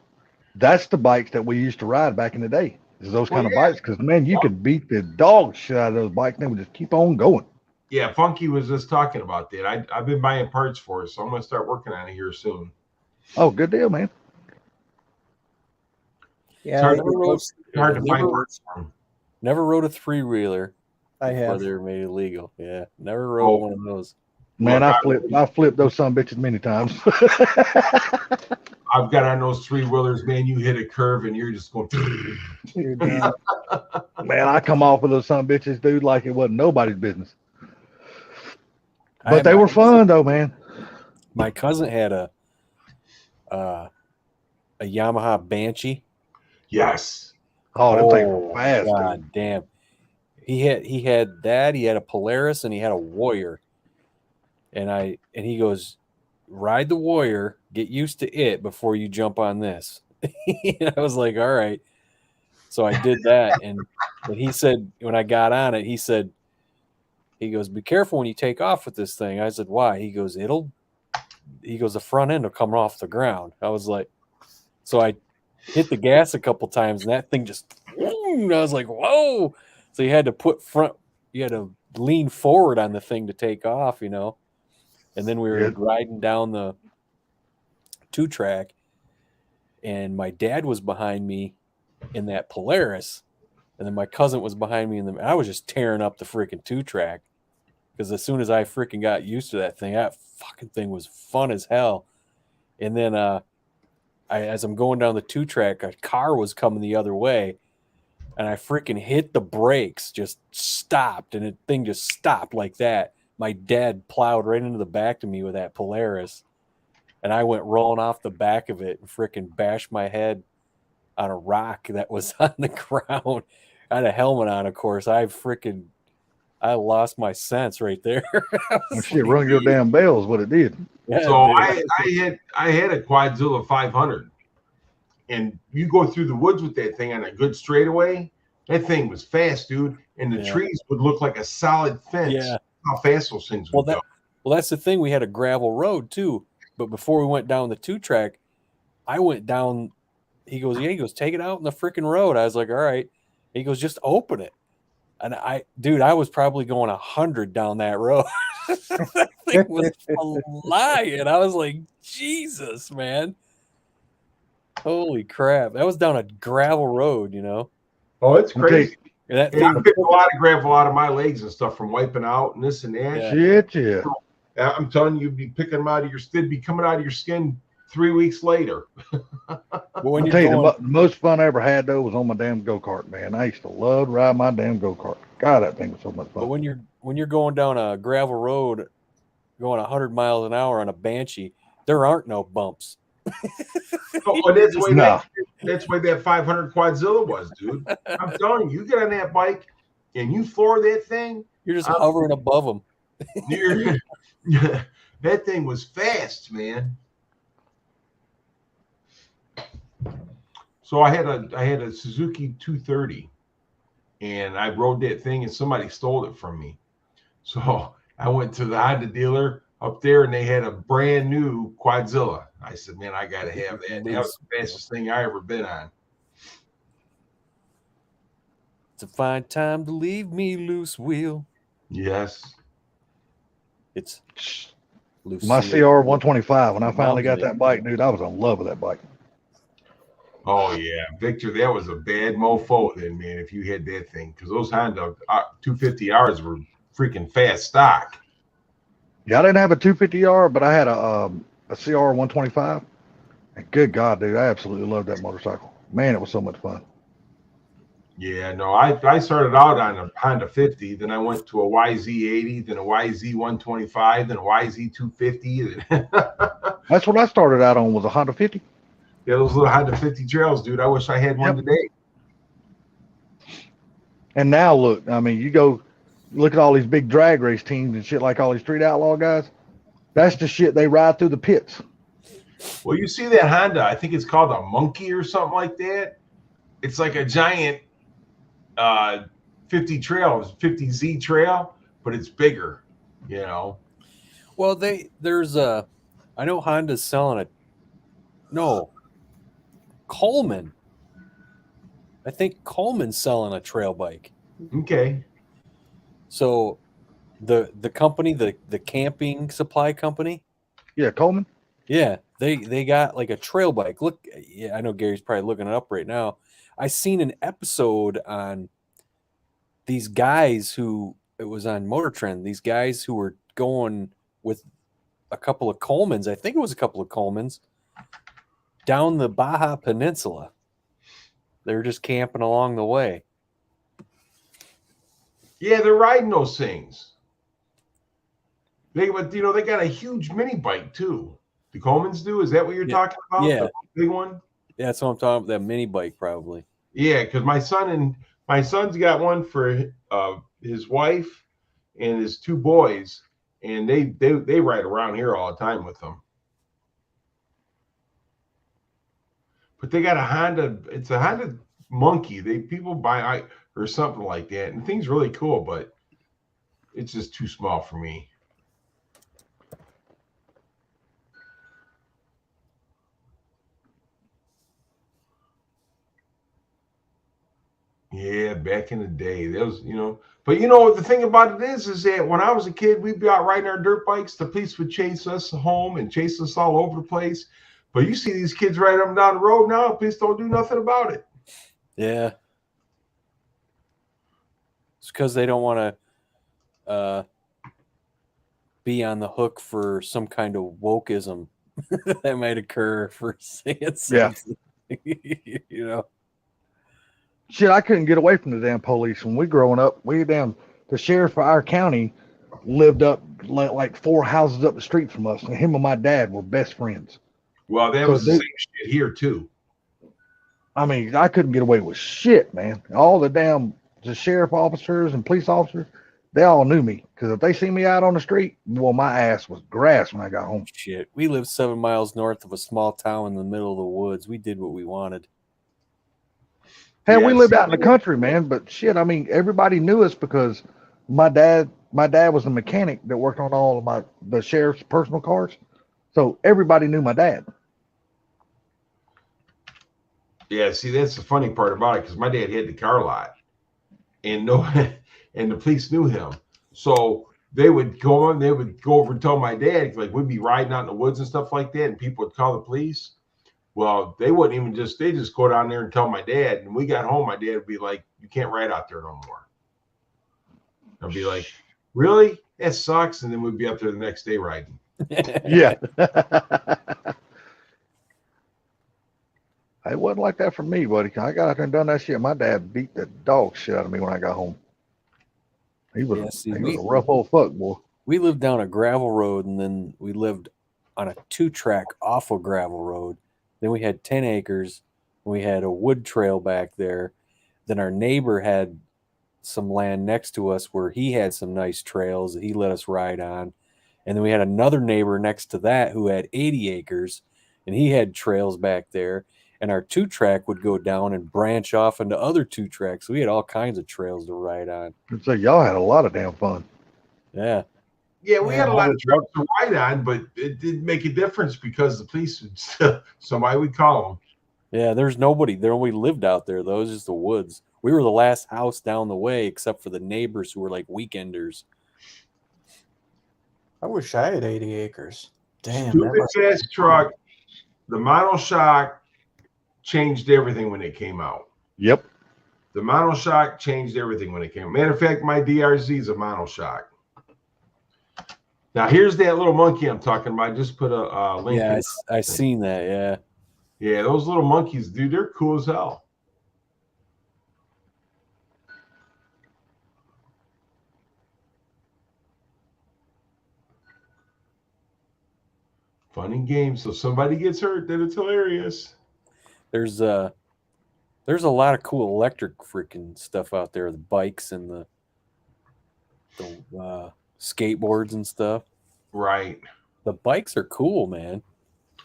That's the bikes that we used to ride back in the day. Is those kind of bikes? Because man, you could beat the dog shit out of those bikes, and they would just keep on going. Yeah, Funky was just talking about that. I've been buying parts for it, so I'm gonna start working on it here soon. Oh, good deal, man. Yeah, it's hard to find parts for them. Never rode a 3-wheeler. I have. Before they were made illegal. Yeah, never rode one of those. Man, I flipped those son bitches many times. I've got on those 3-wheelers, man. You hit a curve and you're just going. You're damn. Man, I come off of those son bitches, dude, like it wasn't nobody's business. But they were fun though, man. My cousin had a Yamaha Banshee. Yes. Oh, them things were fast. God dude. damn. He had that. He had a Polaris and he had a Warrior. And he goes, ride the Warrior, get used to it before you jump on this. I was like, all right. So I did that. And he said, when I got on it, he goes, be careful when you take off with this thing. I said, why? He goes, the front end will come off the ground. I was like, so I hit the gas a couple times and that thing just, I was like, whoa. So you had to lean forward on the thing to take off, And then we were riding down the 2-track, and my dad was behind me in that Polaris, and then my cousin was behind me and I was just tearing up the freaking 2-track because as soon as I freaking got used to that fucking thing was fun as hell. And then as I'm going down the 2-track, a car was coming the other way, and I freaking hit the brakes, just stopped, and the thing just stopped like that. My dad plowed right into the back of me with that Polaris, and I went rolling off the back of it and freaking bashed my head on a rock that was on the ground. I had a helmet on, of course. I lost my sense right there. Shit, rung your damn bells, what it did. Yeah, so I had a Quadzilla 500, and you go through the woods with that thing on a good straightaway, That thing was fast, dude, and the Yeah. trees would look like a solid fence. Yeah. How fast those things Well, would go. that's the thing. We had a gravel road too, but before we went down the 2-track, I went down. He goes, yeah. He goes, take it out in the freaking road. I was like, all right. He goes, just open it. And I was probably going 100 down that road. That thing was flying. I was like, Jesus, man. Holy crap. That was down a gravel road, you know? Oh, it's Okay. crazy. And that And I thing, picked a lot of gravel out of my legs and stuff from wiping out and this and that. Yeah. Shit, yeah. I'm telling you, you'd be picking them out of your they'd be coming out of your skin 3 weeks later. but when I'll you're tell you, going, the most fun I ever had though was on my damn go-kart, man. I used to love to ride my damn go-kart. God, that thing was so much but fun. when you're going down a gravel road, going 100 miles an hour on a Banshee, there aren't no bumps. Oh, that's the way Nah. that's the way that 500 Quadzilla was, dude. I'm telling you, you get on that bike and you floor that thing, You're just hovering above them. you're, that thing was fast, man. So I had a Suzuki 230, and I rode that thing, and somebody stole it from me. So I went to the Honda dealer up there, and they had a brand new Quadzilla. I said, "Man, I got to have that." That was the fastest thing I ever been on. It's a fine time to leave me loose wheel. Yes. It's loose. My CR 125, when I finally got Loves it. that bike, dude, I was in love with that bike. Oh yeah, Victor, that was a bad mofo then, man. If you had that thing, because those Honda 250Rs were freaking fast stock. Yeah, I didn't have a 250R, but I had a CR 125. And good God, dude, I absolutely loved that motorcycle. Man, it was so much fun. Yeah, no, I started out on a Honda 50, then I went to a YZ80, then a YZ 125, then a YZ 250. That's what I started out on, was a Honda 50. Yeah, those little Honda 50 trails, dude. I wish I had one Yep. today. And now look, I mean, you go look at all these big drag race teams and shit, like all these street outlaw guys. That's the shit they ride through the pits. Well, you see that Honda, I think it's called a Monkey or something like that. It's like a giant 50Z trail, but it's bigger, you know. Well, there's a. I know Honda's selling it. No, Coleman. I think Coleman's selling a trail bike. Okay. So, the company, the camping supply company. Yeah, Coleman. Yeah, they got like a trail bike. Look, yeah, I know Gary's probably looking it up right now. I seen an episode on these guys who it was on Motor Trend. These guys who were going with a couple of Colemans. I think it was a couple of Colemans down the Baja Peninsula. They were just camping along the way. Yeah, they're riding those things. They got a huge mini bike too. The Colemans do. Is that what you're Yeah. talking about? Yeah. The big one. Yeah, that's what I'm talking about. That mini bike, probably. Yeah, because my son's got one for his wife and his two boys, and they ride around here all the time with them. But they got a Honda. It's a Honda Monkey. People buy or something like that, and the thing's really cool, but it's just too small for me. Yeah, back in the day, there was, but the thing about it is that when I was a kid, we'd be out riding our dirt bikes. The police would chase us home and chase us all over the place. But you see these kids riding up and down the road now, police don't do nothing about it. Yeah. It's because they don't want to be on the hook for some kind of wokeism that might occur for saying something. Yeah. Shit, I couldn't get away from the damn police when we growing up. The sheriff of our county lived up like 4 houses up the street from us, and him and my dad were best friends. Well, that was the same shit here too. I mean, I couldn't get away with shit, man. All the sheriff officers and police officers, they all knew me, because if they see me out on the street, well, my ass was grass when I got home. Shit, we lived 7 miles north of a small town in the middle of the woods. We did what we wanted. Hell, we Yeah, lived see, out in the country, man. But shit, I mean, everybody knew us because my dad was a mechanic that worked on all of the sheriff's personal cars. So everybody knew my dad. Yeah, see, that's the funny part about it because my dad had the car lot, and no, and the police knew him, so they would go over and tell my dad, like we'd be riding out in the woods and stuff like that, and people would call the police. Well, they wouldn't even they just go down there and tell my dad, and we got home, my dad would be like, "You can't ride out there no more." I'd be like, "Really? That sucks," and then we'd be up there the next day riding. Yeah. It wasn't like that for me, buddy. I got out there and done that shit. My dad beat the dog shit out of me when I got home. He was, Yeah, see, he was a rough old fuck, boy. We lived down a gravel road, and then we lived on a 2-track off a gravel road. Then we had 10 acres. We had a wood trail back there. Then our neighbor had some land next to us where he had some nice trails that he let us ride on. And then we had another neighbor next to that who had 80 acres, and he had trails back there. And our 2-track would go down and branch off into other 2-tracks. So we had all kinds of trails to ride on. So y'all had a lot of damn fun. Yeah. Yeah, we Yeah, had a I lot of was- trucks to ride on, but it didn't make a difference because the police would somebody would call them. Yeah, there's nobody. Nobody lived out there, though. It was just the woods. We were the last house down the way, except for the neighbors who were like weekenders. I wish I had 80 acres. Damn. that Stupid must- fast truck, the monoshock changed everything when it came out. Yep. The monoshock changed everything when it came out. Matter of fact, my DRZ is a monoshock. Now here's that little monkey I'm talking about. I just put a link. Yeah, in. I seen that. Yeah. Yeah, those little monkeys, dude, they're cool as hell. Fun and games. So somebody gets hurt, then it's hilarious. There's a lot of cool electric freaking stuff out there. The bikes and the skateboards and stuff. Right. The bikes are cool, man.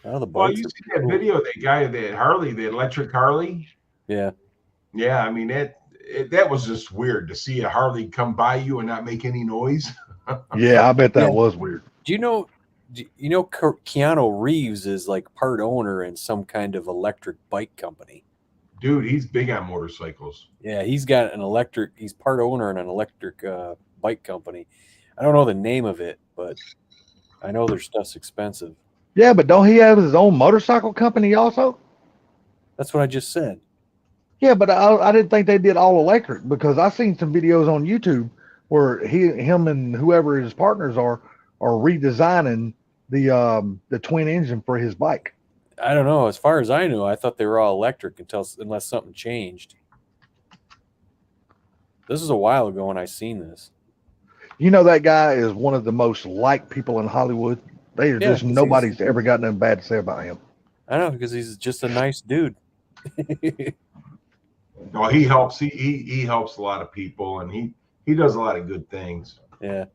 Oh, the Well, bikes you are see that cool. video, that guy, that Harley, the electric Harley. Yeah. Yeah, I mean that was just weird to see a Harley come by you and not make any noise. Yeah, I bet that Yeah. was weird. Do you know Keanu Reeves is like part owner in some kind of electric bike company? Dude, he's big on motorcycles. Yeah, he's part owner in an electric bike company. I don't know the name of it, but I know their stuff's expensive. Yeah, but don't he have his own motorcycle company also? That's what I just said. Yeah, but I didn't think they did all electric because I seen some videos on YouTube where him and whoever his partners are redesigning the twin engine for his bike. I don't know. As far as I knew, I thought they were all electric unless something changed. This is a while ago when I seen this. You know, that guy is one of the most liked people in Hollywood. Yeah, Just 'cause nobody's ever got nothing bad to say about him. I know, because he's just a nice dude. No, he helps. He helps a lot of people, and he does a lot of good things. Yeah.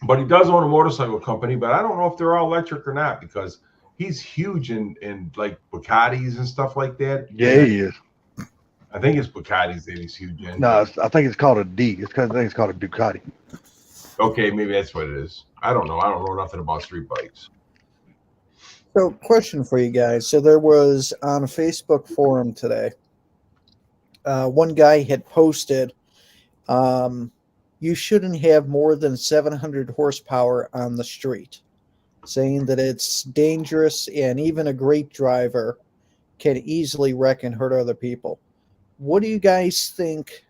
But he does own a motorcycle company, but I don't know if they're all electric or not because he's huge in like Bugattis and stuff like that. Yeah, he is. I think it's Bugattis that he's huge in. No, I think it's called a D. I think it's called a Ducati. Okay, maybe that's what it is. I don't know. I don't know nothing about street bikes. So, question for you guys. So, there was on a Facebook forum today, one guy had posted, you shouldn't have more than 700 horsepower on the street, saying that it's dangerous and even a great driver can easily wreck and hurt other people. What do you guys think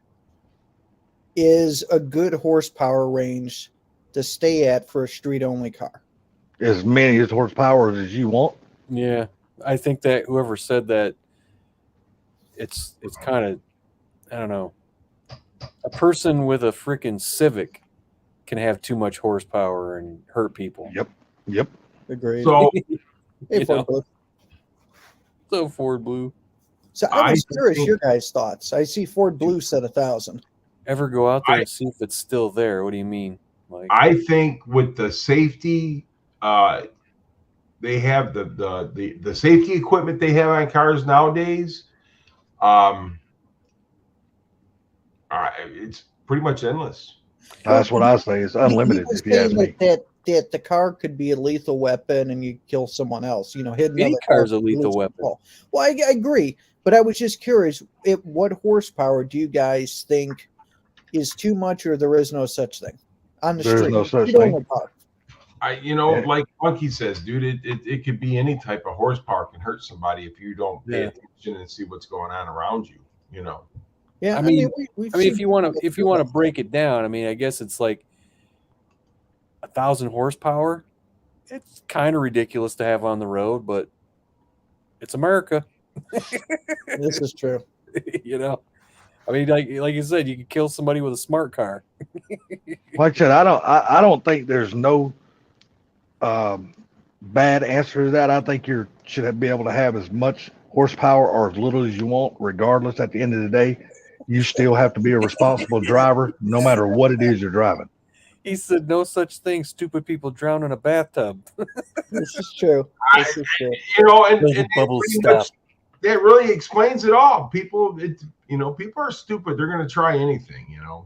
is a good horsepower range to stay at for a street-only car? As many as horsepower as you want. Yeah. I think that whoever said that, it's kind of, I don't know. A person with a freaking Civic can have too much horsepower and hurt people. Yep. Agreed. So Hey, You Ford know. Blue. So Ford Blue. So I was I curious think- your guys' thoughts. I see Ford Blue said 1,000. Ever go out there and see if it's still there? What do you mean, Mike? I think with the safety, they have the safety equipment they have on cars nowadays. It's pretty much endless. That's what I say. It's unlimited, was if you ask saying me. that the car could be a lethal weapon and you kill someone else. You know, hit Any another car is a could be lethal weapon. Well, I agree, but I was just curious. What horsepower do you guys think is too much, or there is no such thing on the There's street? no such You don't thing. know about it. You know, like Funky says, dude, it could be any type of horsepower can hurt somebody if you don't pay Yeah. attention and see what's going on around you. You know. Yeah, I mean, we've I mean, seen if you want people to that- break it down, I mean, I guess it's like 1,000 horsepower. It's kind of ridiculous to have on the road, but it's America. This is true. You know, I mean, like you said, you could kill somebody with a smart car. Like I said, I don't think there's no bad answer to that. I think you should be able to have as much horsepower or as little as you want, regardless. At the end of the day, you still have to be a responsible driver, no matter what it is you're driving. He said, "No such thing. Stupid people drown in a bathtub." This is true. This is true. You know, and Little that bubble pretty stop. much- that really explains it all. People, people are stupid. They're going to try anything. You know.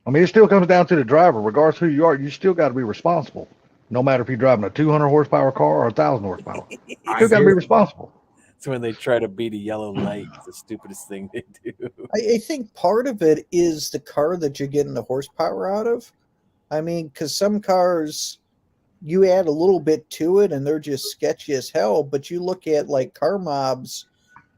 I mean, it still comes down to the driver, regardless who you are. You still got to be responsible, no matter if you're driving a 200 horsepower car or 1,000 horsepower. You still got to be responsible. It's when they try to beat a yellow light. It's the stupidest thing they do. I think part of it is the car that you're getting the horsepower out of. I mean, because some cars, you add a little bit to it and they're just sketchy as hell. But you look at like Car Mob's,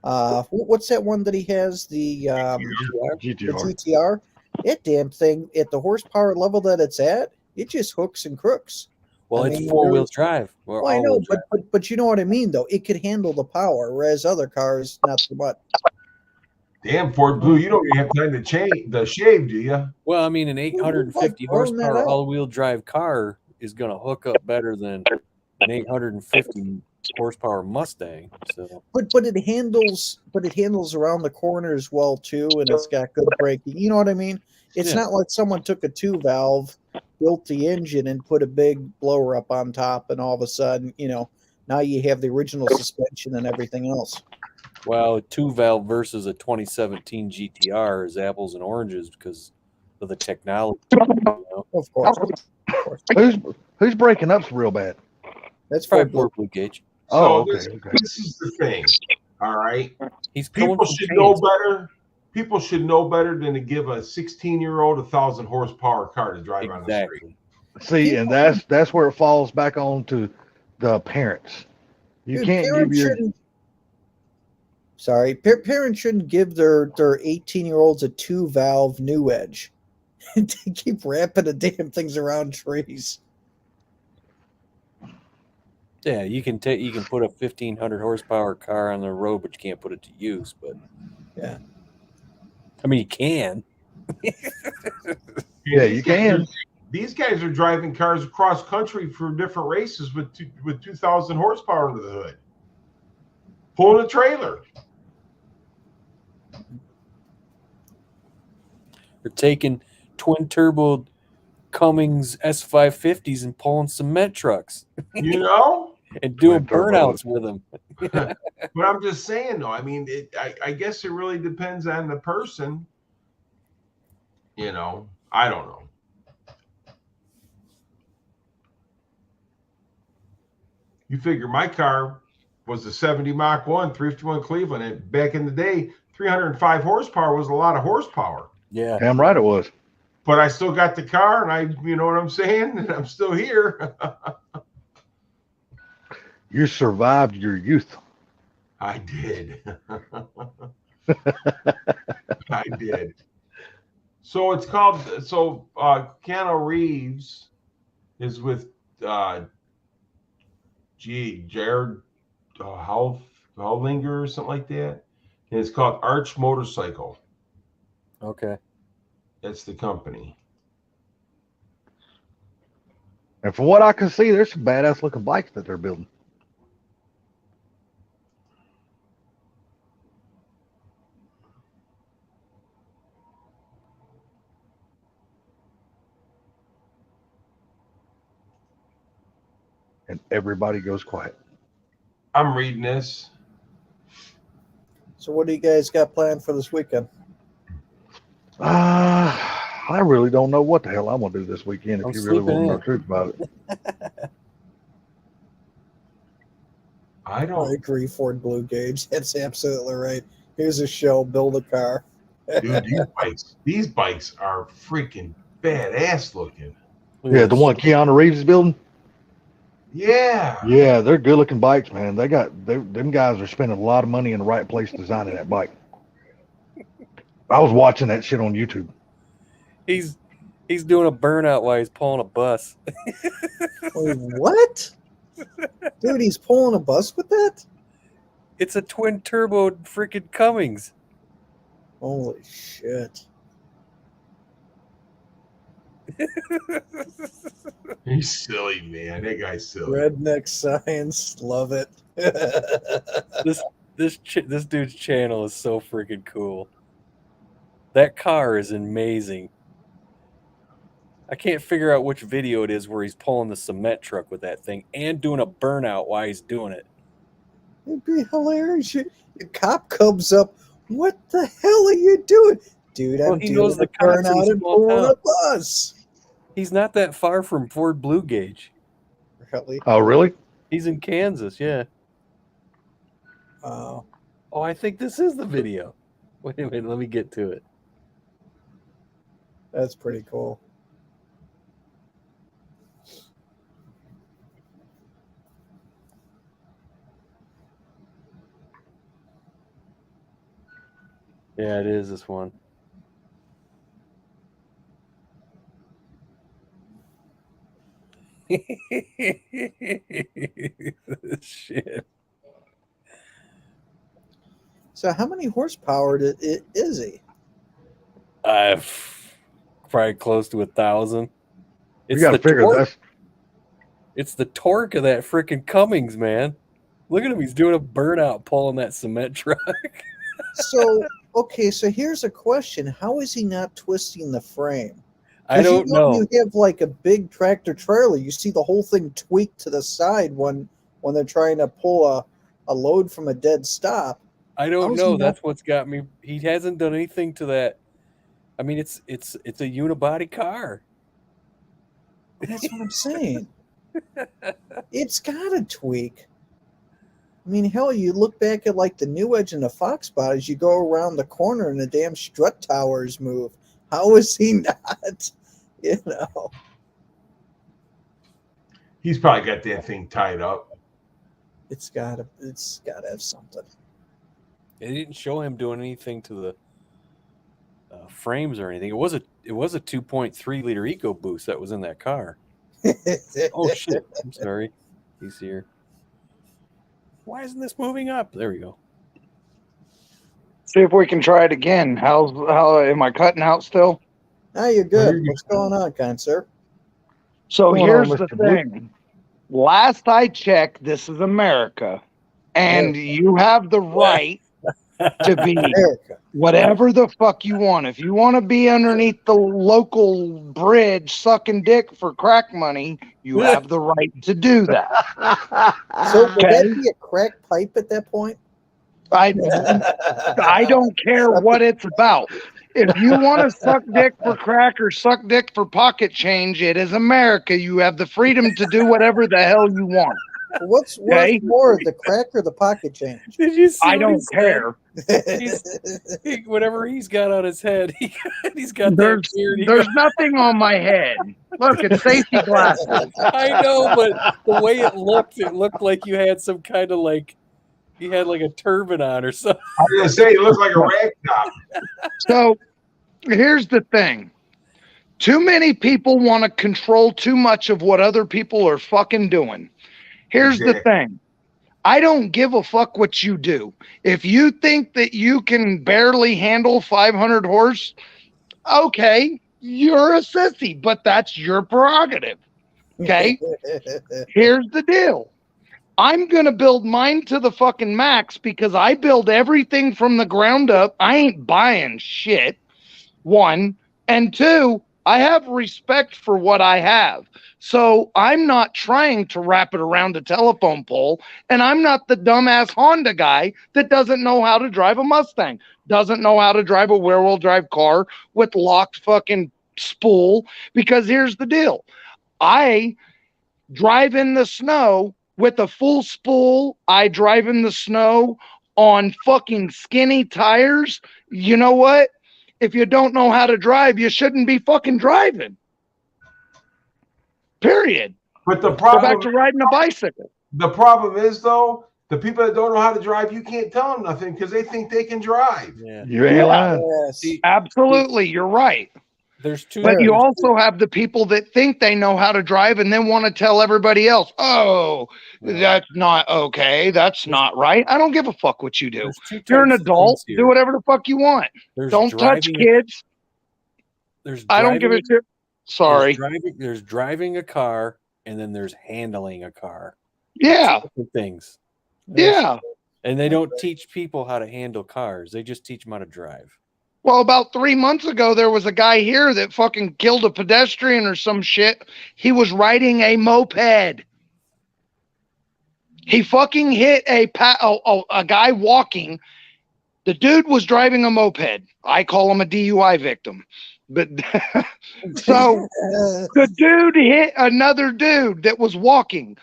what's that one that he has? The GTR. GTR. That damn thing at the horsepower level that it's at, it just hooks and crooks. Well, I it's mean, 4-wheel drive. Or Well, I know, all-wheel drive. but you know what I mean, though. It could handle the power, whereas other cars, not so much. Damn, Ford Blue, you don't even have time to change the shave, do you? Well, I mean, an 850 throwing that horsepower out. all-wheel drive car is going to hook up better than an 850 horsepower Mustang. So But it handles around the corner as well too, and it's got good braking. You know what I mean? It's Yeah. not like someone took a 2-valve, built the engine, and put a big blower up on top, and all of a sudden, now you have the original suspension and everything else. Well, a 2-valve versus a 2017 GTR is apples and oranges because of the technology. Of course, Who's breaking up real bad? that's Probably Ford poor Blue. Blue Gauge. So Oh, okay. this is the thing. All right. He's coming People from should know Kansas. better. People should know better than to give a 16-year-old 1,000 horsepower car to drive on the street. Exactly. See, and that's where it falls back on to the parents. You Dude, can't give parents your shouldn't- Sorry, parents shouldn't give their 18-year-olds a 2-valve New Edge. They keep wrapping the damn things around trees. Yeah, you can put a 1,500 horsepower car on the road, but you can't put it to use. But Yeah. I mean, you can. Yeah, you can. These guys are driving cars across country for different races with 2,000 horsepower under the hood, pulling a trailer. They're taking twin turbo Cummins S550s and pulling cement trucks You know. and doing Twin turbos. burnouts with them. But I'm just saying, though. I mean, I guess it really depends on the person. You know, I don't know. You figure my car was a 70 Mach 1, 351 Cleveland, and back in the day, 305 horsepower was a lot of horsepower. Yeah. Damn right it was. But I still got the car, and you know what I'm saying? And I'm still here. You survived your youth. I did. I did. So it's called. So Keanu Reeves is with Jared Howlinger or something like that, and it's called Arch Motorcycle. Okay. That's the company. And from what I can see, there's some badass looking bikes that they're building. And everybody goes quiet. I'm reading this. So what do you guys got planned for this weekend? I really don't know what the hell I'm gonna do this weekend. If I'm you really want to sleeping know in. the truth about it, I I don't, agree, Ford Blue Gauge. That's absolutely right. Here's a show, build a car. dude. These bikes are freaking badass looking. Look at yeah, the this one shit. Keanu Reeves is building. Yeah. Yeah, they're good looking bikes, man. Them guys are spending a lot of money in the right place designing that bike. I was watching that shit on YouTube. He's doing a burnout while he's pulling a bus. Wait, what? Dude, he's pulling a bus with that? It's a twin turbo freaking Cummins. Holy shit. He's silly, man. That guy's silly. Redneck science. Love it. This dude's channel is so freaking cool. That car is amazing. I can't figure out which video it is where he's pulling the cement truck with that thing and doing a burnout while he's doing it. It'd be hilarious. The cop comes up. What the hell are you doing? Dude, Well, I'm he doing knows the a cops in burnout and small pulling a town. bus. He's not that far from Ford Blue Gauge. Really? Oh, really? He's in Kansas, yeah. Oh, Oh, I think this is the video. Wait a minute, let me get to it. that's pretty cool. Yeah, it is this one. Shit. So how many horsepower is he? I've probably close to 1,000. You got to figure that's It's the torque of that freaking Cummins, man. Look at him. He's doing a burnout pulling that cement truck. So, okay, so here's a question. How is he not twisting the frame? I 'Cause don't know. You have like a big tractor trailer. You see the whole thing tweaked to the side when they're trying to pull a load from a dead stop. I don't How's he know. not- That's what's got me. He hasn't done anything to that. I mean, it's a unibody car. That's what I'm saying. It's got to tweak. I mean, hell, you look back at like the New Edge and the Fox bodies, you go around the corner and the damn strut towers move. How is he not? You know, He's probably got that thing tied up. it's gotta have something. They didn't show him doing anything to the frames or anything. It was a 2.3 liter EcoBoost that was in that car. Oh shit! I'm sorry. He's here. Why isn't this moving up? There we go. See if we can try it again. How am I cutting out still? Now you're good. There you What's going on, kind sir? So What's going here's on, the Mr. Blue? thing. Last I checked, this is America, and you have the right to be America. whatever the fuck you want. If you want to be underneath the local bridge sucking dick for crack money, you have the right to do that. So would Okay. that be a crack pipe at that point? I don't care what it's about. If you want to suck dick for crack or suck dick for pocket change, it is America. You have the freedom to do whatever the hell you want. What's Okay. more, the crack or the pocket change? Did you see? I what he don't said? care. Whatever he's got on his head, he's got There's, that beard. He there's nothing on my head. Look, it's safety glasses. I know, but the way it looked like you had some kind of like you had like a turban on or something. I was gonna say it looks like a rag top. So here's the thing. Too many people want to control too much of what other people are fucking doing. Here's the Exactly. thing. I don't give a fuck what you do. If you think that you can barely handle 500 horse, okay, you're a sissy, but that's your prerogative. Okay? Here's the deal. I'm going to build mine to the fucking max because I build everything from the ground up. I ain't buying shit. One. And two, I have respect for what I have. So I'm not trying to wrap it around a telephone pole, and I'm not the dumbass Honda guy that doesn't know how to drive a Mustang, doesn't know how to drive a rear-wheel drive car with locked fucking spool. Because here's the deal. I drive in the snow with a full spool. I drive in the snow on fucking skinny tires. You know what? If you don't know how to drive, you shouldn't be fucking driving. Period. But the Go problem, back to riding a bicycle. the problem is though, the people that don't know how to drive, you can't tell them nothing because they think they can drive. Yeah. You ain't lying. Yes. See, Absolutely, you're right. there's two. But you there's also have the people that think they know how to drive and then want to tell everybody else, oh, two- that's not okay. That's not right. I don't give a fuck what you do. there's two You're an types of adult. things here. Do whatever the fuck you want. There's Don't touch driving- kids. There's I don't give a driving- shit. Sorry. There's driving a car, and then there's handling a car. Yeah. Two different things. Yeah. And they don't teach people how to handle cars. They just teach them how to drive. Well, about 3 months ago, there was a guy here that fucking killed a pedestrian or some shit. He was riding a moped. He fucking hit a guy walking. The dude was driving a moped. I call him a DUI victim. But so the dude hit another dude that was walking.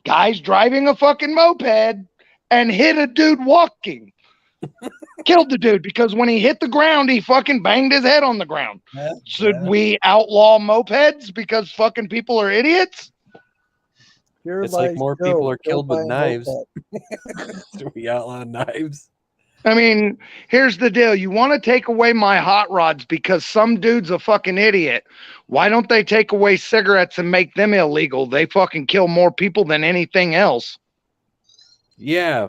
Guy's driving a fucking moped and hit a dude walking. Killed the dude because when he hit the ground, he fucking banged his head on the ground. Should we outlaw mopeds because fucking people are idiots? Pure It's like lies more Joe, people are go killed with buy a knives. moped. Do we outlaw knives? I mean, here's the deal. You want to take away my hot rods because some dude's a fucking idiot. Why don't they take away cigarettes and make them illegal? They fucking kill more people than anything else. Yeah,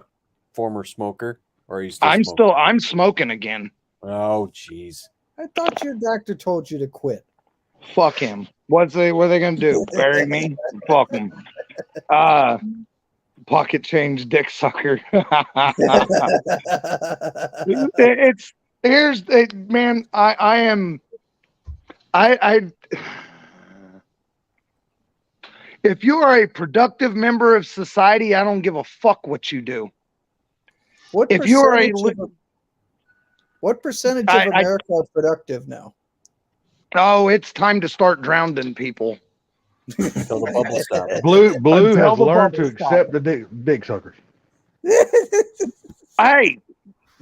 former smoker. Or are you still I'm smoking again. Oh, jeez. I thought your doctor told you to quit. Fuck him. What are they gonna do? Bury me? Fuck him. Pocket change, dick sucker. Man. If you are a productive member of society, I don't give a fuck what you do. What If you are a what percentage of I- America are productive now? Oh, it's time to start drowning people. Until the bubble stops. Blue Until has the learned to bubbles stop. accept the dick suckers. Hey,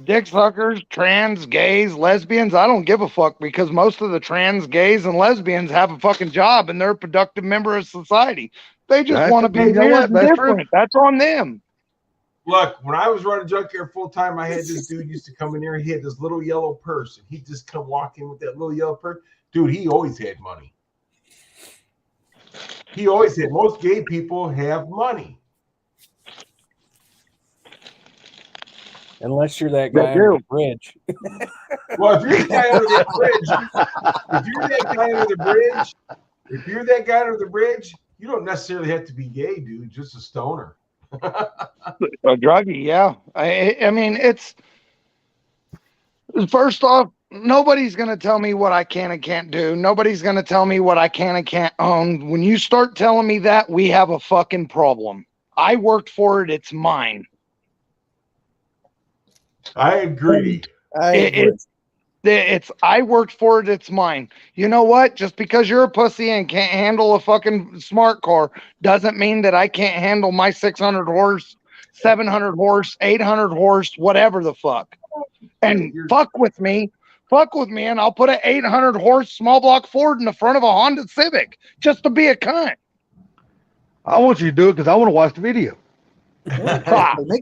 dick suckers, trans, gays, lesbians, I don't give a fuck because most of the trans, gays, and lesbians have a fucking job and they're a productive member of society. They just That's- want to be you know weird what? and That's different. true. That's on them. Look, when I was running junkyard full time, I had this dude used to come in there. He had this little yellow purse, and he'd just come walk in with that little yellow purse. Dude, he always had money. He always had. Most gay people have money. Unless you're that They guy on do. the bridge. Well, if you're the guy under the bridge, if you're that guy under the bridge, you don't necessarily have to be gay, dude. Just a stoner. A druggie, yeah. I mean, it's first off, nobody's going to tell me what I can and can't do. Nobody's going to tell me what I can and can't own. When you start telling me that, we have a fucking problem. I worked for it. It's mine. I agree. It's I worked for it. It's mine. You know what? Just because you're a pussy and can't handle a fucking smart car doesn't mean that I can't handle my 600 horse, 700 horse, 800 horse, whatever the fuck. And fuck with me, and I'll put an 800 horse small block Ford in the front of a Honda Civic just to be a cunt. I want you to do it because I want to watch the video. Make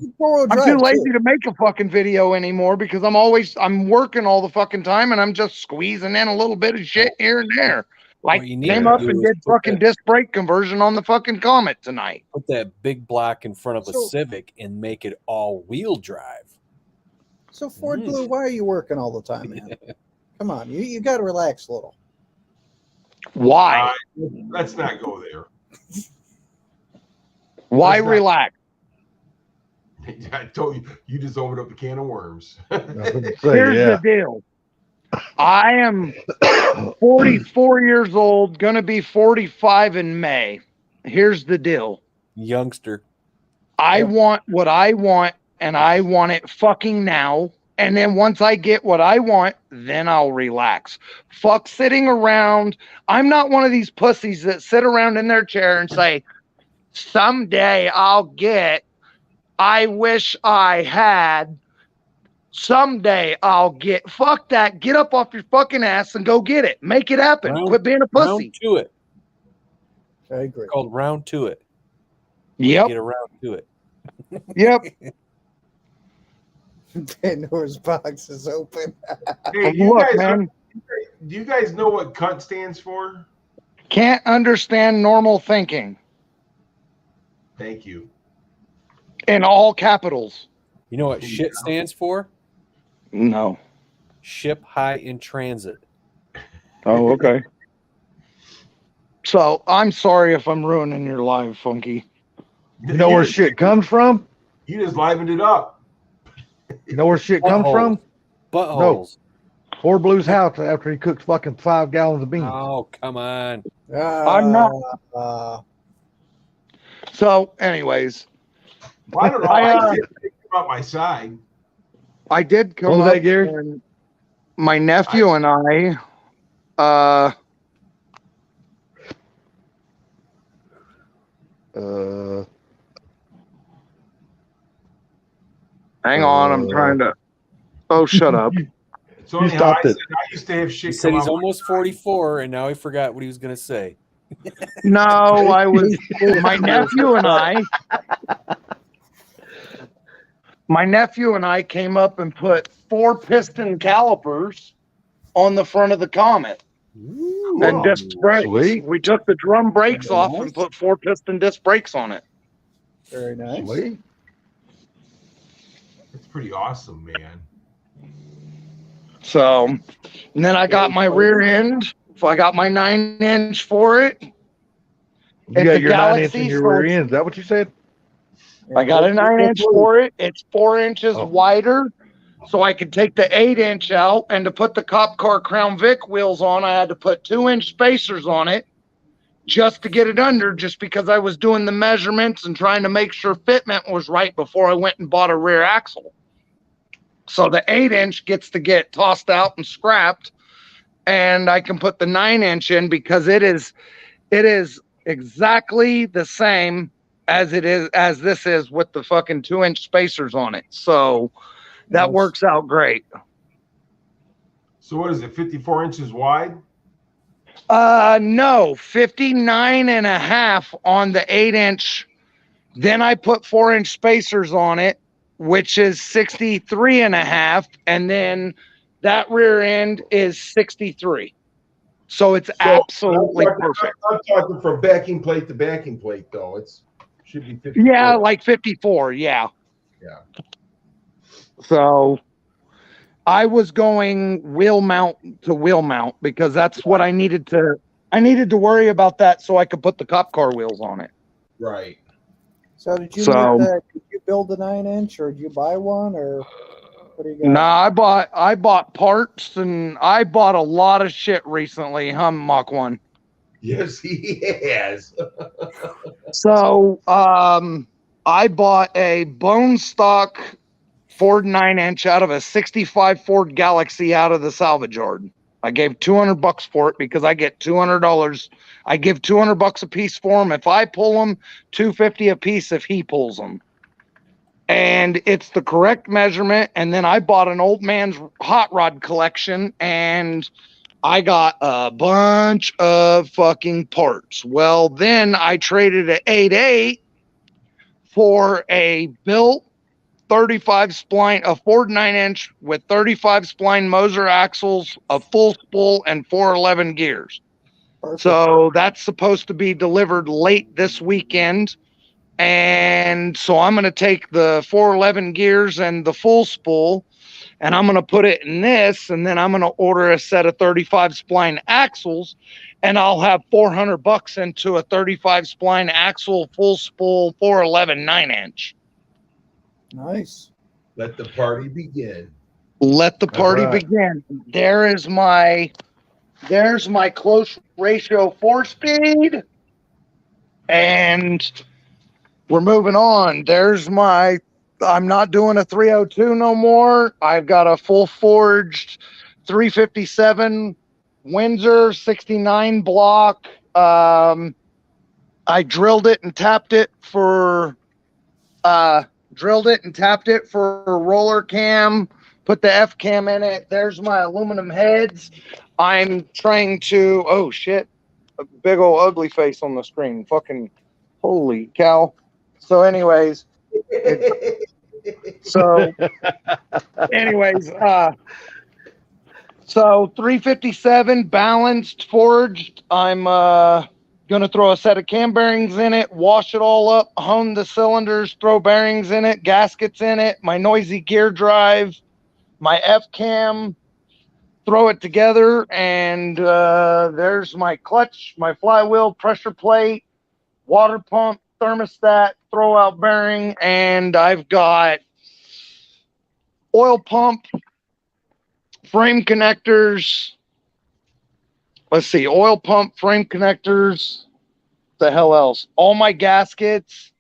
it four-wheel I'm drive, too lazy too. to make a fucking video anymore because I'm working all the fucking time and I'm just squeezing in a little bit of shit here and there. Like What you need came to up do and is did put fucking that- disc brake conversion on the fucking Comet tonight. Put that big block in front of a So- Civic and make it all wheel drive. So Ford Blue, why are you working all the time, man? Come on, you got to relax a little. Why? Let's not go there. Why let's not- relax? I told you, you just opened up a can of worms. I was gonna say, Here's yeah. the deal. I am 44 years old, gonna be 45 in May. Here's the deal. Youngster. I Yep. want what I want, and I want it fucking now. And then once I get what I want, then I'll relax. Fuck sitting around. I'm not one of these pussies that sit around in their chair and say, someday I'll get, I wish I had, someday I'll get. Fuck that. Get up off your fucking ass and go get it. Make it happen. Quit being a pussy. Round to it. I agree. It's called round to it. Yep. Get around to it. Yep. Pandora's box is open. Hey, you Look, guys, man, do you guys know what cunt stands for? can't understand normal thinking Thank you. in all capitals. You know what shit stands for? No. Ship high in transit. Oh, okay. So I'm sorry if I'm ruining your life, Funky. You know where shit comes from? You just livened it up. You know where shit comes from? Buttholes. Poor Blue's house after he cooks fucking 5 gallons of beans. Oh, come on. I'm not. So, anyways, Well, I don't know. I did think about my side. I did come What was up that, Gary? and my nephew and I, hang on, I'm trying to. Oh, shut up. So anyhow, stopped I it. said I used to have He shit said come he's out. almost 44, and now he forgot what he was going to say. No, I was my nephew and I came up and put 4 piston calipers on the front of the Comet and disc brakes. Sweet. We took the drum brakes Very off nice. and put 4 piston disc brakes on it. Very nice. Sweet. It's pretty awesome, man. So, and then I got my rear end. I got my 9-inch for it. You It's got a your 9 inch Galaxy, in your so rear it's- end. Is that what you said? I got a 9-inch for it. It's 4 inches Oh. wider, so I could take the 8-inch out. And to put the Cop Car Crown Vic wheels on, I had to put 2-inch spacers on it just to get it under, just because I was doing the measurements and trying to make sure fitment was right before I went and bought a rear axle. So the 8-inch gets to get tossed out and scrapped, and I can put the 9-inch in because it is exactly the same as this is with the fucking 2-inch spacers on it. So that Nice. works out great. So what is it? 54 inches wide? No, 59.5 on the 8-inch. Then I put 4-inch spacers on it, which is 63.5, and then that rear end is 63. So it's absolutely perfect. I'm talking from backing plate to backing plate, though. It's should be 54. Yeah, like 54. Yeah. Yeah. So I was going wheel mount to wheel mount because that's what I needed to worry about that so I could put the cop car wheels on it. Right. So did you So- did you build the 9-inch or did you buy one or what do you got? Nah, I bought parts and I bought a lot of shit recently. Mach 1. Yes, he has. So I bought a bone stock Ford 9-inch out of a 65 Ford Galaxy out of the salvage yard. I gave $200 for it because I get $200. I give $200 a piece for them. If I pull them, $250 a piece if he pulls them. And it's the correct measurement. And then I bought an old man's hot rod collection and I got a bunch of fucking parts. Well, then I traded an 8.8 for a built 35 spline, a Ford 9-inch with 35 spline Moser axles, a full spool, and 411 gears. Perfect. So that's supposed to be delivered late this weekend. And so I'm going to take the 411 gears and the full spool, and I'm going to put it in this, and then I'm going to order a set of 35 spline axles, and I'll have $400 into a 35 spline axle, full spool, 411 9-inch. Nice. Let the party begin. Let the party right. begin. There's my close ratio 4-speed. And we're moving on. I'm not doing a 302 no more. I've got a full forged 357 Windsor 69 block. I drilled it and tapped it for a roller cam, put the F cam in it. There's my aluminum heads. I'm trying to, oh shit, a big old ugly face on the screen. Fucking holy cow. So anyways, so 357 balanced forged. I'm gonna throw a set of cam bearings in it, wash it all up, hone the cylinders, throw bearings in it, gaskets in it, my noisy gear drive, my F cam, throw it together, and there's my clutch, my flywheel, pressure plate, water pump, thermostat, throw out bearing, and I've got oil pump, frame connectors. Let's see, oil pump, frame connectors. The hell else? All my gaskets.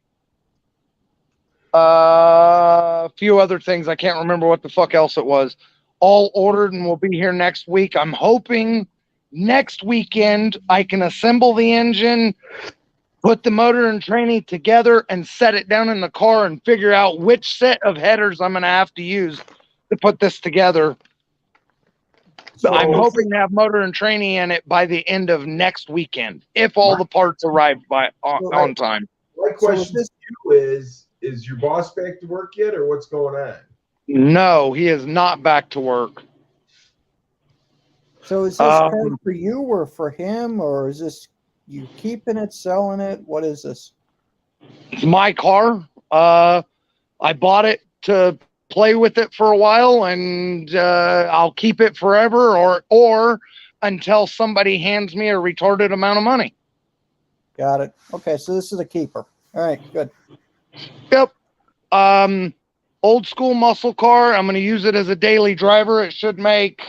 A few other things. I can't remember what the fuck else it was. All ordered and will be here next week. I'm hoping next weekend I can assemble the engine, put the motor and tranny together, and set it down in the car and figure out which set of headers I'm going to have to use to put this together. So I'm hoping to have motor and tranny in it by the end of next weekend, if all the parts arrive on time. My question to you is your boss back to work yet, or what's going on? No, he is not back to work. So is this car for you or for him, or is this you keeping it, selling it? What is this? It's my car. I bought it to play with it for a while, and I'll keep it forever, or until somebody hands me a retarded amount of money. Got it. Okay, so this is a keeper. All right, good. Yep. Old school muscle car. I'm going to use it as a daily driver. It should make,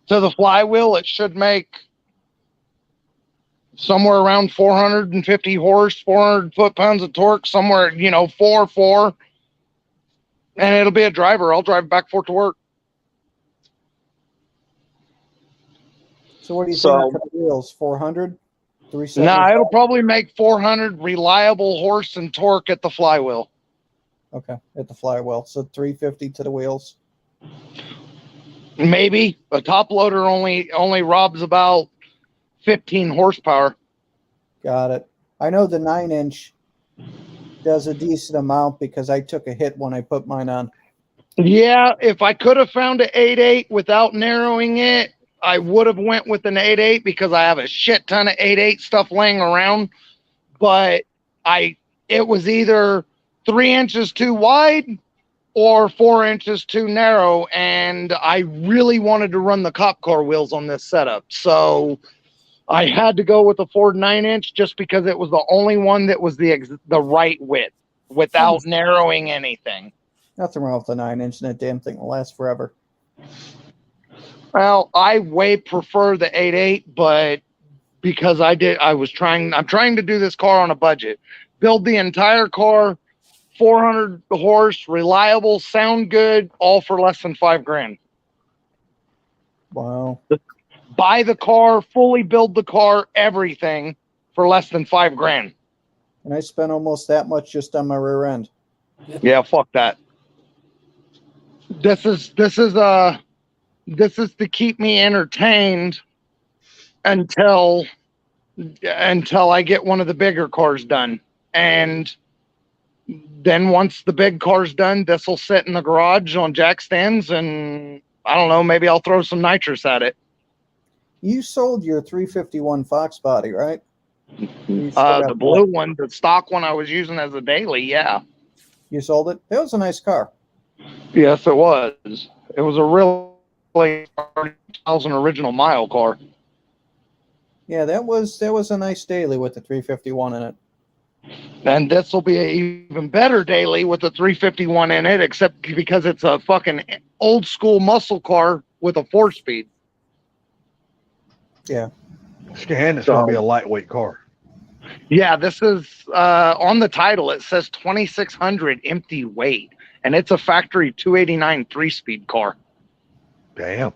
to the flywheel, it should make somewhere around 450 horse, 400 foot-pounds of torque, somewhere, 4. And it'll be a driver. I'll drive back forth to work. So what do you think for the wheels? 400? Nah, it'll probably make 400 reliable horse and torque at the flywheel. Okay, at the flywheel. So 350 to the wheels. Maybe. A top loader only robs about 15 horsepower. Got it. I know the 9-inch does a decent amount because I took a hit when I put mine on. Yeah, if I could have found an 8.8 without narrowing it, I would have went with an 8.8 because I have a shit ton of 8.8 stuff laying around. But it was either 3 inches too wide or 4 inches too narrow, and I really wanted to run the cop car wheels on this setup. So I had to go with the Ford 9-inch just because it was the only one that was the right width without narrowing anything. Nothing wrong with the 9-inch, and that damn thing will last forever. Well, I way prefer the 8.8, but because I'm trying to do this car on a budget. Build the entire car, 400 horse, reliable, sound good, all for less than $5,000. Wow. Buy the car, fully build the car, everything for less than $5,000. And I spent almost that much just on my rear end. Yeah, fuck that. This is to keep me entertained until I get one of the bigger cars done. And then once the big car's done, this will sit in the garage on jack stands, and I don't know, maybe I'll throw some nitrous at it. You sold your 351 Fox body, right? The blue one, the stock one I was using as a daily, yeah. You sold it? It was a nice car. Yes, it was. It was a really 30,000 original mile car. Yeah, that was a nice daily with the 351 in it. And this will be an even better daily with a 351 in it, except because it's a fucking old school muscle car with a 4-speed. Yeah. And it's going to be a lightweight car. Yeah, this is on the title. It says 2,600 empty weight, and it's a factory 289 3-speed car. Damn.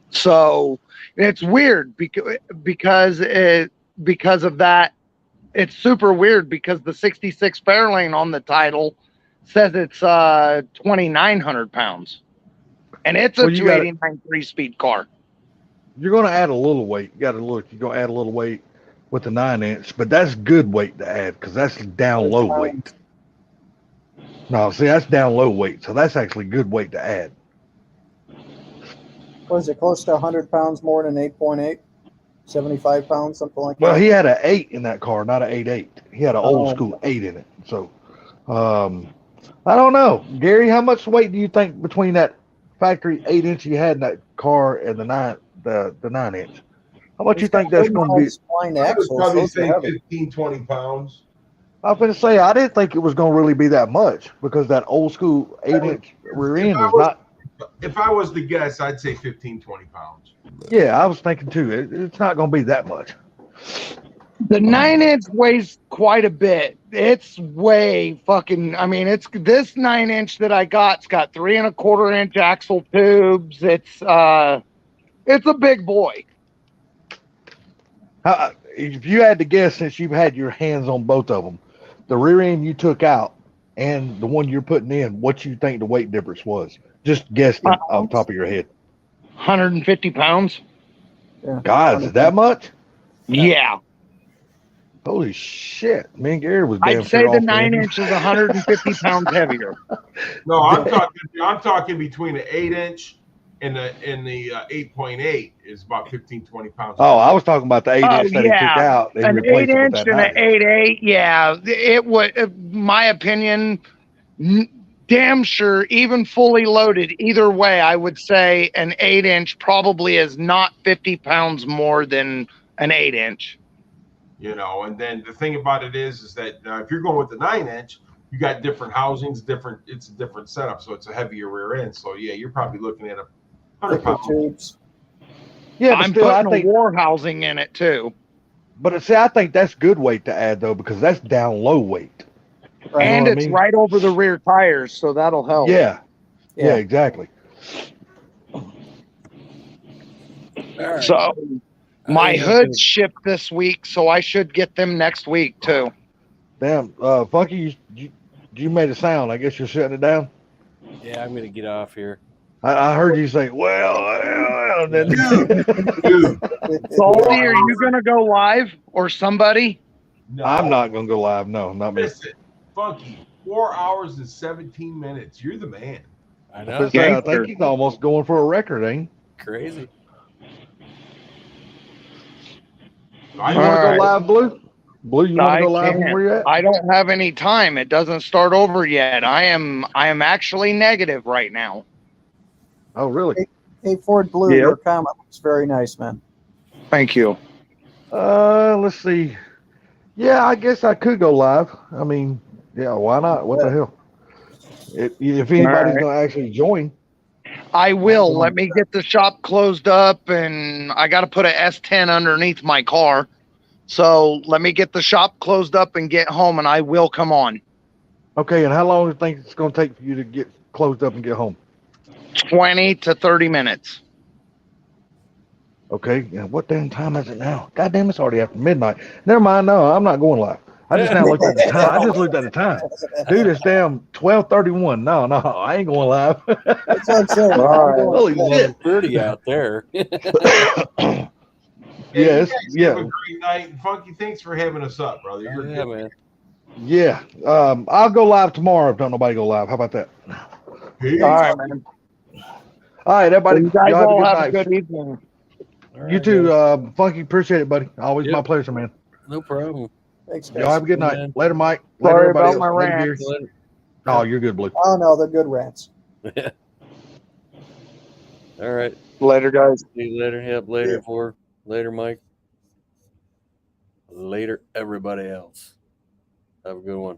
So it's weird because of that. It's super weird because the 66 Fairlane on the title says it's 2,900 pounds, and it's a 289 3-speed car. You're going to add a little weight. You got to look. You're going to add a little weight with the 9-inch, but that's good weight to add because that's down low weight. No, see, that's down low weight, so that's actually good weight to add. Was it close to 100 pounds more than 8.8? 75 pounds, something like that? Well, he had an 8 in that car, not an 8.8. He had an old school 8 in it. So, I don't know. Gary, how much weight do you think between that factory 8-inch you had in that car and the 9-inch? How much you think that's going to be? I would probably say 15, 20 pounds. I was going to say, I didn't think it was going to really be that much because that old school 8-inch rear end is not. If I was to guess, I'd say 15, 20 pounds. Yeah, I was thinking too. It's not going to be that much. The 9-inch weighs quite a bit. It's way fucking. I mean, it's this 9-inch that I got's got 3 1/4-inch axle tubes. It's a big boy. If you had to guess, since you've had your hands on both of them, the rear end you took out and the one you're putting in, what you think the weight difference was? Just guessed it off the top of your head. 150 pounds. Yeah. God, is that much? Yeah. Holy shit. Me and Gary was damn I'd say sure the off 9-inch is 150 pounds heavier. No, I'm talking between the 8-inch and the 8.8 is about 15, 20 pounds. Oh, I was talking about the 8-inch that he took out. And an replaced 8-inch it with and that an 8.8. Yeah, it would. My opinion, damn sure, even fully loaded. Either way, I would say an 8-inch probably is not 50 pounds more than an 8-inch. You know, and then the thing about it is that if you're going with the 9-inch, you got different housings, it's a different setup, so it's a heavier rear end. So yeah, you're probably looking at 100 pounds. Tubes. Yeah, but I'm still, putting a war housing in it too. But see, I think that's good weight to add though, because that's down low weight. Right. And You know what it's I mean? right over the rear tires, so that'll help. Yeah, exactly. All right. So my hoods shipped this week, so I should get them next week too. Damn, Funky, you made a sound. I guess you're shutting it down. Yeah, I'm gonna get off here. I heard you say, well, and then Dude, Salty, are you gonna go live or somebody? no, I'm not gonna go live. No, not me. Listen, Funky, 4 hours and 17 minutes. You're the man. I I know. was saying, I think he's almost going for a record, ain't Crazy. he? You want to go live, Blue? Blue, you want to go live can't. where you at? I don't have any time. It doesn't start over yet. I am actually negative right now. Oh, really? Hey, Ford Blue, Yeah. your comment was very nice, man. Thank you. Let's see. Yeah, I guess I could go live. I mean, yeah, why not? What the hell? If anybody's right. gonna actually join, I will. Let me get the shop closed up, and I got to put a S10 underneath my car. So let me get the shop closed up and get home, and I will come on. okay. And how long do you think it's gonna take for you to get closed up and get home? 20 to 30 minutes. Okay. Yeah. What damn time is it now? God damn, it's already after midnight. Never mind. No, I'm not going live. I just now looked at the time. I just looked at the time. Dude, it's damn 12:31. No, I ain't going live. That's what I'm saying. Holy Well, shit. it's pretty out there. Yes, you guys yeah. have a great night. Funky, thanks for having us up, brother. You're Yeah, good. man. Yeah. I'll go live tomorrow if don't nobody go live. How about that? Peace. All right, man. All right, everybody. You guys Y'all all have a night. good evening. All right, You too, guys. Funky. Appreciate it, buddy. Always Yep. my pleasure, man. No problem. Thanks, guys. Y'all have a good night. Man. Later, Mike. Later, Sorry everybody about else. my Later, rant. Gary. Oh, you're good, Blue. Oh, no, they're good rants. All right. Later, guys. See you later. Yep. Later, Yeah. for later, Mike. Later, everybody else. Have a good one.